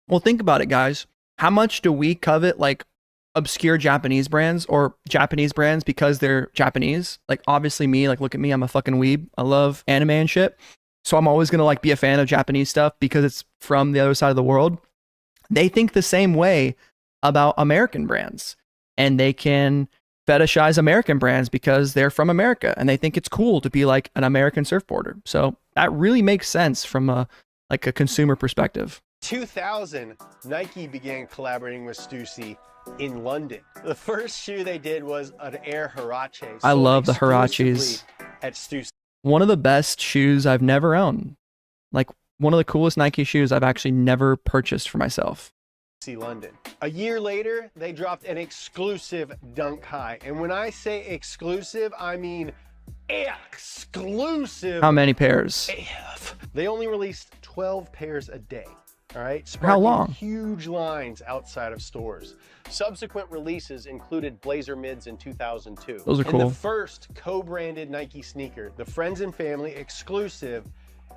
Well, think about it, guys. How much do we covet like obscure Japanese brands or Japanese brands because they're Japanese? Like, obviously me, like, look at me, I'm a fucking weeb. I love anime and shit. So I'm always going to like be a fan of Japanese stuff because it's from the other side of the world. They think the same way about American brands, and they can fetishize American brands because they're from America and they think it's cool to be like an American surfboarder. So that really makes sense from a consumer perspective. 2000, Nike began collaborating with Stüssy in London. The first shoe they did was an Air Huarache. I sold love the exclusively Huaraches. at Stüssy One of the best shoes I've never owned. Like one of the coolest Nike shoes I've actually never purchased for myself. London. A year later, they dropped an exclusive Dunk High. And when I say exclusive, I mean exclusive. How many pairs? They only released 12 pairs a day. All right. How Sparking long? Huge lines outside of stores. Subsequent releases included Blazer Mids in 2002. Those are cool. And the first co-branded Nike sneaker, the Friends and Family exclusive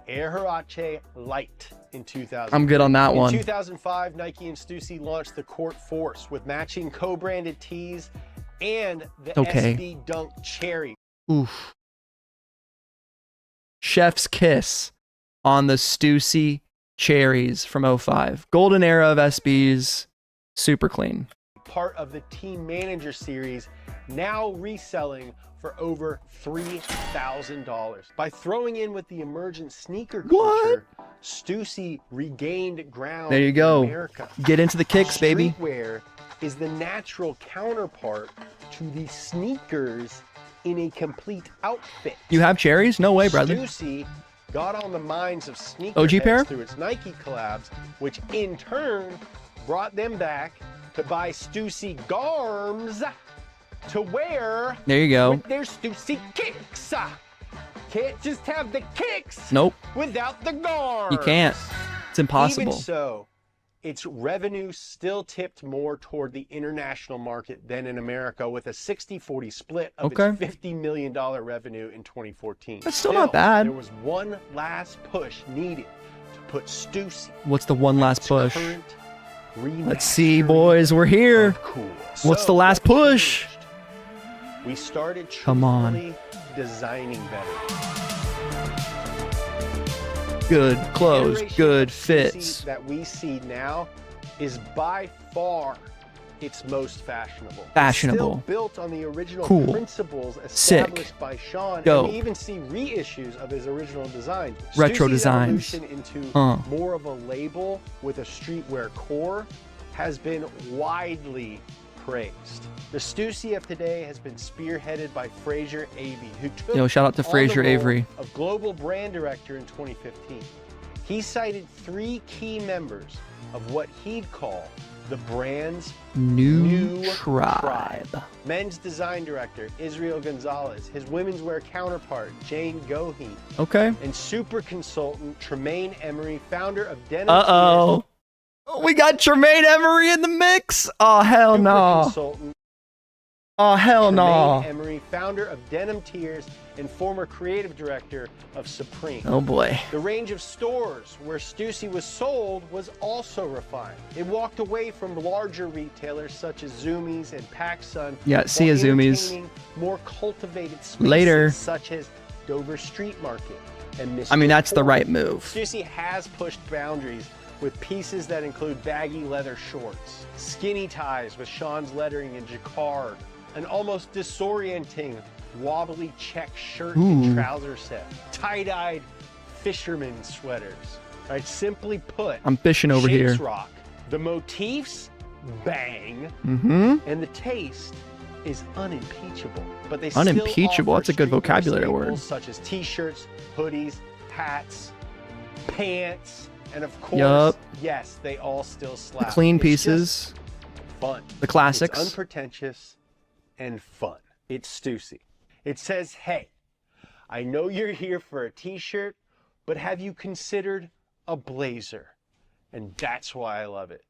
Air Huarache Light in 2000. I'm good on that one. In 2005, Nike and Stüssy launched the Court Force with matching co-branded tees and the SB Dunk Cherry. Oof. Chef's kiss on the Stüssy cherries from 05. Golden era of SBs. Super clean. Part of the Team Manager series, now reselling for over $3,000. By throwing in with the emergent sneaker culture, Stüssy regained ground There you go. in America. Get into the kicks, baby. Streetwear is the natural counterpart to the sneakers in a complete outfit. You have cherries? No way, brother. Stüssy got on the minds of sneaker OG pair? through its Nike collabs, which in turn brought them back to buy Stüssy garms to wear There you go. with their Stüssy kicks. Can't just have the kicks Nope. without the garms. You can't. It's impossible. Even so, its revenue still tipped more toward the international market than in America, with a 60-40 split of its $50 million revenue in 2014. That's still not bad. There was one last push needed to put Stüssy What's the one last its push? current Let's see, boys. We're here. of cool. What's So, the last what push? changed? We started Come on. truthfully designing better. Good clothes, Generation good of Stüssy fits. that we see now is by far its most fashionable. Fashionable. It's still built on the original Cool. principles Sick. established by Sean, Dope. and we even see reissues of his original design. Retro Stüssy's designs. evolution into Huh. more of a label with a streetwear core has been widely praised. The Stüssy of today has been spearheaded by Fraser Avery, who took Yo, shout out to on Fraser the role Avery. of global brand director in 2015. He cited 3 key members of what he'd call the brand's New tribe. Men's design director Israel Gonzalez, his women's wear counterpart Jane Goheen, Okay. and super consultant Tremaine Emery, founder of Denim Uh-oh. We got Tremaine Emery in the mix. Oh, hell Super no. consultant Oh, hell no. Tremaine Emery, founder of Denim Tears and former creative director of Supreme. Oh, boy. The range of stores where Stüssy was sold was also refined. It walked away from larger retailers such as Zoomies and PacSun. Yeah, see ya, while Zoomies. entertaining more cultivated spaces Later. such as Dover Street Market and Mr. I mean, that's the Porter. right move. Stüssy has pushed boundaries with pieces that include baggy leather shorts, skinny ties with Sean's lettering in jacquard, an almost disorienting wobbly check shirt and trouser set, tie-dyed fisherman sweaters. Right? Simply put, I'm fishing over shapes here. rock. The motifs bang, Mm-hmm. and the taste is unimpeachable. But they Unimpeachable, still offer that's a good streetwear vocabulary staples word. such as t-shirts, hoodies, hats, pants, and of course, Yup. yes, they all still slap. The clean It's just pieces. fun. The classics. It's unpretentious and fun. It's Stüssy. It says, hey, I know you're here for a t-shirt, but have you considered a blazer? And that's why I love it.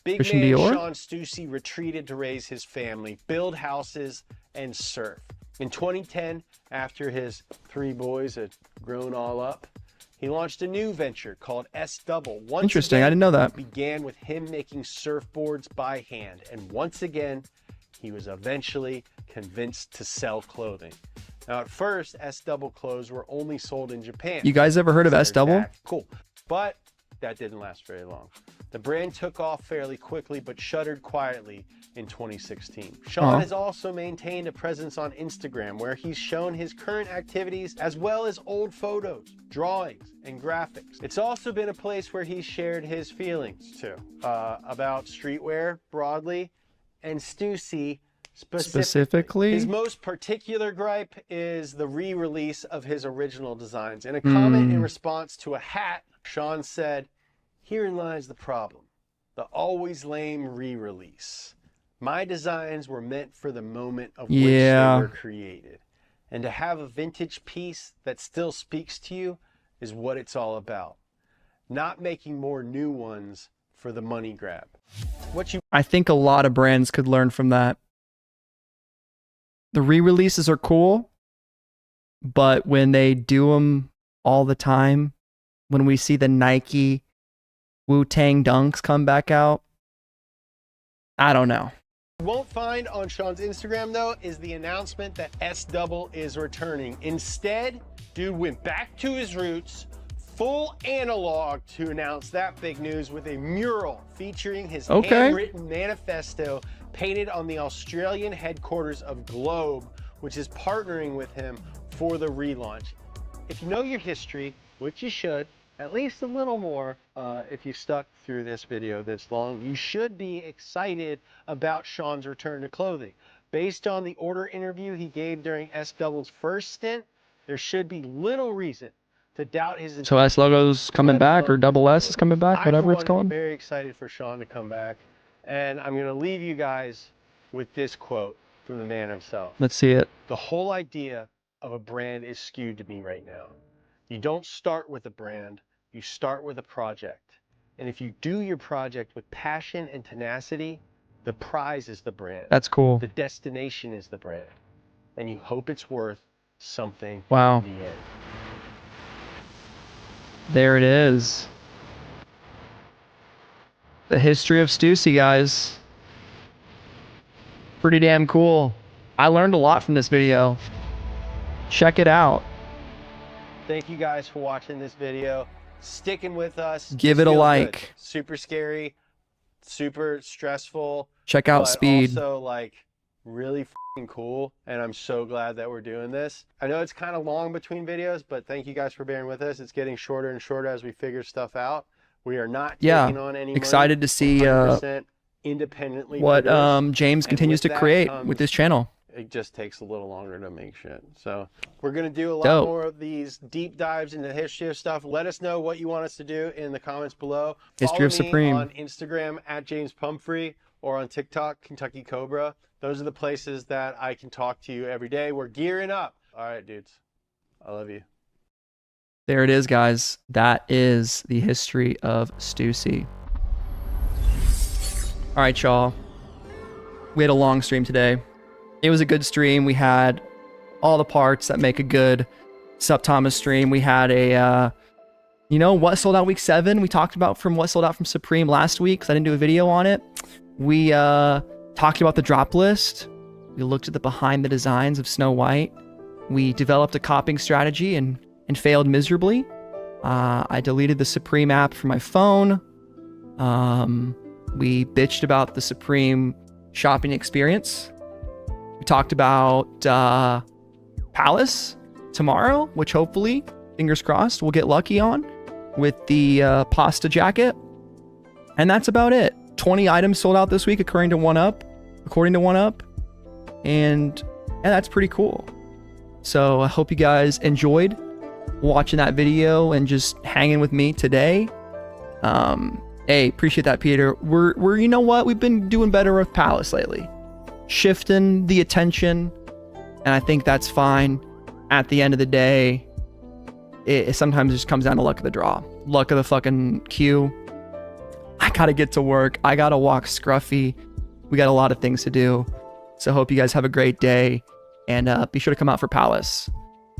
Big Christian man Dior? Sean Stüssy retreated to raise his family, build houses, and surf. In 2010, after his 3 boys had grown all up, he launched a new venture called S-Double. Once Interesting, again, I didn't know that. it began with him making surfboards by hand, and once again, he was eventually convinced to sell clothing. Now, at first, S-Double clothes were only sold in Japan. You guys ever heard of Considered S-Double? back. Cool. But that didn't last very long. The brand took off fairly quickly, but shuttered quietly in 2016. Sean has also maintained a presence on Instagram, where he's shown his current activities as well as old photos, drawings, and graphics. It's also been a place where he's shared his feelings too, about streetwear broadly, and Stüssy specifically. His most particular gripe is the re-release of his original designs. In a comment in response to a hat, Sean said, "Herein lies the problem. The always lame re-release. My designs were meant for the moment of which they were created. And to have a vintage piece that still speaks to you is what it's all about. Not making more new ones for the money grab." I think a lot of brands could learn from that. The re-releases are cool, but when they do them all the time, when we see the Nike Wu-Tang Dunks come back out, I don't know. You won't find on Sean's Instagram, though, is the announcement that S-Double is returning. Instead, dude went back to his roots, full analog, to announce that big news with a mural featuring his handwritten manifesto painted on the Australian headquarters of Globe, which is partnering with him for the relaunch. If you know your history, which you should, at least a little more, if you stuck through this video this long, you should be excited about Sean's return to clothing. Based on the order interview he gave during S-Double's first stint, there should be little reason to doubt his So S logo's coming back, or double S is coming back, whatever it's called. I'm very excited for Sean to come back, and I'm going to leave you guys with this quote from the man himself. Let's see it. "The whole idea of a brand is skewed to me right now. You don't start with a brand, you start with a project. And if you do your project with passion and tenacity, the prize is the brand. That's cool. The destination is the brand. And you hope it's worth something Wow. in the end." There it is. The history of Stüssy, guys. Pretty damn cool. I learned a lot from this video. Check it out. Thank you guys for watching this video. sticking with us. Give This it a feels like. good. Super scary, super stressful. Check out but Speed. Also, like, really f***ing cool, and I'm so glad that we're doing this. I know it's kind of long between videos, but thank you guys for bearing with us. It's getting shorter and shorter as we figure stuff out. We are not taking on any excited money, to see 100% independently what produced. James And continues with to that create comes- with this channel. It just takes a little longer to make shit. So we're going to do a lot Dope. more of these deep dives into the history of stuff. Let us know what you want us to do in the comments below. History Follow of Supreme. me on Instagram at James Pumphrey or on TikTok, Kentucky Cobra. Those are the places that I can talk to you every day. We're gearing up. All right, dudes. I love you. There it is, guys. That is the history of Stüssy. All right, y'all. We had a long stream today. It was a good stream. We had all the parts that make a good SupThomas stream. We had a, what sold out week 7. We talked about from what sold out from Supreme last week because I didn't do a video on it. We talked about the drop list. We looked at the behind the designs of Snow White. We developed a copying strategy and failed miserably. I deleted the Supreme app from my phone. We bitched about the Supreme shopping experience. We talked about Palace tomorrow, which hopefully, fingers crossed, we'll get lucky on with the pasta jacket. And that's about it. 20 items sold out this week according to 1UP. And that's pretty cool. So I hope you guys enjoyed watching that video and just hanging with me today. Hey, appreciate that, Peter. We're you know what? We've been doing better with Palace lately. Shifting the attention, and I think that's fine. At the end of the day, it sometimes just comes down to luck of the draw. Luck of the fucking queue. I gotta get to work. I gotta walk Scruffy. We got a lot of things to do. So hope you guys have a great day, and be sure to come out for Palace.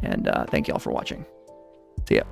And thank y'all for watching. See ya.